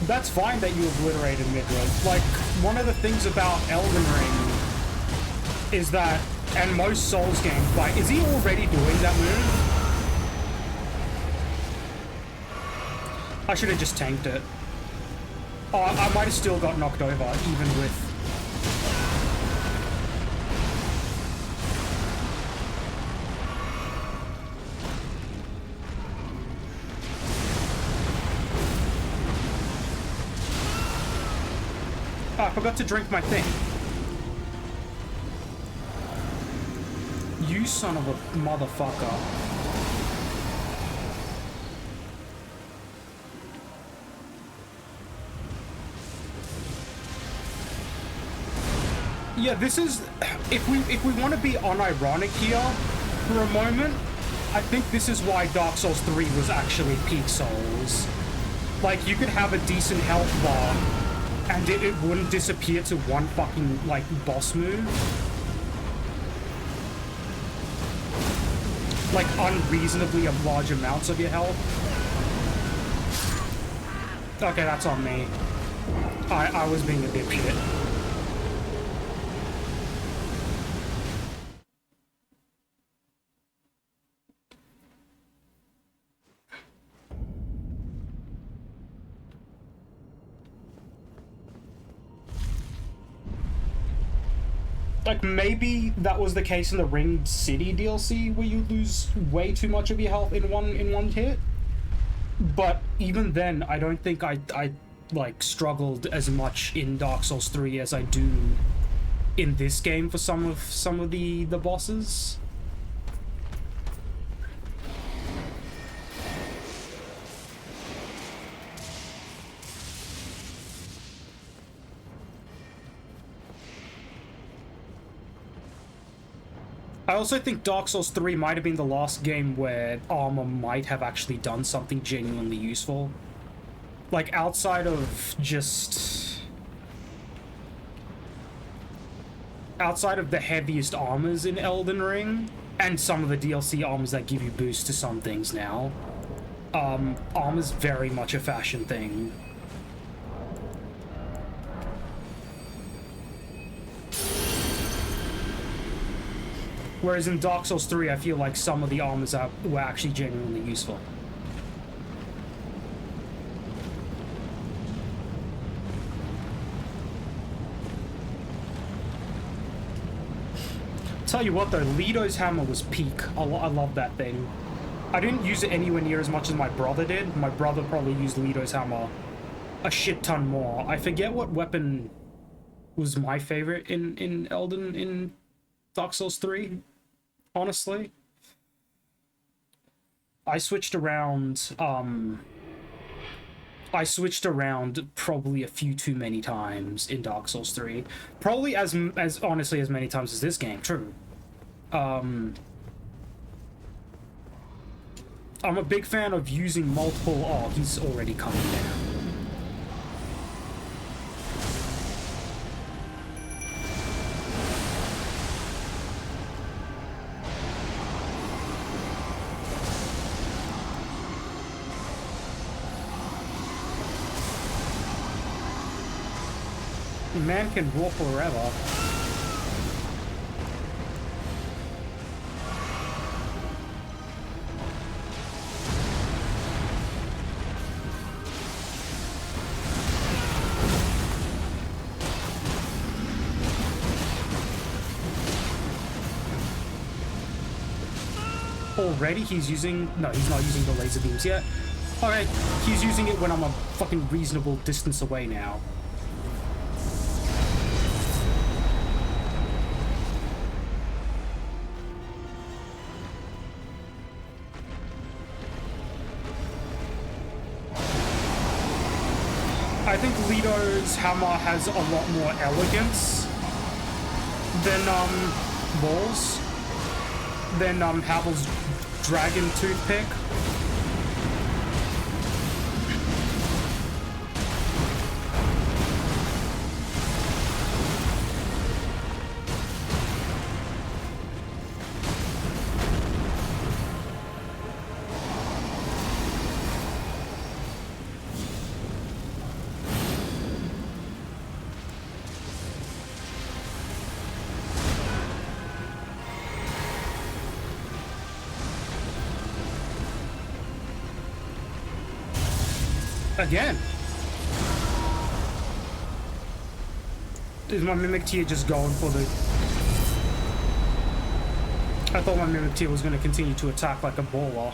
That's fine that you obliterated Midra. Like, one of the things about Elden Ring is that, and most Souls games, like, is he already doing that move? I should have just tanked it. Oh, I might have still got knocked over, even with... Oh, I forgot to drink my thing. You son of a motherfucker. Yeah, this is... If we want to be unironic here for a moment, I think this is why Dark Souls 3 was actually peak Souls. Like, you could have a decent health bar, and it wouldn't disappear to one fucking, like, boss move. Like, unreasonably large amounts of your health. Okay, that's on me. I was being a dipshit. Like, maybe that was the case in the Ring City DLC, where you lose way too much of your health in one hit. But even then, I don't think I like struggled as much in Dark Souls 3 as I do in this game for some of the bosses. I also think Dark Souls 3 might have been the last game where armor might have actually done something genuinely useful. Like, outside of just... outside of the heaviest armors in Elden Ring, and some of the DLC armors that give you boosts to some things now, armor's very much a fashion thing. Whereas in Dark Souls 3, I feel like some of the armors were actually genuinely useful. Tell you what though, Leto's hammer was peak. I love that thing. I didn't use it anywhere near as much as my brother did. My brother probably used Leto's hammer a shit ton more. I forget what weapon was my favorite in Elden in Dark Souls 3, honestly. I switched around probably a few too many times in Dark Souls 3. Probably as honestly as many times as this game, true. I'm a big fan of using multiple... Oh, he's already coming down. Man can walk wherever. Already he's using... No, he's not using the laser beams yet. Alright, he's using it when I'm a fucking reasonable distance away now. I think Leto's hammer has a lot more elegance than Ball's, than Havel's dragon toothpick. Again. Is my Mimic Tier just going for the... I thought my Mimic Tier was going to continue to attack like a baller.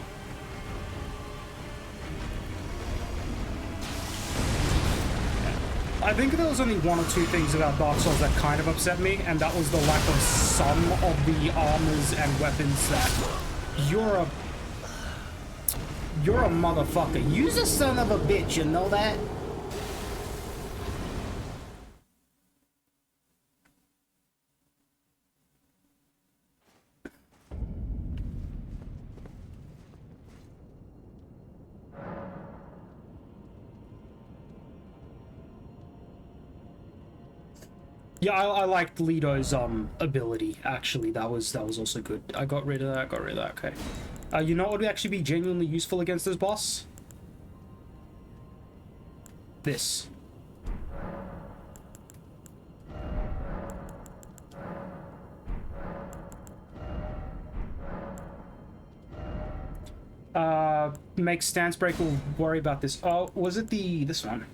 I think there was only one or two things about Dark Souls that kind of upset me, and that was the lack of some of the armors and weapons that You're a motherfucker. You's a son of a bitch, you know that? Yeah, I liked Leto's ability, actually. That was also good. I got rid of that, okay. You know what would actually be genuinely useful against this boss? This. Make stance break, we'll worry about this. Oh, was it this one?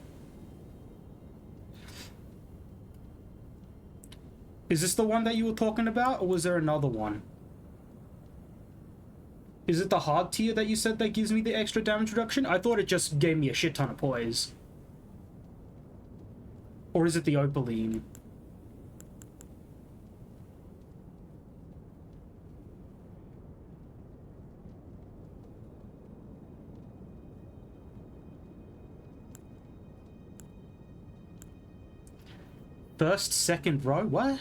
Is this the one that you were talking about, or was there another one? Is it the hard tier that you said that gives me the extra damage reduction? I thought it just gave me a shit ton of poise. Or is it the Opaline? First, second row? What?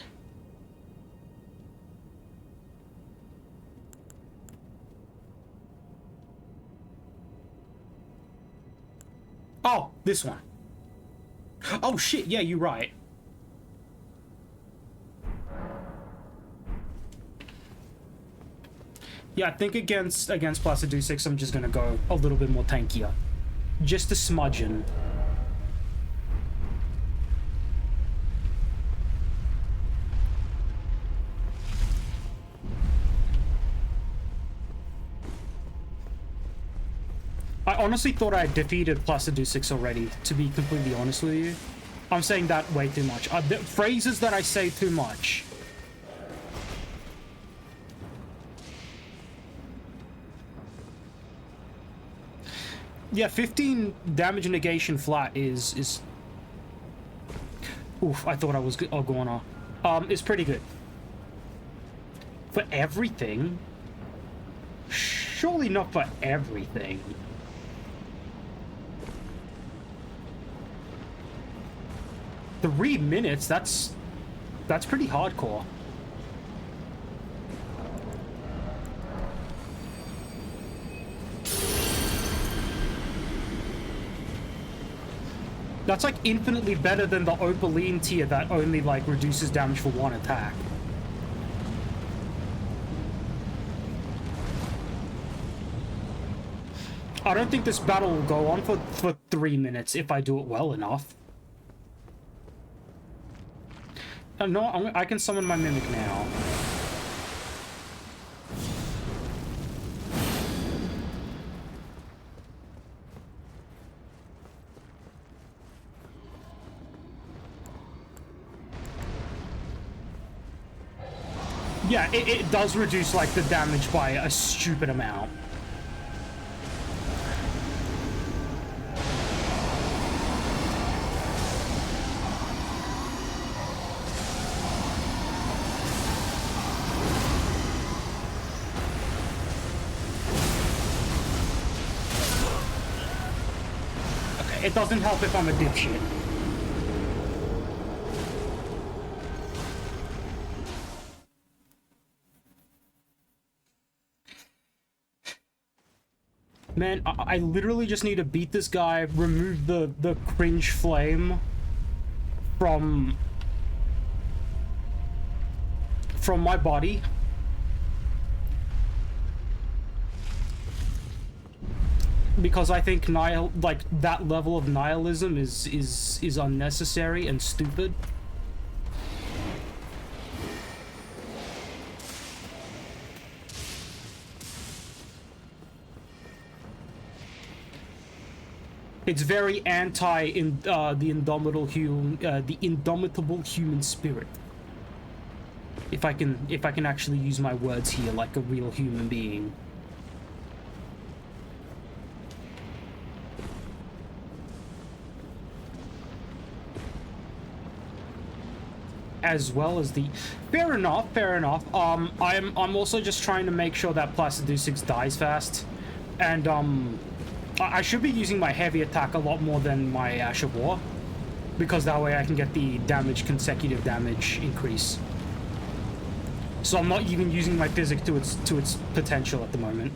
Oh, this one. Oh shit, yeah, you're right. Yeah, I think against Placidu 6, I'm just gonna go a little bit more tankier. Just a smudgeon. I honestly thought I had defeated Placidu 6 already, to be completely honest with you. I'm saying that way too much. The phrases that I say too much. Yeah, 15 damage negation flat is... Oof, I thought I was going off. It's pretty good. For everything? Surely not for everything. $3 minutes, that's pretty hardcore. That's like infinitely better than the Opaline tier that only like reduces damage for one attack. I don't think this battle will go on for 3 minutes if I do it well enough. No, I can summon my Mimic now. Yeah, it does reduce, like, the damage by a stupid amount. Okay, it doesn't help if I'm a dipshit. Man, I literally just need to beat this guy, remove the cringe flame from my body. Because I think that level of nihilism is unnecessary and stupid. It's very anti the indomitable human spirit. If I can actually use my words here like a real human being. As well as the... Fair enough. I'm also just trying to make sure that Placidusix dies fast. And, I should be using my heavy attack a lot more than my Ash of War. Because that way I can get the consecutive damage increase. So I'm not even using my physic to its potential at the moment.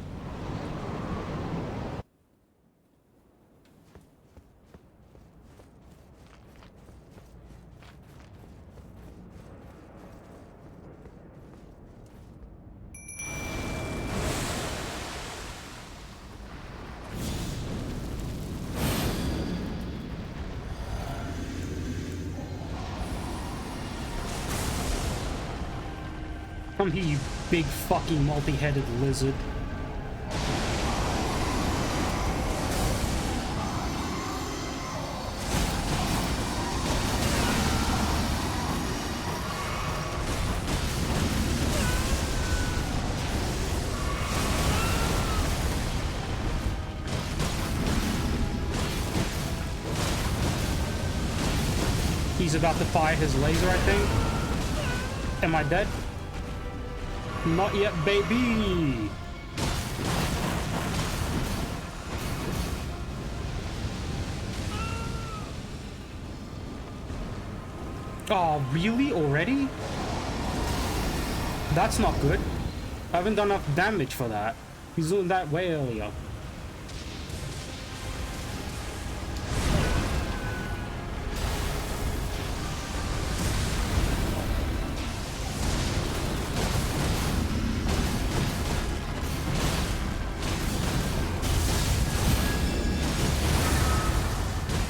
Come here, you big fucking multi-headed lizard. He's about to fire his laser, I think. Am I dead? Not yet, baby! Oh, really? Already? That's not good. I haven't done enough damage for that. He's doing that way earlier.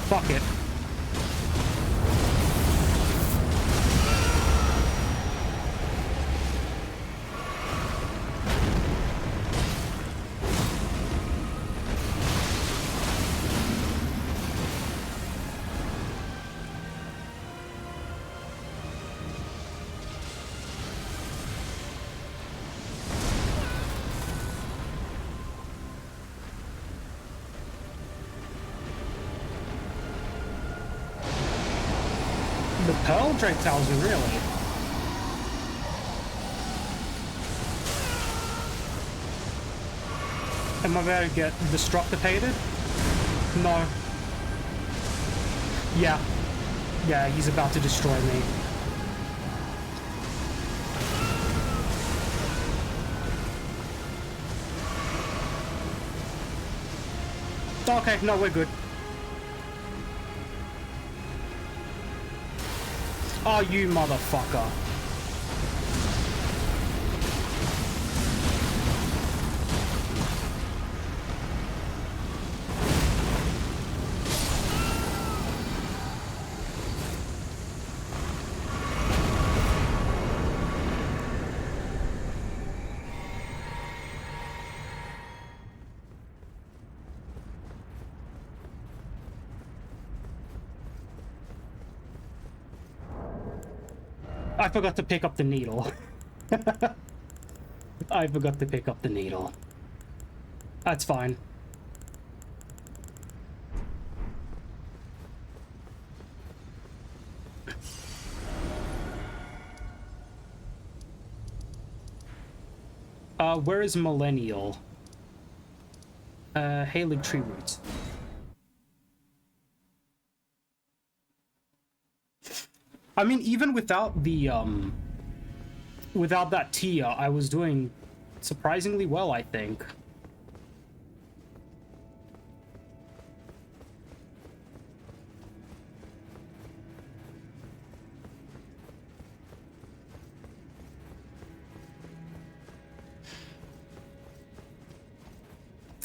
Fuck it. Pearl Drake Towser, really? Am I about to get destructipated? No. Yeah. Yeah, he's about to destroy me. Okay, no, we're good. Oh, you motherfucker. I forgot to pick up the needle. I forgot to pick up the needle. That's fine. Where is Millennial? Halig Tree Roots. I mean, even without the, without that Tia, I was doing surprisingly well, I think.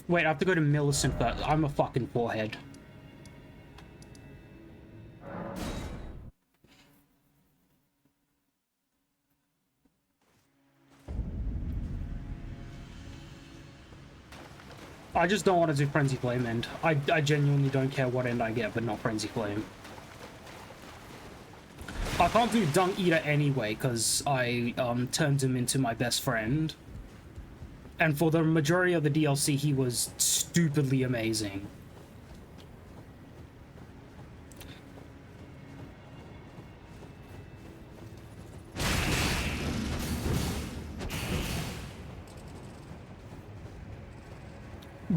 Wait, I have to go to Millicent first. I'm a fucking forehead. I just don't want to do Frenzy Flame end. I genuinely don't care what end I get, but not Frenzy Flame. I can't do Dung Eater anyway, because I turned him into my best friend. And for the majority of the DLC, he was stupidly amazing.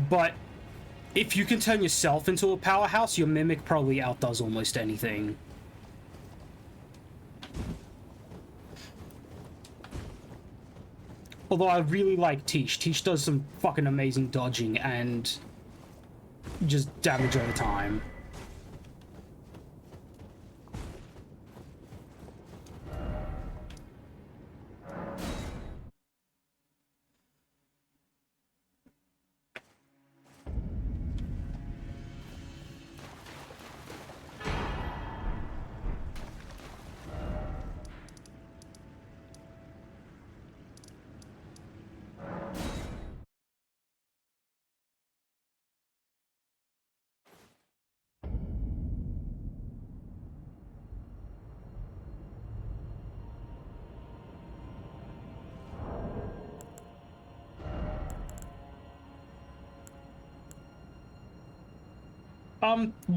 But if you can turn yourself into a powerhouse, your Mimic probably outdoes almost anything. Although I really like Tish. Tish does some fucking amazing dodging and just damage over time.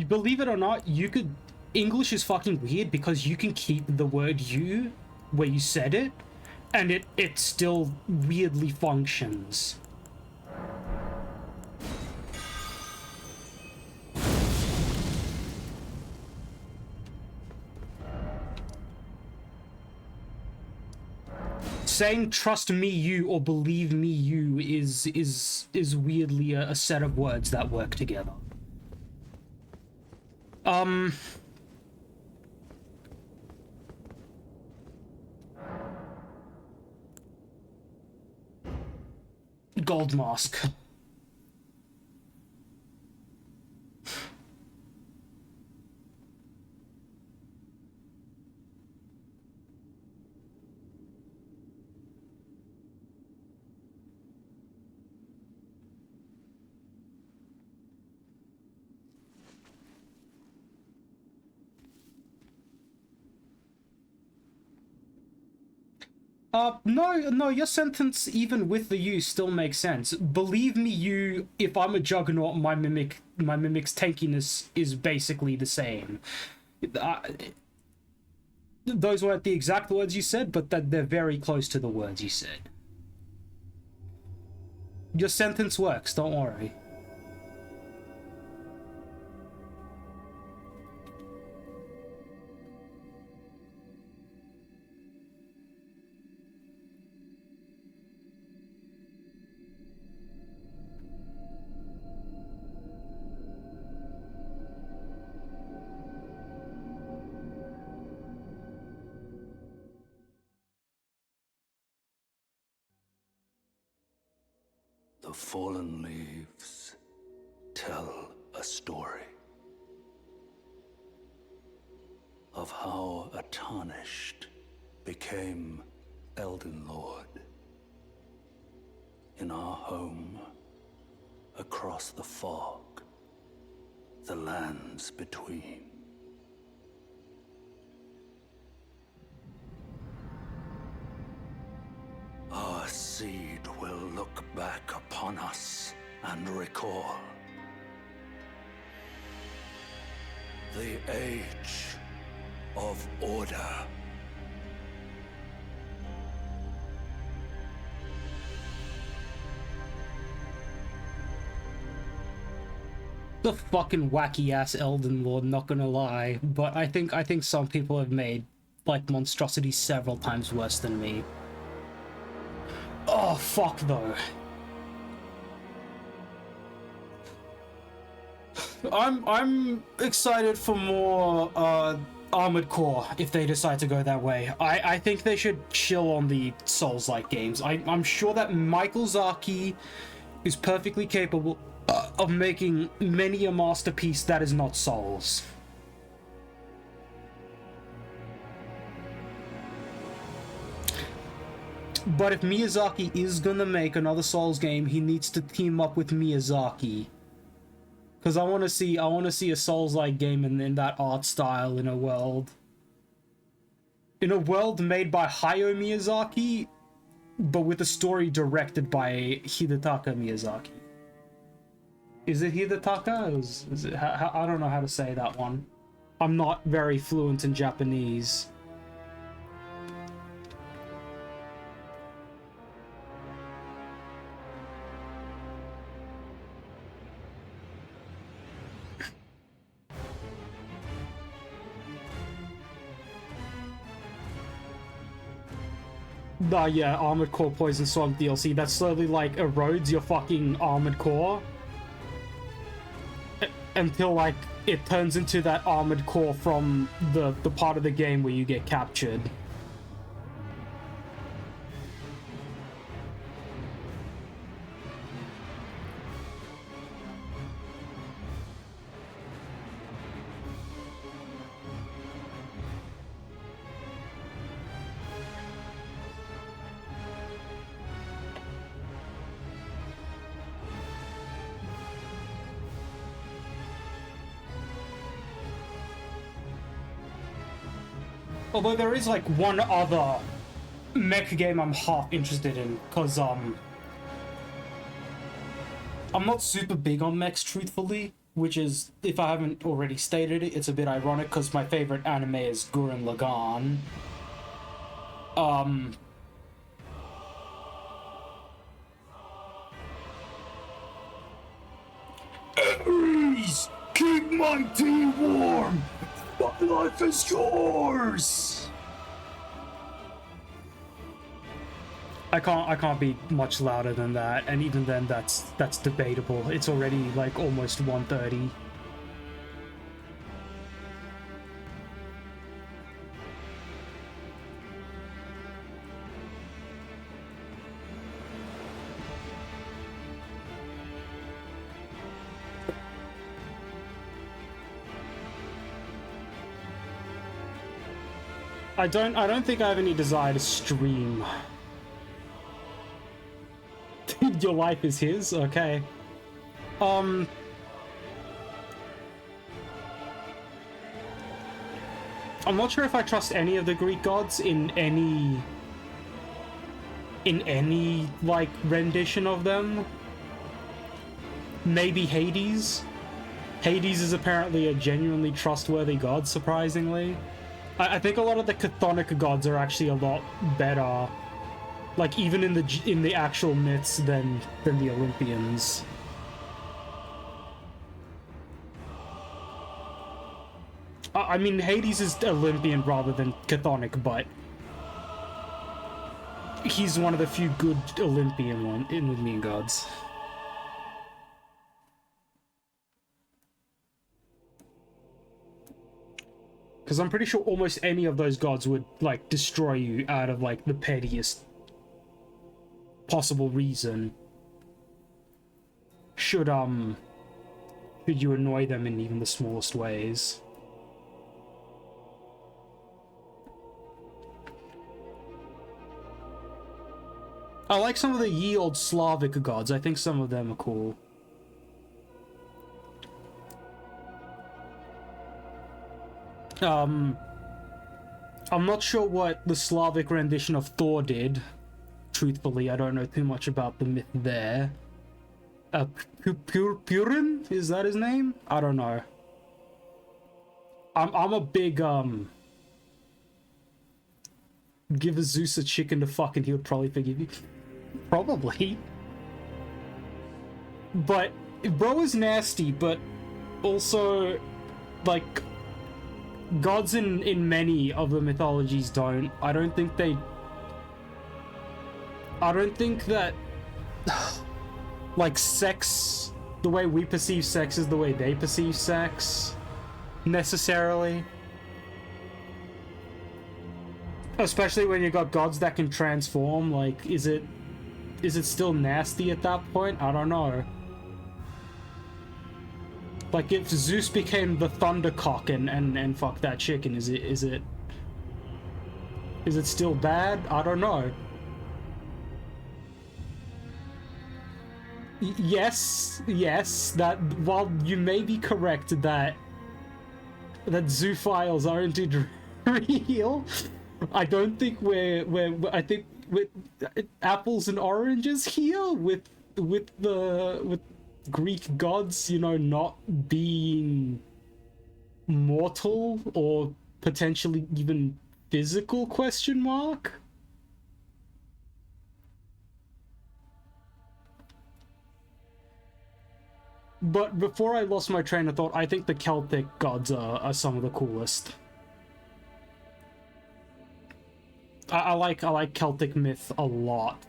Believe it or not, you could... English is fucking weird because you can keep the word you where you said it, and it still weirdly functions. Saying trust me you or believe me you is weirdly a set of words that work together. Gold mask. No, your sentence, even with the you, still makes sense. Believe me, you, if I'm a Juggernaut, my mimic's tankiness is basically the same. those weren't the exact words you said, but that they're very close to the words you said. Your sentence works, don't worry. The fallen leaves tell a story of how a tarnished became Elden Lord in our home across the fog, the lands between. Our seed will look back upon us and recall the age of order. The fucking wacky ass Elden Lord, not gonna lie, but I think some people have made like monstrosities several times worse than me. Oh fuck though. I'm excited for more Armored Core if they decide to go that way. I think they should chill on the Souls-like games. I'm sure that Michael Zaki is perfectly capable of making many a masterpiece that is not Souls. But if Miyazaki is gonna make another Souls game, he needs to team up with Miyazaki. Because I want to see a Souls-like game in that art style in a world made by Hayao Miyazaki, but with a story directed by Hidetaka Miyazaki. Is it Hidetaka? Is it? I don't know how to say that one. I'm not very fluent in Japanese. Yeah, Armored Core Poison Swamp DLC, that slowly, like, erodes your fucking Armored Core. Until, like, it turns into that Armored Core from the part of the game where you get captured. Although there is like one other mech game I'm half interested in, because I'm not super big on mechs, truthfully, which is, if I haven't already stated it, it's a bit ironic because my favorite anime is Gurren Lagann. Ares, keep my tea warm! My life is yours! I can't be much louder than that, and even then that's debatable. It's already like almost 1:30. I don't think I have any desire to stream. Your life is his? Okay. I'm not sure if I trust any of the Greek gods in any like rendition of them. Maybe Hades. Hades is apparently a genuinely trustworthy god, surprisingly. I think a lot of the chthonic gods are actually a lot better, like even in the actual myths than the Olympians. I mean, Hades is Olympian rather than chthonic, but he's one of the few good Olympian gods. Because I'm pretty sure almost any of those gods would, like, destroy you out of, like, the pettiest possible reason. Should you annoy them in even the smallest ways. I like some of the ye old Slavic gods. I think some of them are cool. I'm not sure what the Slavic rendition of Thor did. Truthfully, I don't know too much about the myth there. Purin? Is that his name? I don't know. I'm a big, give Zeus a chicken to fuck and he would probably forgive you. Probably. But, bro is nasty, but also, like, gods in many of the mythologies don't. I don't think that, like, sex, the way we perceive sex is the way they perceive sex, necessarily. Especially when you got gods that can transform, like, is it still nasty at that point? I don't know. Like, if Zeus became the Thundercock and fuck that chicken, is it still bad? I don't know. Yes, that while you may be correct that zoophiles aren't real, I don't think I think with apples and oranges here with Greek gods, you know, not being mortal or potentially even physical, question mark. But before I lost my train of thought, I think the Celtic gods are some of the coolest. I like Celtic myth a lot.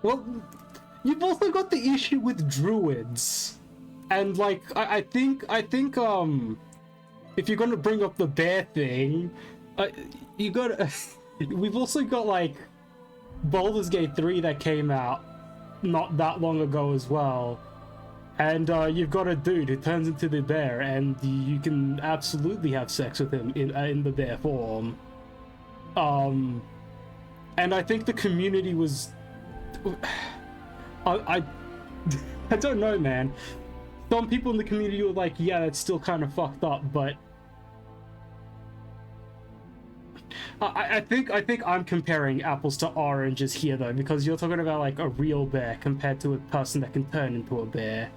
Well, you've also got the issue with druids, and like I think if you're gonna bring up the bear thing, you got we've also got like Baldur's Gate 3 that came out not that long ago as well, and you've got a dude who turns into the bear, and you can absolutely have sex with him in the bear form. And I think the community was. I don't know, man. Some people in the community were like, yeah, that's still kind of fucked up, but I think I'm comparing apples to oranges here though, because you're talking about like a real bear compared to a person that can turn into a bear.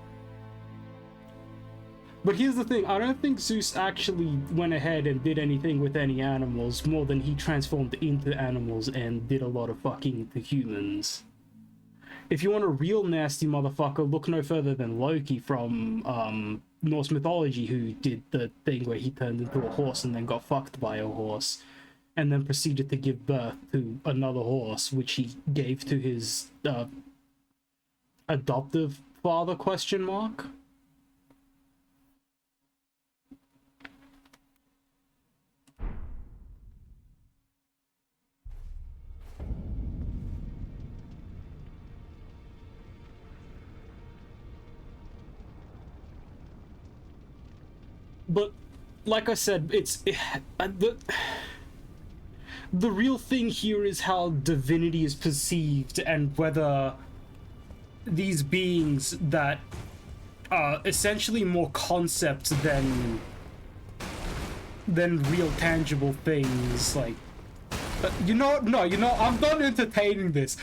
But here's the thing, I don't think Zeus actually went ahead and did anything with any animals more than he transformed into animals and did a lot of fucking to humans. If you want a real nasty motherfucker, look no further than Loki from Norse mythology, who did the thing where he turned into a horse and then got fucked by a horse, and then proceeded to give birth to another horse, which he gave to his adoptive father, question mark? But like I said, the real thing here is how divinity is perceived and whether these beings that are essentially more concepts than real tangible things, like, I'm done entertaining this.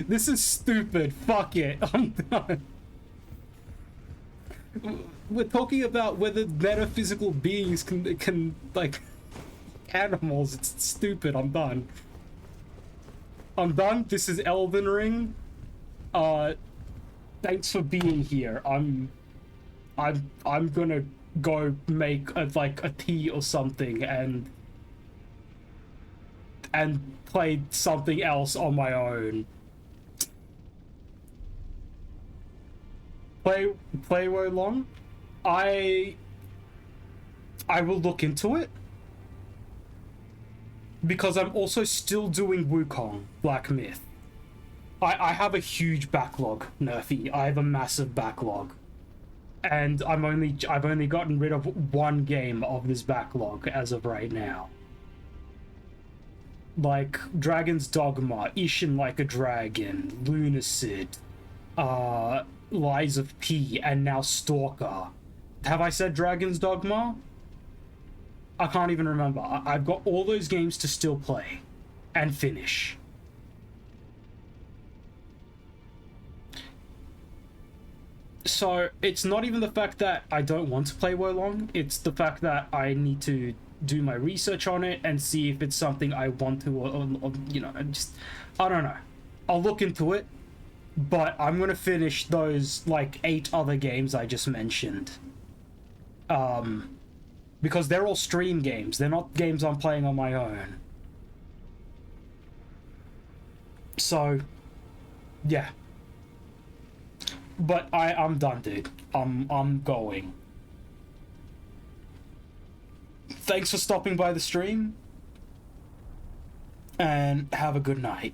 This is stupid. Fuck it. I'm done. We're talking about whether metaphysical beings can like animals. It's stupid. I'm done. This is Elden Ring. Thanks for being here. I'm gonna go make a tea or something and play something else on my own. Play Wo Long? I will look into it. Because I'm also still doing Wukong, Black Myth. I have a huge backlog, Nerfy. I have a massive backlog. And I've only gotten rid of one game of this backlog as of right now. Like Dragon's Dogma, Ishin Like a Dragon, Lunacid, Lies of P, and now Stalker. Have I said Dragon's Dogma? I can't even remember. I've got all those games to still play and finish. So it's not even the fact that I don't want to play Wo Long, it's the fact that I need to do my research on it and see if it's something I want to, or I don't know. I'll look into it, but I'm gonna finish those, 8 other games I just mentioned. Because they're all stream games, they're not games I'm playing on my own. So, yeah. But I'm done, dude. I'm going. Thanks for stopping by the stream, and have a good night.